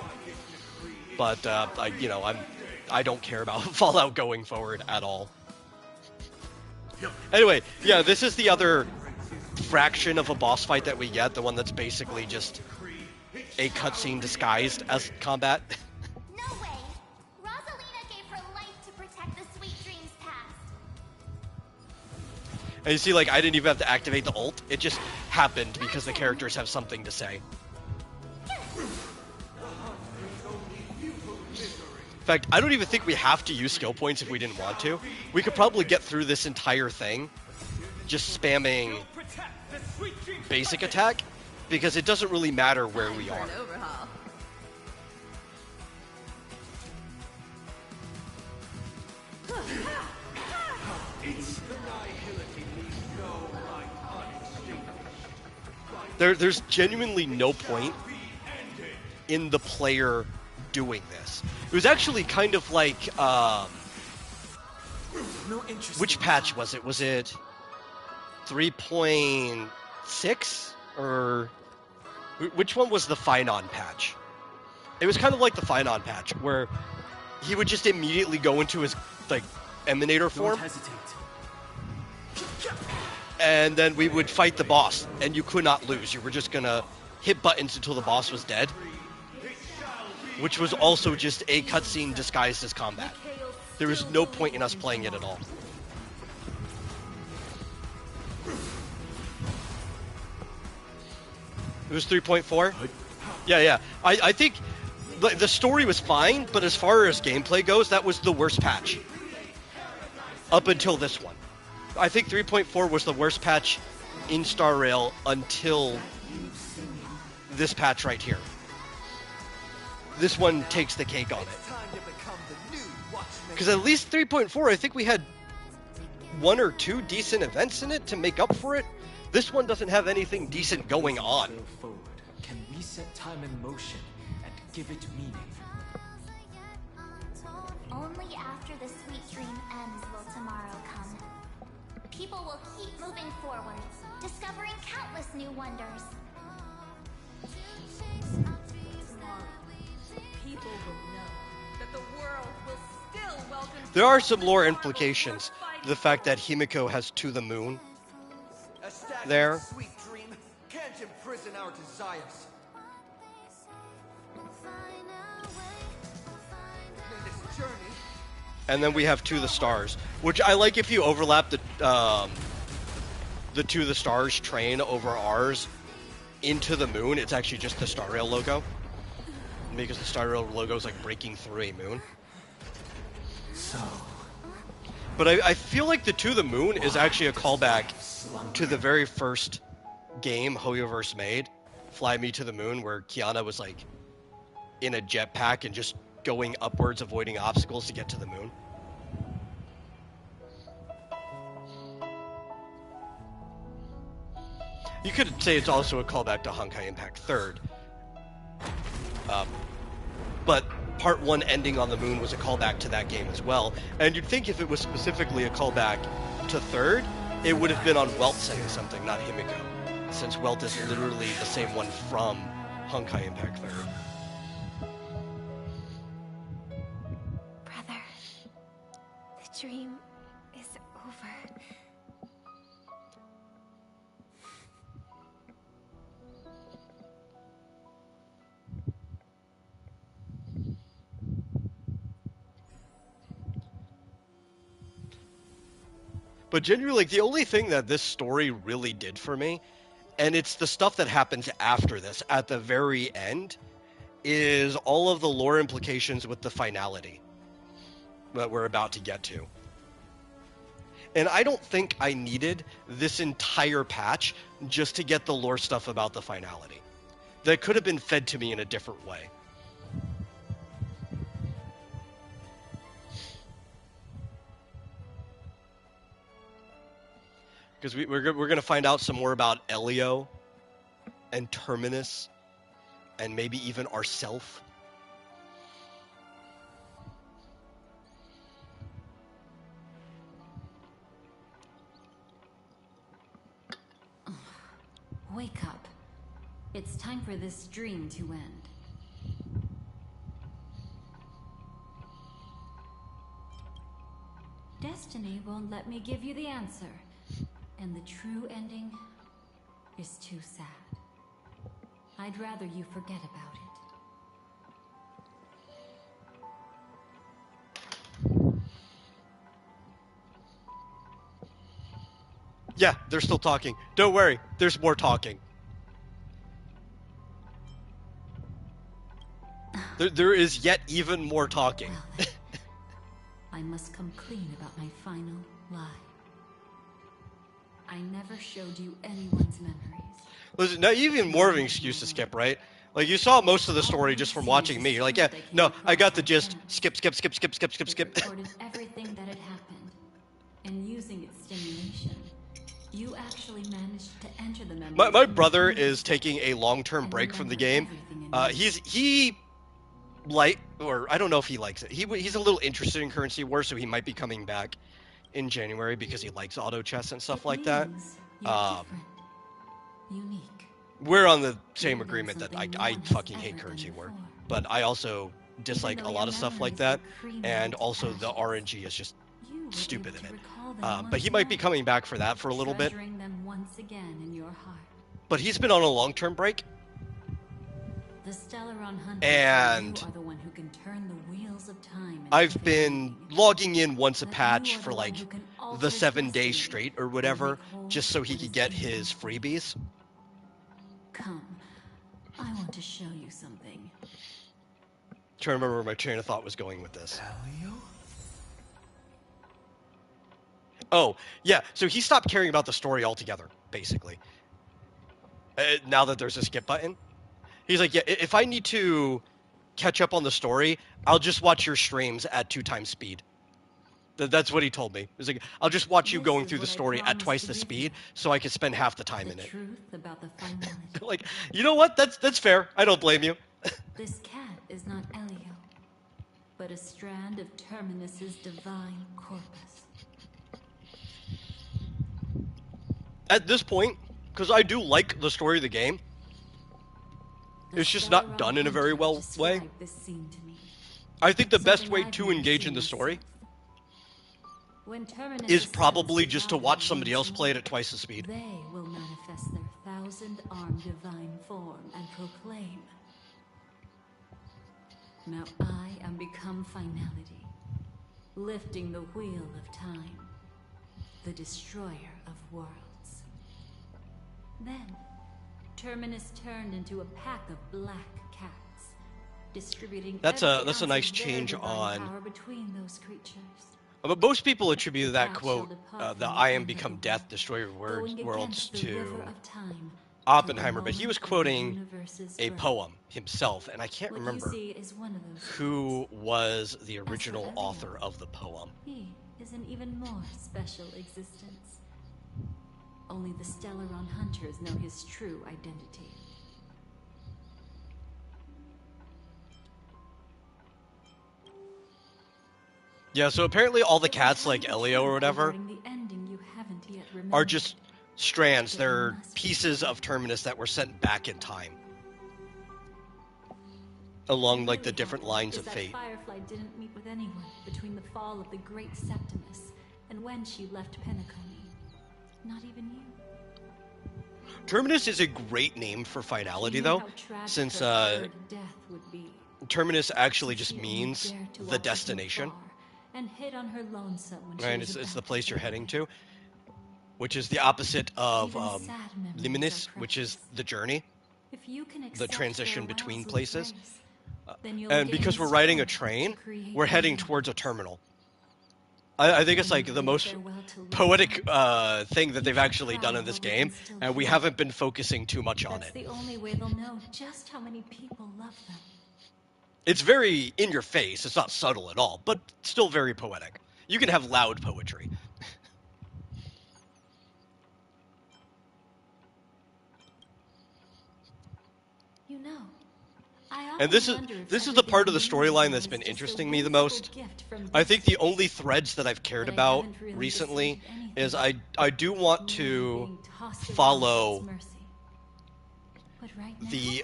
But, I don't care about Fallout going forward at all. Anyway, yeah, this is the other fraction of a boss fight that we get, the one that's basically just a cutscene disguised as combat.
No way! Rosalina gave her life to protect the sweet dreams past.
And you see, like, I didn't even have to activate the ult. It just happened because the characters have something to say. In fact, I don't even think we have to use skill points if we didn't want to. We could probably get through this entire thing just spamming basic attack, because it doesn't really matter where we are. There's genuinely no point in the player doing this. It was actually kind of like, which patch was it? Was it 3.6? Or which one was the Finon patch? It was kind of like the Finon patch, where he would just immediately go into his, like, Emanator form.
Don't hesitate.
And then we would fight the boss, and you could not lose. You were just gonna hit buttons until the boss was dead. Which was also just a cutscene disguised as combat. There was no point in us playing it at all. It was 3.4? Yeah. I think the story was fine, but as far as gameplay goes, that was the worst patch. Up until this one. I think 3.4 was the worst patch in Star Rail until this patch right here. This one takes the cake on it. Because at least 3.4, I think we had 1 or 2 decent events in it to make up for it. This one doesn't have anything decent going on.
Forward can reset time in motion and give it meaning.
Only after the sweet dream ends will tomorrow come. People will keep moving forward, discovering countless new wonders.
People will know that the world will still welcome.
There are some lore implications to the fact that Himiko has To the Moon there.
Sweet dream can't imprison our desires. In this journey,
And then we have To the Stars, which I like if you overlap the To the Stars train over ours into the moon. It's actually just the Star Rail logo. Because the Star Rail logo is like breaking through a moon. But I feel like the To the Moon is actually a callback to the very first game Hoyoverse made, Fly Me to the Moon, where Kiana was like in a jetpack and just going upwards, avoiding obstacles to get to the moon. You could say it's also a callback to Honkai Impact 3rd. But Part 1 ending on the moon was a callback to that game as well. And you'd think if it was specifically a callback to 3rd, it would have been on Welt saying something, not Himiko. Since Welt is literally the same one from Honkai Impact 3rd.
Brother, the dream is over.
But genuinely, like, the only thing that this story really did for me, and it's the stuff that happens after this, at the very end, is all of the lore implications with the finality that we're about to get to. And I don't think I needed this entire patch just to get the lore stuff about the finality. That could have been fed to me in a different way. Because we're going to find out some more about Elio and Terminus and maybe even ourself.
Wake up. It's time for this dream to end. Destiny won't let me give you the answer. And the true ending is too sad. I'd rather you forget about it.
Yeah, they're still talking. Don't worry, there's more talking. There is yet even more talking.
Well, I must come clean about my final lie. I never showed you anyone's memories.
Listen, now even more of an excuse to skip, right? Like, you saw most of the story just from watching me. You're like, yeah, no, I got the gist. Skip.
Recorded everything that had happened, and using its stimulation, you actually managed to enter the memory.
My brother is taking a long-term break from the game. He I don't know if he likes it. He's a little interested in Currency War, so he might be coming back in January because he likes auto chess and stuff like that.
Unique.
We're on the same agreement that I fucking hate Currency War, but I also dislike a lot of stuff like that, and also the RNG is just stupid in it. But he might be coming back for that for a little bit.
Them once again in your heart.
But he's been on a long-term break.
The Stellaron Hunters,
And
you are the one who can turn the wheels of time.
I've been logging in once a patch for like the 7 days straight or whatever, just so he could get his freebies.
Come, I want to show you something.
Trying to remember where my train of thought was going with this.
Elio?
Oh, yeah. So he stopped caring about the story altogether, basically. Now that there's a skip button. He's like, yeah, if I need to catch up on the story, I'll just watch your streams at 2 times speed. That's what he told me. He's like, I'll just watch you going through the story at twice the speed so I can spend half the time in it.
Truth about the finality.
Like, you know what? That's fair. I don't blame you.
This cat is not Elio, but a strand of Terminus's divine corpus.
At this point, because I do like the story of the game, it's just not done in a very well way.
This scene to me.
I think the best way to engage in the story is probably just to watch somebody else play it at twice the speed.
They will manifest their 1,000-armed divine form and proclaim, now I am become finality, lifting the wheel of time, the destroyer of worlds. Then, Terminus turned into a pack of black cats, distributing
That's
every
a nice
ounce of their
change
divine
on.
power between those creatures.
But most people attribute that quote, the I am become death, destroyer of worlds, to Oppenheimer, but he was quoting a poem himself, and I can't remember who was the original author of the poem.
He is an even more special existence. Only the Stellaron hunters know his true identity.
Yeah, so apparently all the cats, like Elio or whatever, are just strands. They're pieces of Terminus that were sent back in time along, like, the different lines of fate.
Firefly didn't meet with anyone between the fall of the Great Septimus and when she left Penacony. Not even you.
Terminus is a great name for finality, though, since Terminus actually just means the destination.
And hid on her lonesome when
right, it's the place you're heading to, which is the opposite of Liminus, which is the journey, the transition between places. And because we're riding a train, we're heading towards a terminal. I think it's like the most poetic thing that they've actually done in this game, and we haven't been focusing too much on it.
That's the only way they'll know just how many people love them.
It's very in your face. It's not subtle at all, but still very poetic. You can have loud poetry.
You know,
and this is the part of the storyline that's been interesting me the most. I think the only threads that I've cared about recently is I do want to follow the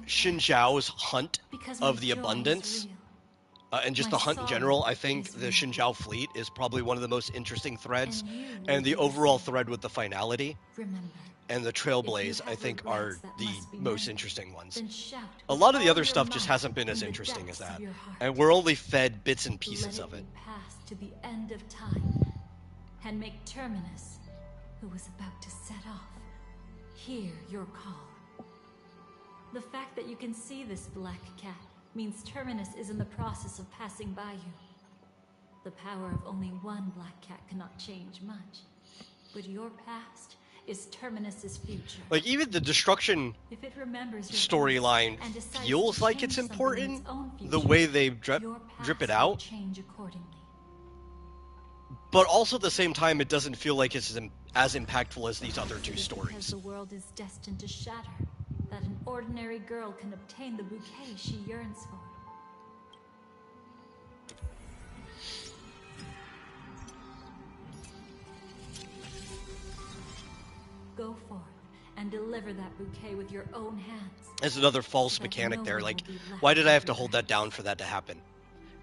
Xinjiao's hunt of the abundance, and just the hunt in general. I think the Xinjiao fleet is probably one of the most interesting threads, and the overall thread with the finality and the Trailblaze, I think, are the most interesting ones. A lot of the other stuff just hasn't been as interesting as that, and we're only fed bits and pieces of it.
Pass to the end of time and make Terminus, who was about to set off, hear your call. The fact that you can see this black cat means Terminus is in the process of passing by you. The power of only one black cat cannot change much, but your past is Terminus's future.
Like, even the destruction storyline feels like it's important, the way they drip it out. But also at the same time, it doesn't feel like it's as impactful as these other two stories.
Because the world is destined to shatter, that an ordinary girl can obtain the bouquet she yearns for. Go forth and deliver that bouquet with your own hands.
There's another false mechanic there. Like, why did I have to hold that down for that to happen?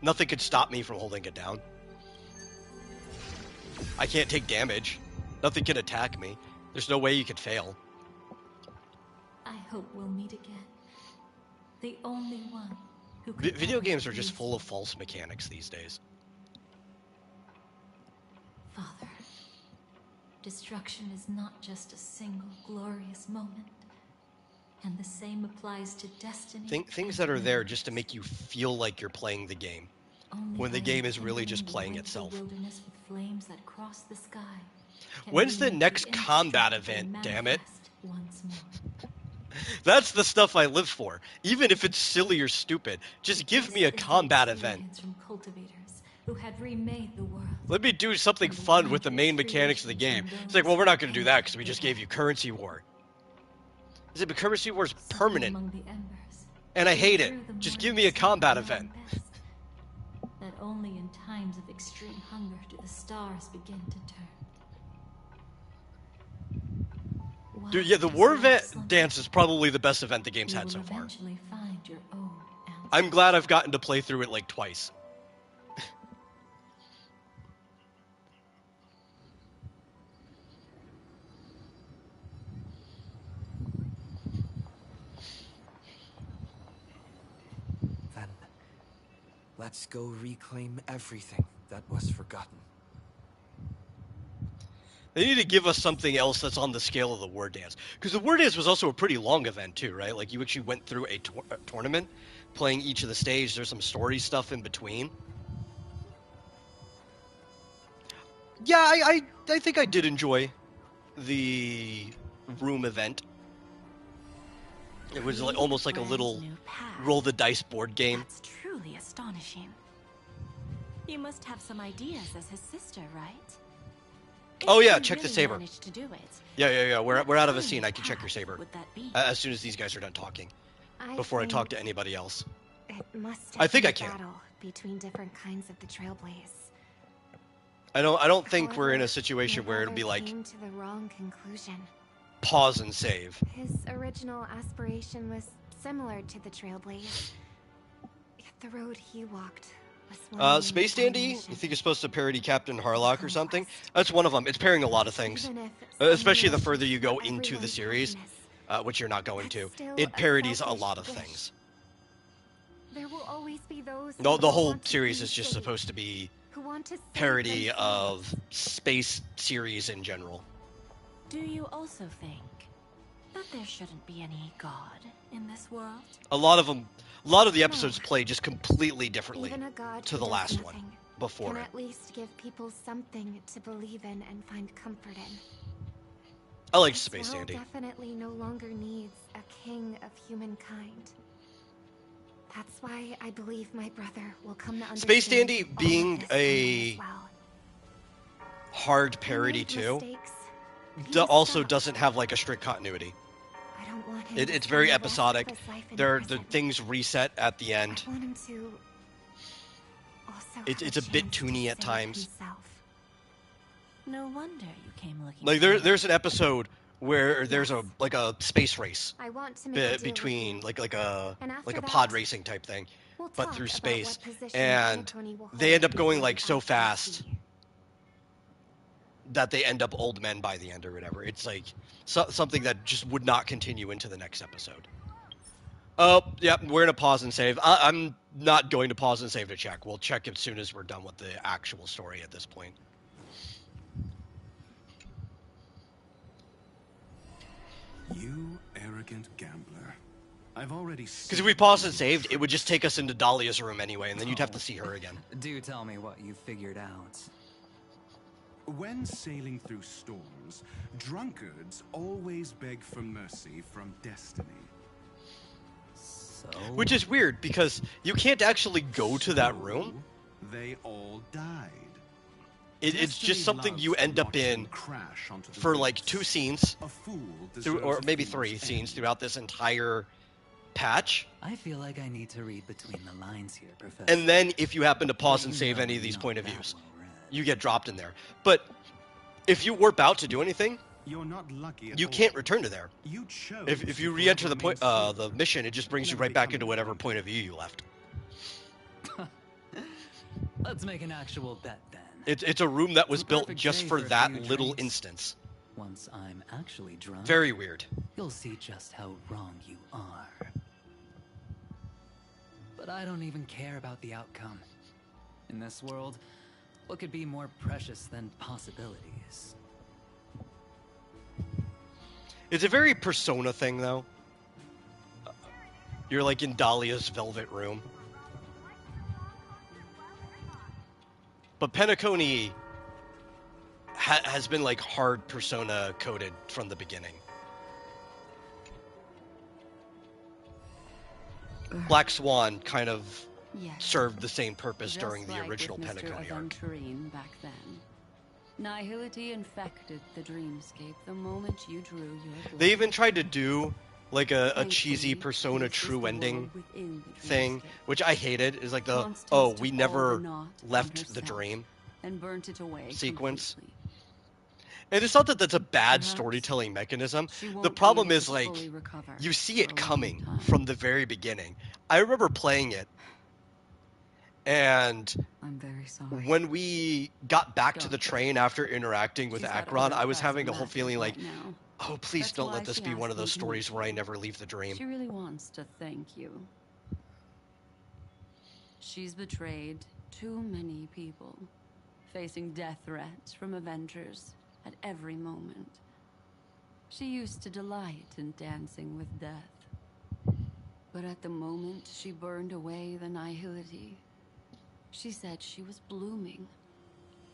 Nothing could stop me from holding it down. I can't take damage. Nothing can attack me. There's no way you could fail.
I hope we'll meet again. The only one who could
Video games are just full of false mechanics these days.
Father, destruction is not just a single glorious moment. And the same applies to destiny.
Things that are there just to make you feel like you're playing the game, when the game is really just playing itself.
The wilderness with flames that cross the sky.
When's the next combat event, damn it?
Once more.
That's the stuff I live for. Even if it's silly or stupid, just give me a combat event.
From cultivators who had remade the world.
Let me do something fun with the main mechanics of the game. It's like, well, we're not going to do that because we just gave you currency war. Is it because currency war is permanent? And I hate it. Just give me a combat event.
That only in times of extreme hunger do the stars begin to turn.
Dude, yeah, the war event dance is probably the best event the game's had so far. I'm glad I've gotten to play through it like twice.
Then, let's go reclaim everything that was forgotten.
They need to give us something else that's on the scale of the War Dance. Because the War Dance was also a pretty long event, too, right? Like, you actually went through a tournament, playing each of the stages. There's some story stuff in between. Yeah, I think I did enjoy the room event. It was like almost like a little roll the dice board game.
That's truly astonishing. You must have some ideas as his sister, right?
Oh yeah, check the
really
saber.
managed to do it,
Yeah. We're out of a scene. I can check your saber
would that be?
as soon as these guys are done talking. Before I talk to anybody else.
It must
I
have
think
been
I
a
can.
battle between different kinds of the Trailblaze.
I don't think we're in
However,
a situation
my
where it'll be
brother
like
came to the wrong conclusion.
pause and save.
His original aspiration was similar to the Trailblaze. Yet the road he walked was one
Space Dandy, you think you're supposed to parody Captain Harlock or something? That's one of them. It's pairing a lot of things. Especially the further you go into the series, which you're not going to. It parodies a lot of things.
There will always be those
No,
who
the whole
want to
series
be
is just
safe,
supposed to be
who want to save
parody
themselves.
of space series in general.
Do you also think that there shouldn't be any god in this world?
A lot of the episodes play just completely differently
Even a god
to
who
the
does
last
nothing
one before
can
it.
at least give people something to believe in and find comfort in.
I like
This
Space
world
Dandy.
definitely no longer needs a king of humankind. That's why I believe my brother will come to understand
Space Dandy
all of
being
this
a
as well.
hard parody too,
He was
also
stopped.
doesn't have like a strict continuity.
I don't want him to
It's very
spend the rest of
episodic.
his life in
The
prison.
things reset at the end.
I want him to also
It's
have
a bit
chance to
toony at
save
times.
himself.
No wonder you came looking
Like
for me.
there's an episode where there's a space race
I want to make a deal with
between
you.
like
And
a
after
pod
that,
racing type thing,
we'll
but
talk
through
about
space,
what position
and
Penacony will
they end
hold
up going
before
like
the
so
IPC.
fast that they end up old men by the end or whatever. It's like something that just would not continue into the next episode. Oh, yeah, we're gonna pause and save. I'm not going to pause and save to check. We'll check as soon as we're done with the actual story at this point.
You arrogant gambler. I've already
Because if we paused and saved, it would just take us into Dahlia's room anyway, and then you'd have to see her again.
Do tell me what you figured out.
When sailing through storms, drunkards always beg for mercy from destiny.
So
Which is weird, because you can't actually go to that room.
They all died.
It's just something you end up in for like 2 scenes, or maybe 3 scenes throughout this entire patch.
I feel like I need to read between the lines here, Professor.
And then if you happen to pause and save any of these point of views, you get dropped in there. But if you warp out to do anything,
You're not lucky at
you
all.
can't return to there.
You chose
If you
to
re-enter the
remain
the mission, it just brings you right back into whatever point of view you left.
Let's make an actual bet then.
It's a room that was
It's a
built
perfect
just
day
for
for a
that
few
little
drinks.
instance.
Once I'm actually drunk,
Very weird.
you'll see just how wrong you are. But I don't even care about the outcome. In this world, what could be more precious than possibilities?
It's a very Persona thing, though. You're like in Dahlia's velvet room. But Penacony has been like hard Persona coded from the beginning. Black Swan kind of served the same purpose
Just
during the
like
original
with Mr.
Penacony arc.
Aventurine back then. Nihility infected the dreamscape the moment you drew your blood.
They even tried to do like a cheesy Persona true ending thing, which I hated. Is like the we never left the dream
and burnt it away
sequence.
completely.
And it's not that that's a bad storytelling mechanism. The problem is like you see it coming from the very beginning. I remember playing it, and
I'm very sorry.
when we got back to the train after interacting with Akron, I was having a whole feeling like, oh, please don't let this be one of those stories where I never leave the dream.
She really wants to thank you. She's betrayed too many people, facing death threats from Avengers at every moment. She used to delight in dancing with death. But at the moment she burned away the nihility, she said she was blooming.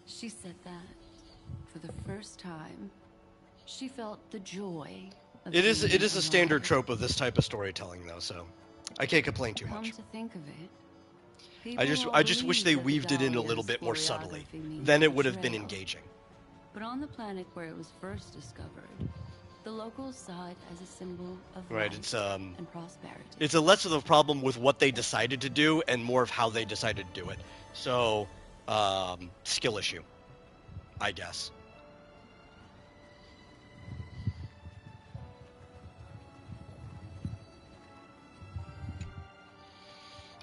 She said that, for the first time, she felt the joy of
It is
being
a standard
alive.
trope of this type of storytelling, though, so I can't complain too
Come
much.
to think of it,
I
people
just wish
believe
they
that the
weaved it in a little
Dahlia's
bit more subtly.
choreography means
Then it would have been
betrayal.
engaging.
But on the planet where it was first discovered, the locals saw it as a symbol of
Right,
life
it's
and prosperity.
it's a less of a problem with what they decided to do and more of how they decided to do it. So, skill issue, I guess.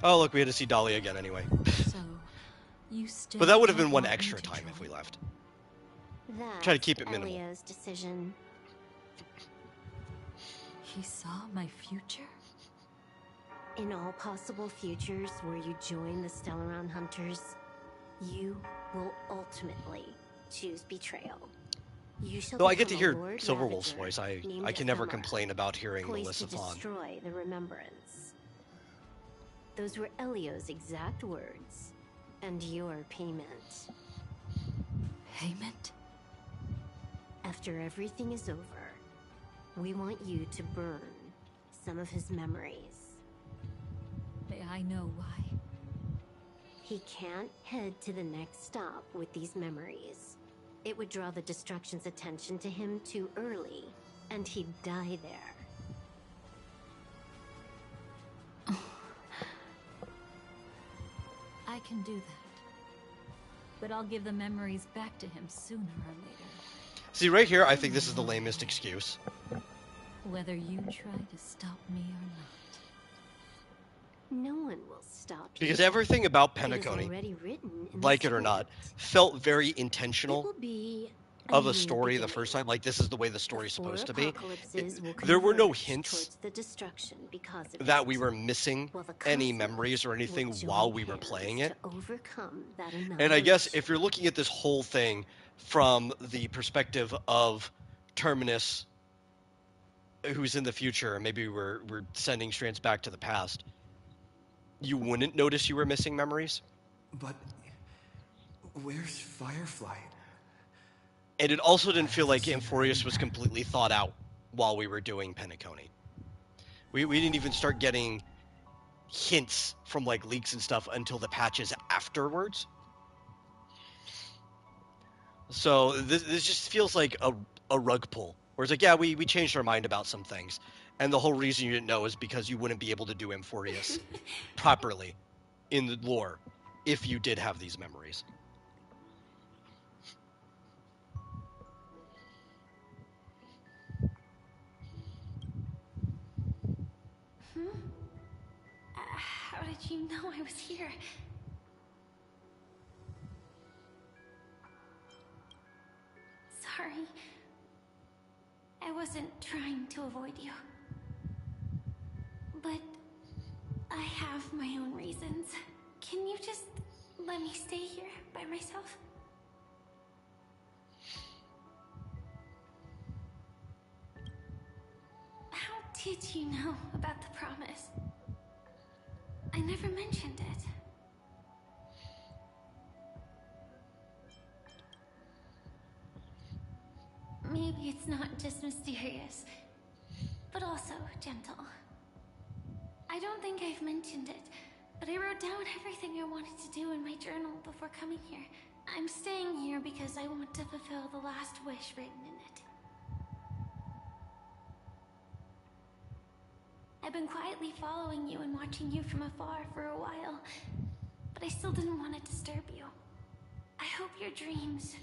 Oh, look, we had to see Dahlia again anyway.
So, you still
But that would have
don't
been one
want me
extra
to
time
join?
if we left.
That's
Try to keep it minimal.
Elio's decision.
He saw my future?
In all possible futures where you join the Stellaron Hunters, you will ultimately choose betrayal. You shall
Though I get to
become a
hear
Lord
Silverwolf's
Ravager
voice, I
named
can never
Ephemera,
complain about hearing
poised
Melissa
to
Vaughn.
destroy the Remembrance. Those were Elio's exact words, and your payment.
Payment?
After everything is over, we want you to burn some of his memories.
May I know why?
He can't head to the next stop with these memories. It would draw the Destruction's attention to him too early, and he'd die there.
I can do that. But I'll give the memories back to him sooner or later.
See, right here, I think this is the lamest excuse.
Whether you try to stop me or not.
No one will stop you.
Because everything about
It is
Penacony,
already written in
like
the
it or not,
script.
felt very
It
intentional
will be
of a
new
story the
beginning.
first time. Like, this is the way the story's
Four
supposed to be.
apocalypses will
There were no
converge
hints
towards the destruction because of
that
it.
we were missing
While the
any
cosmos
memories or anything
will join
while we were
hands
playing it.
to overcome that
And I guess
annihilation.
if you're looking at this whole thing from the perspective of Terminus, who's in the future, and maybe we're sending strands back to the past, you wouldn't notice you were missing memories.
But where's Firefly?
And it also didn't feel like Amphorius was completely thought out while we were doing Penacony. We didn't even start getting hints from like leaks and stuff until the patches afterwards. So this just feels like a rug pull. Where it's like, yeah, we changed our mind about some things. And the whole reason you didn't know is because you wouldn't be able to do Amphorius properly in the lore if you did have these memories.
How did you know I was here? Sorry. I wasn't trying to avoid you. But I have my own reasons. Can you just let me stay here by myself? How did you know about the promise? I never mentioned it. Maybe it's not just mysterious, but also gentle. I don't think I've mentioned it, but I wrote down everything I wanted to do in my journal before coming here. I'm staying here because I want to fulfill the last wish written in it. I've been quietly following you and watching you from afar for a while, but I still didn't want to disturb you. I hope your dreams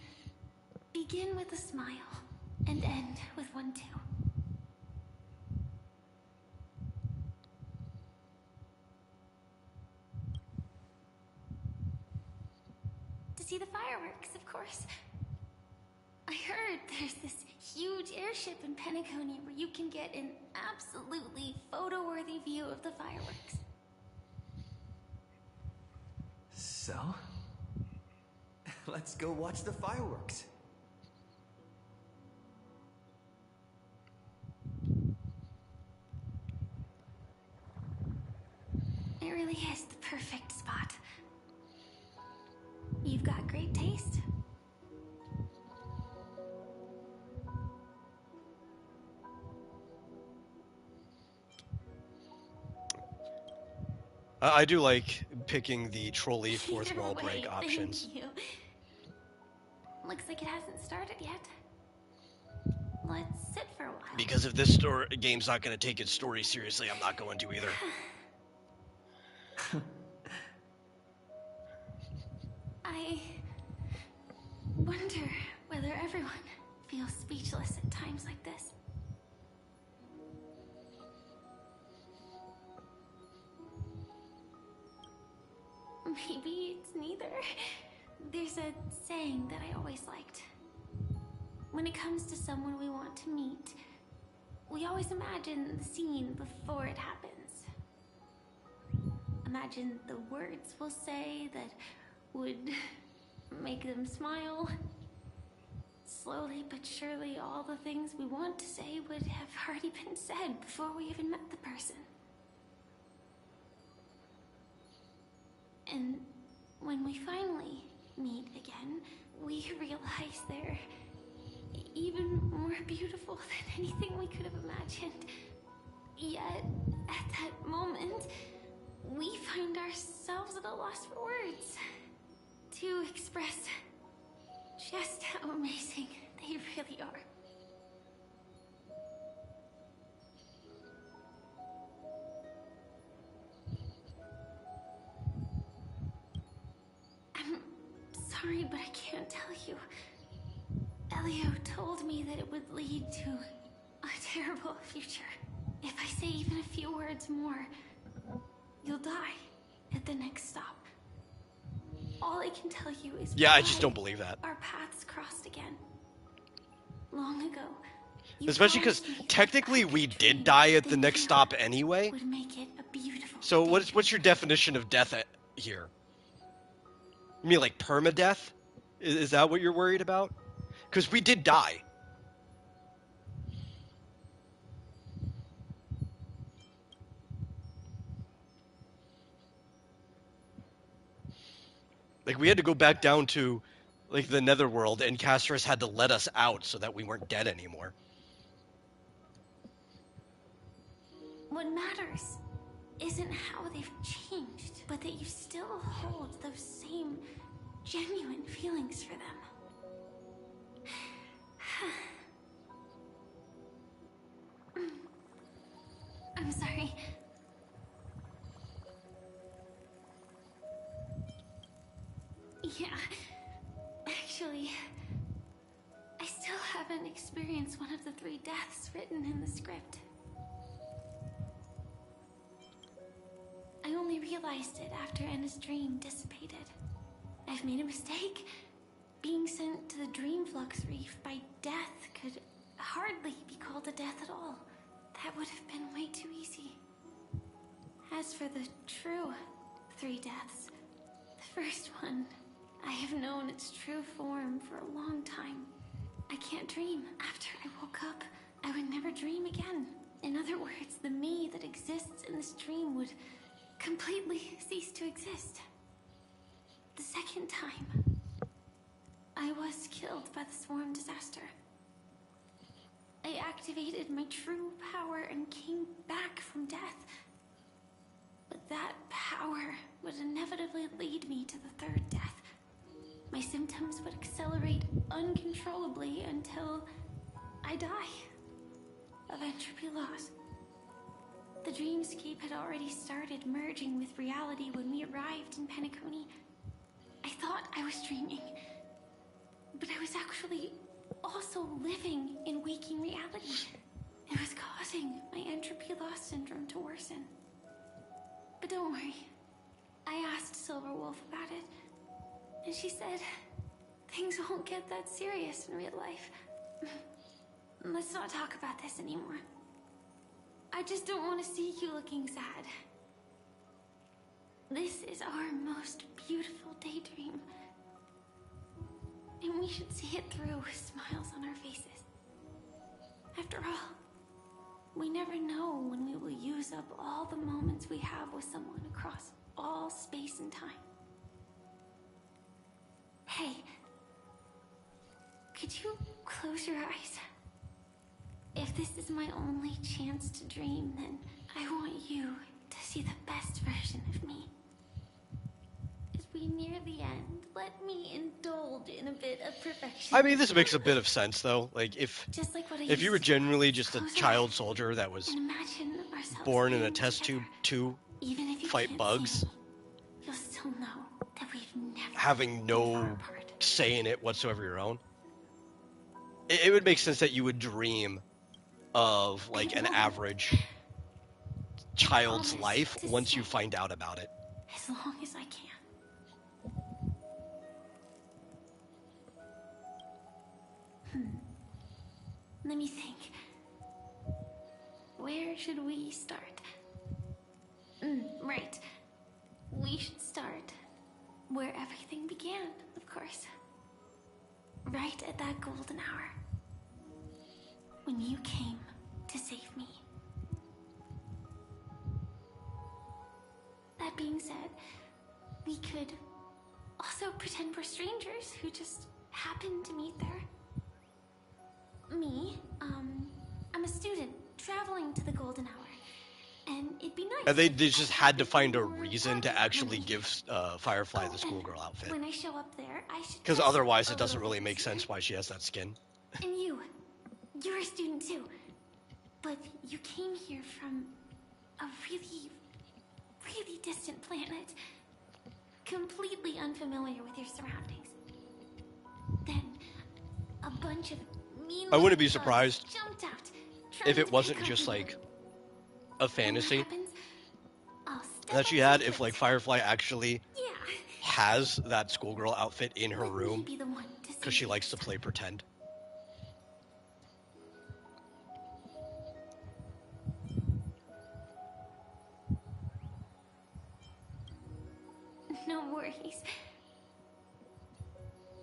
begin with a smile and end with one too. To see the fireworks, of course. I heard there's this huge airship in Penacony where you can get an absolutely photo-worthy view of the fireworks.
So? Let's go watch the fireworks.
It really is the perfect spot. You've got great taste.
I do like picking the trolley fourth
Either
wall
way,
break options.
Thank you. Looks like it hasn't started yet. Let's sit for a while.
Because if this game's not going to take its story seriously, I'm not going to either.
I wonder whether everyone feels speechless at times like this. Maybe it's neither. There's a saying that I always liked. When it comes to someone we want to meet, we always imagine the scene before it happens. Imagine the words we'll say that would make them smile. Slowly but surely, all the things we want to say would have already been said before we even met the person. And when we finally meet again, we realize they're even more beautiful than anything we could have imagined. Yet, at that moment, we find ourselves at a loss for words to express just how amazing they really are. I'm sorry, but I can't tell you. Elio told me that it would lead to a terrible future. If I say even a few words more, you'll die at the next stop. All I can tell you is
I just don't believe that.
Our paths crossed again. Long ago.
Especially because technically we did die at the next stop anyway.
Would make it a beautiful
So what's your definition of death here? You mean like permadeath? Is that what you're worried about? Because we did die. Like, we had to go back down to, like, the netherworld, and Castris had to let us out so that we weren't dead anymore.
What matters isn't how they've changed, but that you still hold those same genuine feelings for them. I'm sorry. Yeah, actually, I still haven't experienced one of the 3 deaths written in the script. I only realized it after Anna's dream dissipated. I've made a mistake. Being sent to the Dream Flux Reef by death could hardly be called a death at all. That would have been way too easy. As for the true 3 deaths, the first one, I have known its true form for a long time. I can't dream. After I woke up, I would never dream again. In other words, the me that exists in this dream would completely ceased to exist. The second time, I was killed by the swarm disaster. I activated my true power and came back from death. But that power would inevitably lead me to the third death. My symptoms would accelerate uncontrollably until I die of entropy loss. The dreamscape had already started merging with reality when we arrived in Penacony. I thought I was dreaming, but I was actually also living in waking reality. It was causing my entropy loss syndrome to worsen. But don't worry, I asked Silverwolf about it, and she said things won't get that serious in real life. Let's not talk about this anymore. I just don't want to see you looking sad. This is our most beautiful daydream. And we should see it through with smiles on our faces. After all, we never know when we will use up all the moments we have with someone across all space and time. Hey, could you close your eyes? If this is my only chance to dream, then I want you to see the best version of me. As we near the end, let me indulge in a bit of perfection.
I mean, this makes a bit of sense, though. Like, if
like
you were genuinely just a child soldier that was born in a test tube to fight bugs,
you'll still know that we've never
having no say in it whatsoever your own, it would make sense that you would dream of, like, an average child's life once you find out about it.
As long as I can. Let me think. Where should we start? Right. We should start where everything began, of course. Right at that golden hour. When you came to save me. That being said, we could also pretend we're strangers who just happened to meet there. Me, I'm a student traveling to the golden hour. And it'd be nice.
And they just had to find a reason to actually give Firefly the schoolgirl outfit.
When I show up there, I should.
Because otherwise it doesn't really make sense why she has that skin.
And you're a student too. But you came here from a really, really distant planet. Completely unfamiliar with your surroundings. Then, a bunch of mean
I wouldn't be surprised
jumped out,
if it wasn't just like a fantasy that she had, if like Firefly actually has that schoolgirl outfit in her room because she likes to play pretend.
No worries.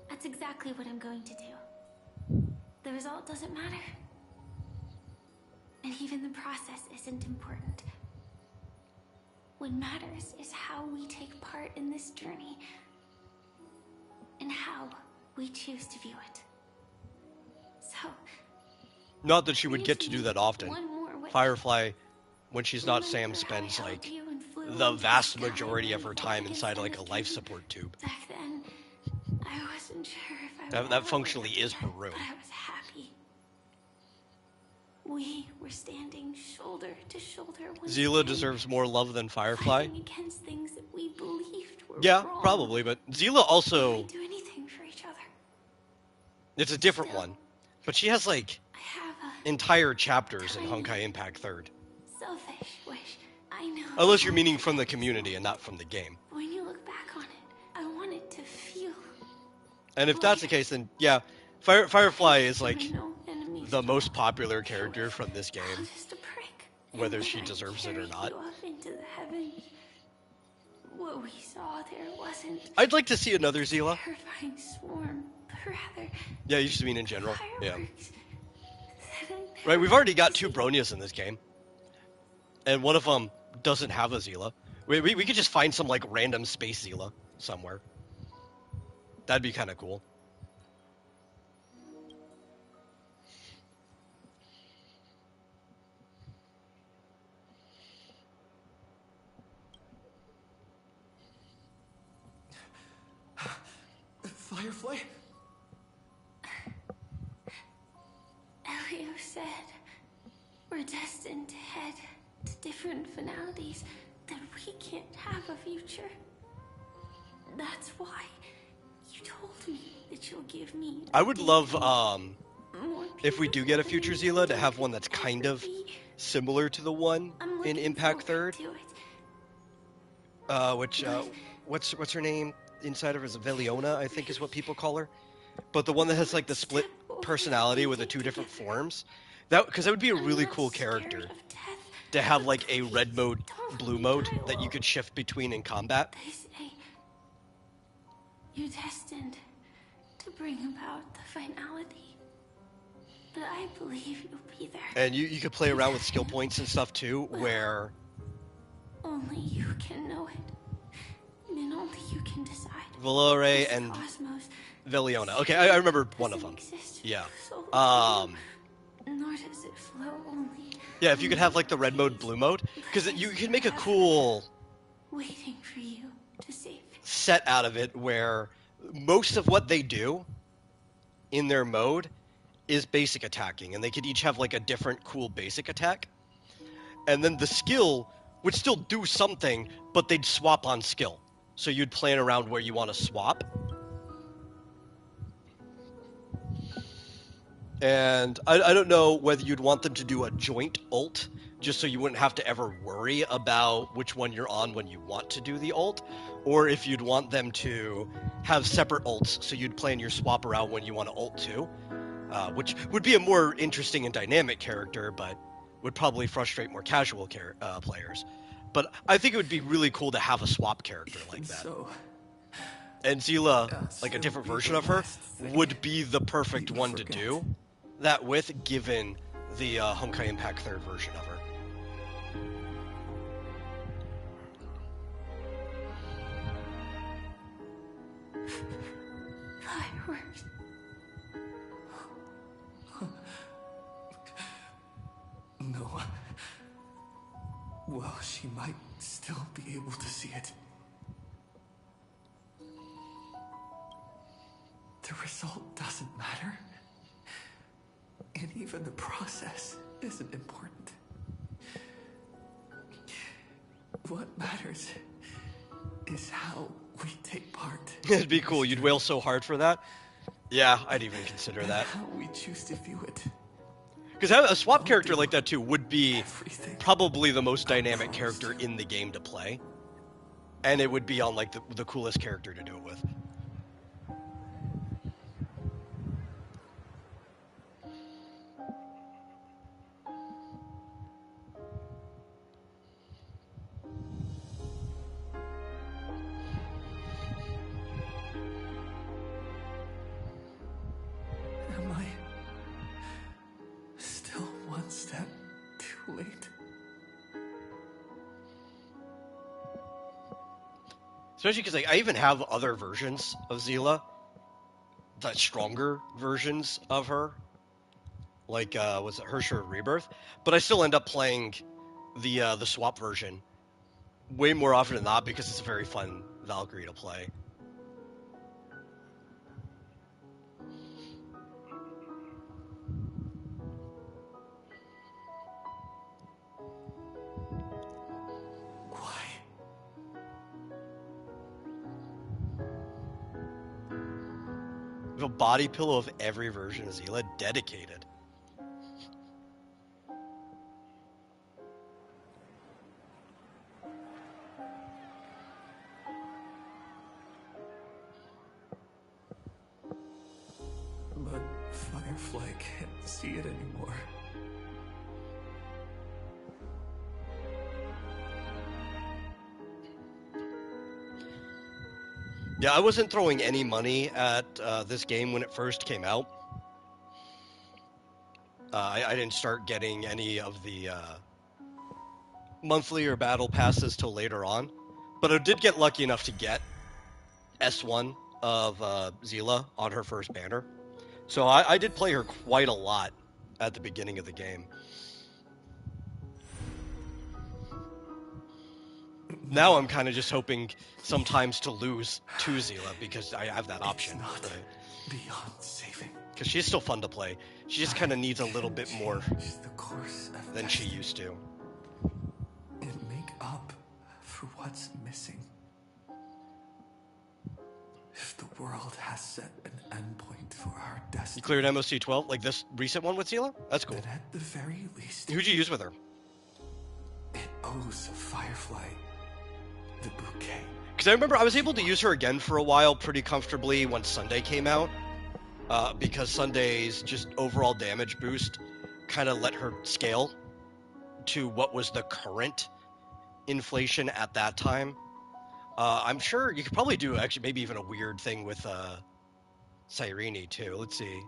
That's exactly what I'm going to do. The result doesn't matter. And even the process isn't important. What matters is how we take part in this journey. And how we choose to view it. So...
Not that she would get to do that often. Firefly, when she's not Sam, spends like the vast majority of her time inside like a life support tube.
Back then, I wasn't sure if I
that functionally is her room.
But I was happy. We were standing shoulder to shoulder.
Zila deserves more love than Firefly.
Against things that we believed were wrong.
Probably, but Zila also...
We do anything for each other.
It's a different one. But she has like entire chapters in Honkai Impact 3rd.
Selfish wish. I know.
Unless you're meaning from the community and not from the game.
When you look back on it, I wanted to feel.
And if that's the case, then yeah, Firefly is like the most popular character from this game, whether she deserves it or not.
What we saw there wasn't.
I'd like to see another Zila.
Terrifying swarm, but rather.
Yeah, you just mean in general. Yeah. Right, we've already got 2 Bronias in this game, and one of them doesn't have a Zila. We could just find some like random space Zila somewhere. That'd be kind of cool.
Firefly?
Elio said we're destined to head to different finalities, that we can't have a future. That's why you told me that you'll give me.
I would love
more
if we do get a future Zila to have one that's kind of similar to the one in Impact Third. What's her name inside of her? Is Veliona, I think is what people call her. But the one that has like the split personality with the two different forms. Because that would be a really cool character to have like a red mode, blue mode that you could shift between in combat.
They say you're destined to bring about the finality, but I believe you'll be there.
And you could play around with skill points and stuff too, where
only you can know it, and only you can decide.
Valore and Veliona. Okay, I remember one of them. Yeah.
Nor does it flow only.
Yeah, if you could have like the red mode, blue mode, because you could make a cool
waiting for you to save
set out of it where most of what they do in their mode is basic attacking, and they could each have like a different cool basic attack, and then the skill would still do something, but they'd swap on skill. So you'd plan around where you want to swap. And I don't know whether you'd want them to do a joint ult, just so you wouldn't have to ever worry about which one you're on when you want to do the ult, or if you'd want them to have separate ults, so you'd plan your swap around when you want to ult too, which would be a more interesting and dynamic character, but would probably frustrate more casual players. But I think it would be really cool to have a swap character like that. And Zila, like a different version of her, would be the perfect one to do that with, given the Honkai Impact Third version of her.
Fireworks.
No. Well, she might still be able to see it. The result doesn't matter. And even the process isn't important. What matters is how we take part.
It'd be cool. You'd wail so hard for that. Yeah, I'd even consider that.
How we choose to view it.
Because a swap character like that too would be probably the most dynamic character in the game to play. And it would be on like the coolest character to do it with.
Am I still one step too late?
Especially because I even have other versions of Zila, the stronger versions of her, like was it Hersher Rebirth? But I still end up playing the swap version way more often than not because it's a very fun Valkyrie to play. A body pillow of every version of Zila dedicated.
But Firefly can't see it anymore.
Yeah, I wasn't throwing any money at this game when it first came out. I didn't start getting any of the monthly or battle passes till later on, but I did get lucky enough to get S1 of Zila on her first banner. So I did play her quite a lot at the beginning of the game. Now I'm kind of just hoping sometimes to lose to Zila because I have that option.
It's not
right?
beyond saving.
Because she's still fun to play. She just kind of needs a little bit more
The course of
than she
destiny
used to.
and make up for what's missing. If the world has set an endpoint for our destiny,
You cleared MOC 12, like this recent one with Zila? That's cool.
then at the very least,
Who'd you use with her?
it owes Firefly the bouquet.
Because I remember I was able to use her again for a while pretty comfortably once Sunday came out. Because Sunday's just overall damage boost kind of let her scale to what was the current inflation at that time. I'm sure you could probably do actually maybe even a weird thing with Cyrene too. Let's see.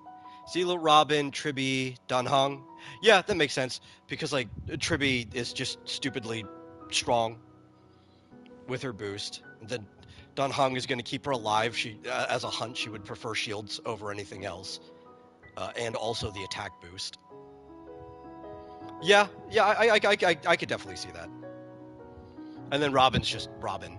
Zila, Robin, Tribby, Dunhong. Yeah, that makes sense because like Tribby is just stupidly strong with her boost. And then Dunhong is going to keep her alive. She, as a hunt, she would prefer shields over anything else, and also the attack boost. Yeah, I could definitely see that. And then Robin's just Robin.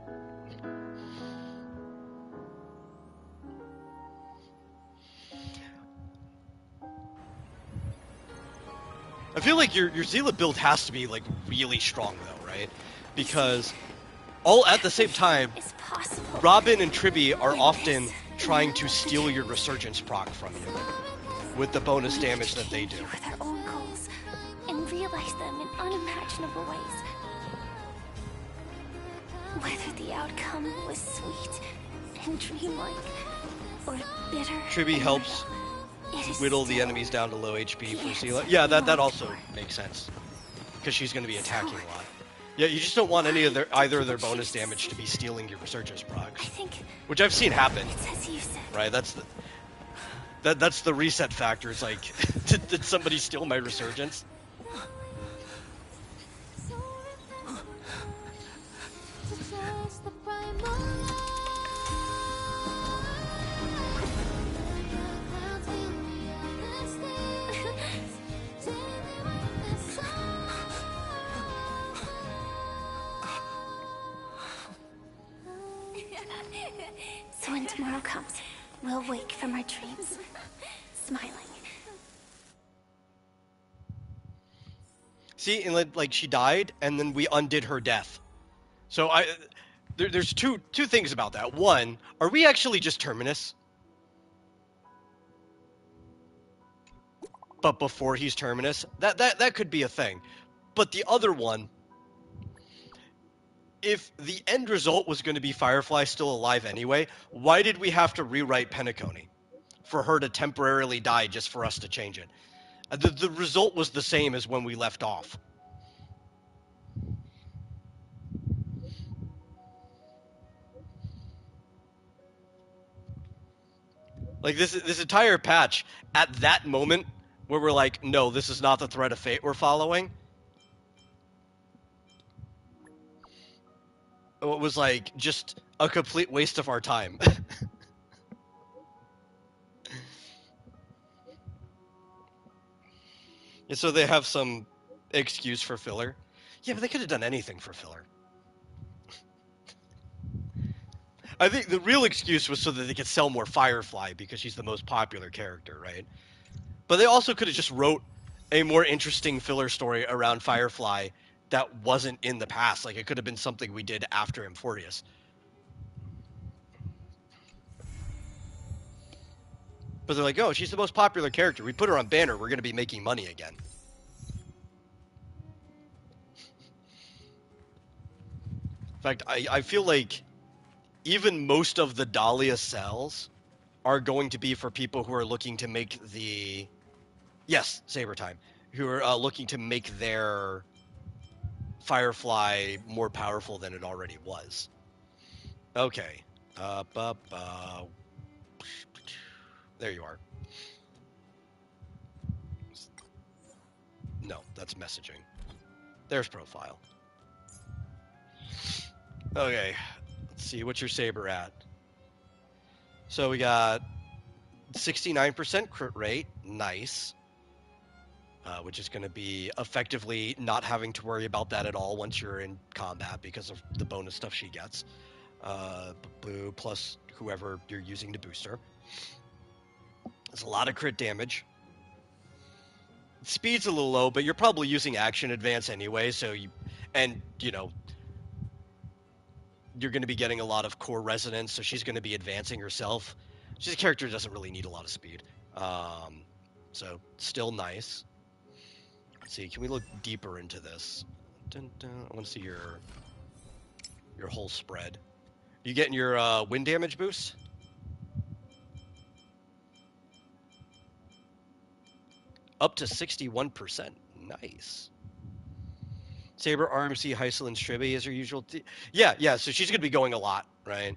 I feel like your Zila build has to be like really strong though, right? Because all at the same time, Robin and Tribby are often trying to steal your resurgence proc from you with the bonus damage that they do.
For their own goals and realize them in unimaginable ways. Whether the outcome was sweet and dreamlike or bitter.
Tribby helps whittle the enemies down to low HP for Zila. Yeah, that also makes sense because she's going to be attacking a lot. Yeah, you just don't want any of either of their bonus damage to be stealing your resurgence procs, which I've seen happen. Right, that's the reset factor. It's like, did somebody steal my resurgence?
So when tomorrow comes, we'll wake from our dreams, smiling.
See, and like she died, and then we undid her death. So there's two things about that. One, are we actually just Terminus? But before he's Terminus, that could be a thing. But the other one, if the end result was going to be Firefly still alive anyway, why did we have to rewrite Penacony for her to temporarily die just for us to change it? The result was the same as when we left off. Like this entire patch, at that moment where we're like, no, this is not the thread of fate we're following, it was like just a complete waste of our time. And so they have some excuse for filler. Yeah, but they could have done anything for filler. I think the real excuse was so that they could sell more Firefly because she's the most popular character, right? But they also could have just wrote a more interesting filler story around Firefly that wasn't in the past. Like, it could have been something we did after Emphorius. But they're like, oh, she's the most popular character. We put her on banner. We're going to be making money again. In fact, I feel like even most of the Dahlia cells are going to be for people who are looking to make the... Yes, Saber Time. Who are looking to make their Firefly more powerful than it already was. Okay. There you are. No, that's messaging. There's profile. Okay, let's see. What's your saber at? So we got 69% crit rate. Nice. Which is going to be effectively not having to worry about that at all once you're in combat because of the bonus stuff she gets. Boo, plus whoever you're using to boost her. There's a lot of crit damage. Speed's a little low, but you're probably using action advance anyway, so you know, you're going to be getting a lot of core resonance, so she's going to be advancing herself. She's a character who doesn't really need a lot of speed. So still nice. Let's see, can we look deeper into this? Dun, dun. I want to see your whole spread. You getting your wind damage boost? Up to 61%. Nice. Saber, RMC, Heisel, and Stribby is her usual. Yeah. So she's going to be going a lot, right?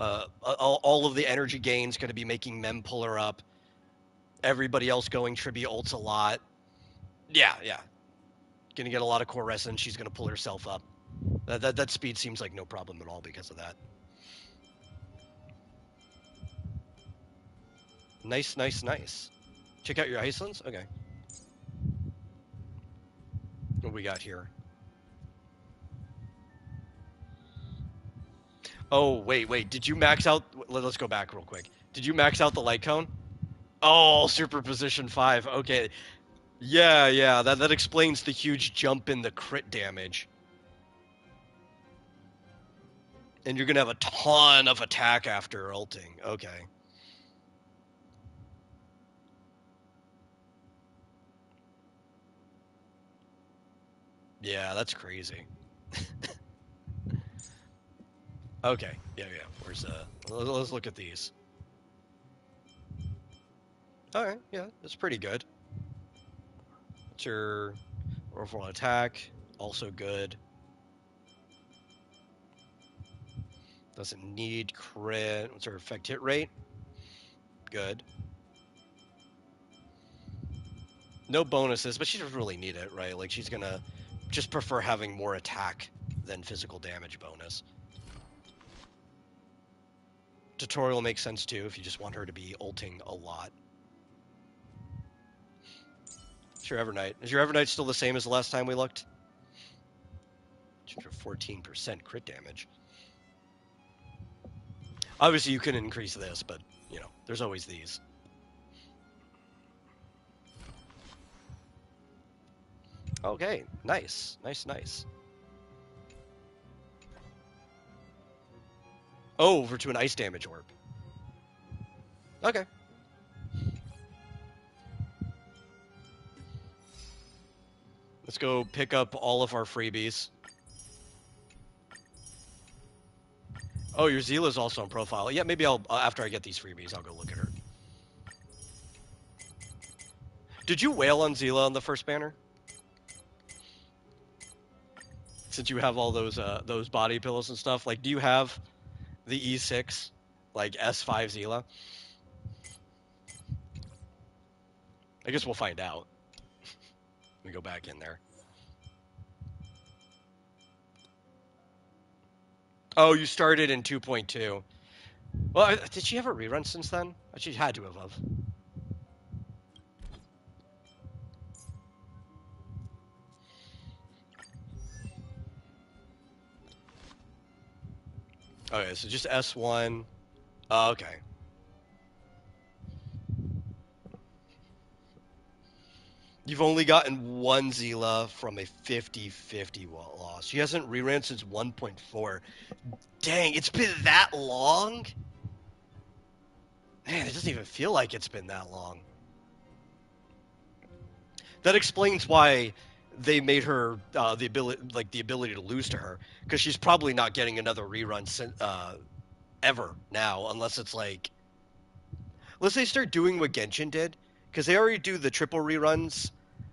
All of the energy gains going to be making Mem pull her up. Everybody else going Tribby ults a lot. Yeah. Going to get a lot of core resonance. She's going to pull herself up. That speed seems like no problem at all because of that. Nice. Check out your Icelands. Okay. What we got here? Oh, wait. Did you max out? Let's go back real quick. Did you max out the light cone? Oh, superposition 5. Okay. Yeah. That explains the huge jump in the crit damage. And you're going to have a ton of attack after ulting. Okay. Yeah, that's crazy. Okay. Yeah. Where's let's look at these. Alright, yeah, that's pretty good. What's your overall attack? Also good. Doesn't need crit. What's her effect hit rate? Good. No bonuses, but she doesn't really need it, right? Like, she's gonna just prefer having more attack than physical damage bonus. Tutorial makes sense, too, if you just want her to be ulting a lot. What's your Evernight? Is your Evernight still the same as the last time we looked? 14% crit damage. Obviously, you can increase this, but, you know, there's always these. Okay, nice. Oh, over to an ice damage orb. Okay. Let's go pick up all of our freebies. Oh, your Zila's also on profile. Yeah, maybe I'll, after I get these freebies, I'll go look at her. Did you wail on Zila on the first banner? Since you have all those body pillows and stuff, like, do you have the E6, like S5 Zila? I guess we'll find out. Let me go back in there. Oh, you started in 2.2. Well, did she have a rerun since then? She had to have. Okay, so just S1. Oh, okay. You've only gotten one Zila from a 50-50 loss. She hasn't reran since 1.4. Dang, it's been that long? Man, it doesn't even feel like it's been that long. That explains why they made her the ability to lose to her, because she's probably not getting another rerun ever now, unless it's like, unless they start doing what Genshin did, because they already do the triple reruns.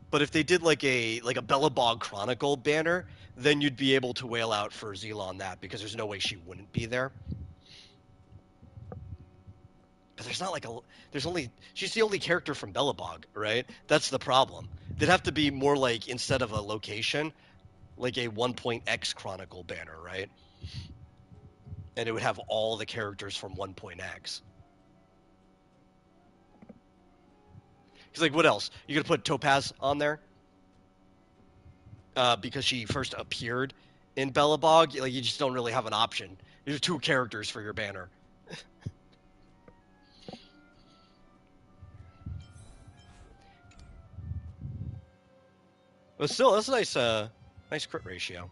But if they did like a Bellabog Chronicle banner, then you'd be able to wail out for Zila on that, because there's no way she wouldn't be there. But there's not like she's the only character from Bellabog, right? That's the problem. They'd have to be more like, instead of a location, like a 1.x Chronicle banner, right? And it would have all the characters from 1.x. Because, like, what else? You could put Topaz on there? Because she first appeared in Belobog. Like, you just don't really have an option. There's 2 characters for your banner. But still, that's a nice crit ratio.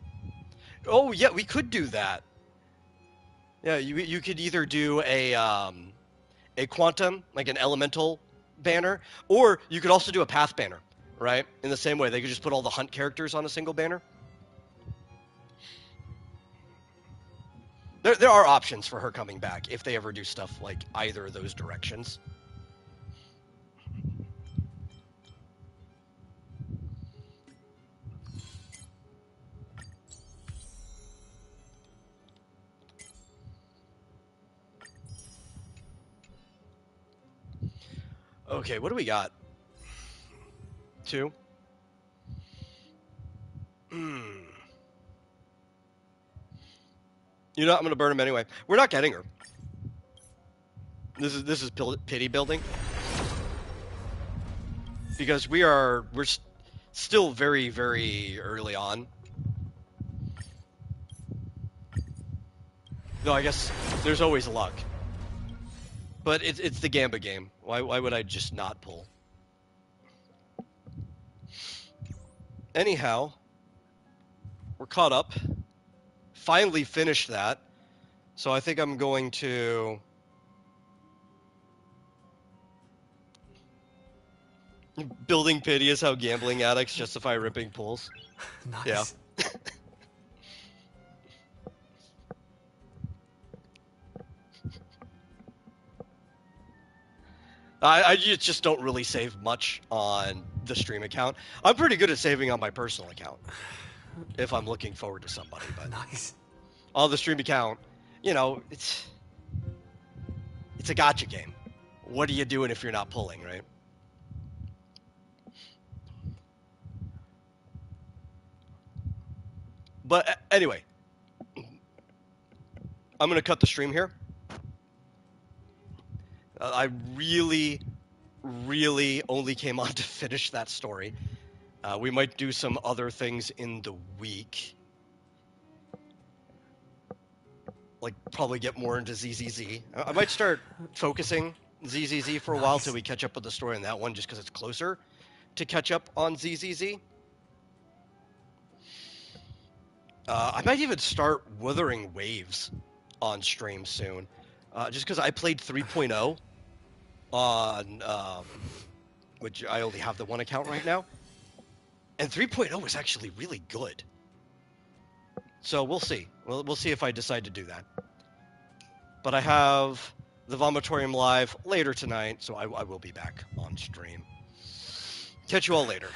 Oh, yeah, we could do that. Yeah, you could either do a quantum, like an elemental banner, or you could also do a path banner, right? In the same way, they could just put all the hunt characters on a single banner. There are options for her coming back if they ever do stuff like either of those directions. Okay, what do we got? 2? You know, I'm gonna burn him anyway. We're not getting her. This is pity building because we're still very, very early on. No, I guess there's always luck, but it's the Gamba game. Why would I just not pull? Anyhow, we're caught up. Finally finished that, so I think I'm going to building pity is how gambling addicts justify ripping pools.
Nice.
Yeah. I just don't really save much on the stream account. I'm pretty good at saving on my personal account if I'm looking forward to somebody. But
nice.
On the stream account, you know, it's a gotcha game. What are you doing if you're not pulling, right? But anyway, I'm going to cut the stream here. I really only came on to finish that story. We might do some other things in the week. Like, probably get more into ZZZ. I might start focusing ZZZ for a while till we catch up with the story on that one, just because it's closer to catch up on ZZZ. I might even start Wuthering Waves on stream soon, just because I played 3.0 on, which I only have the one account right now, and 3.0 was actually really good. So we'll see. We'll see if I decide to do that. But I have the Vomitorium live later tonight, so I will be back on stream. Catch you all later.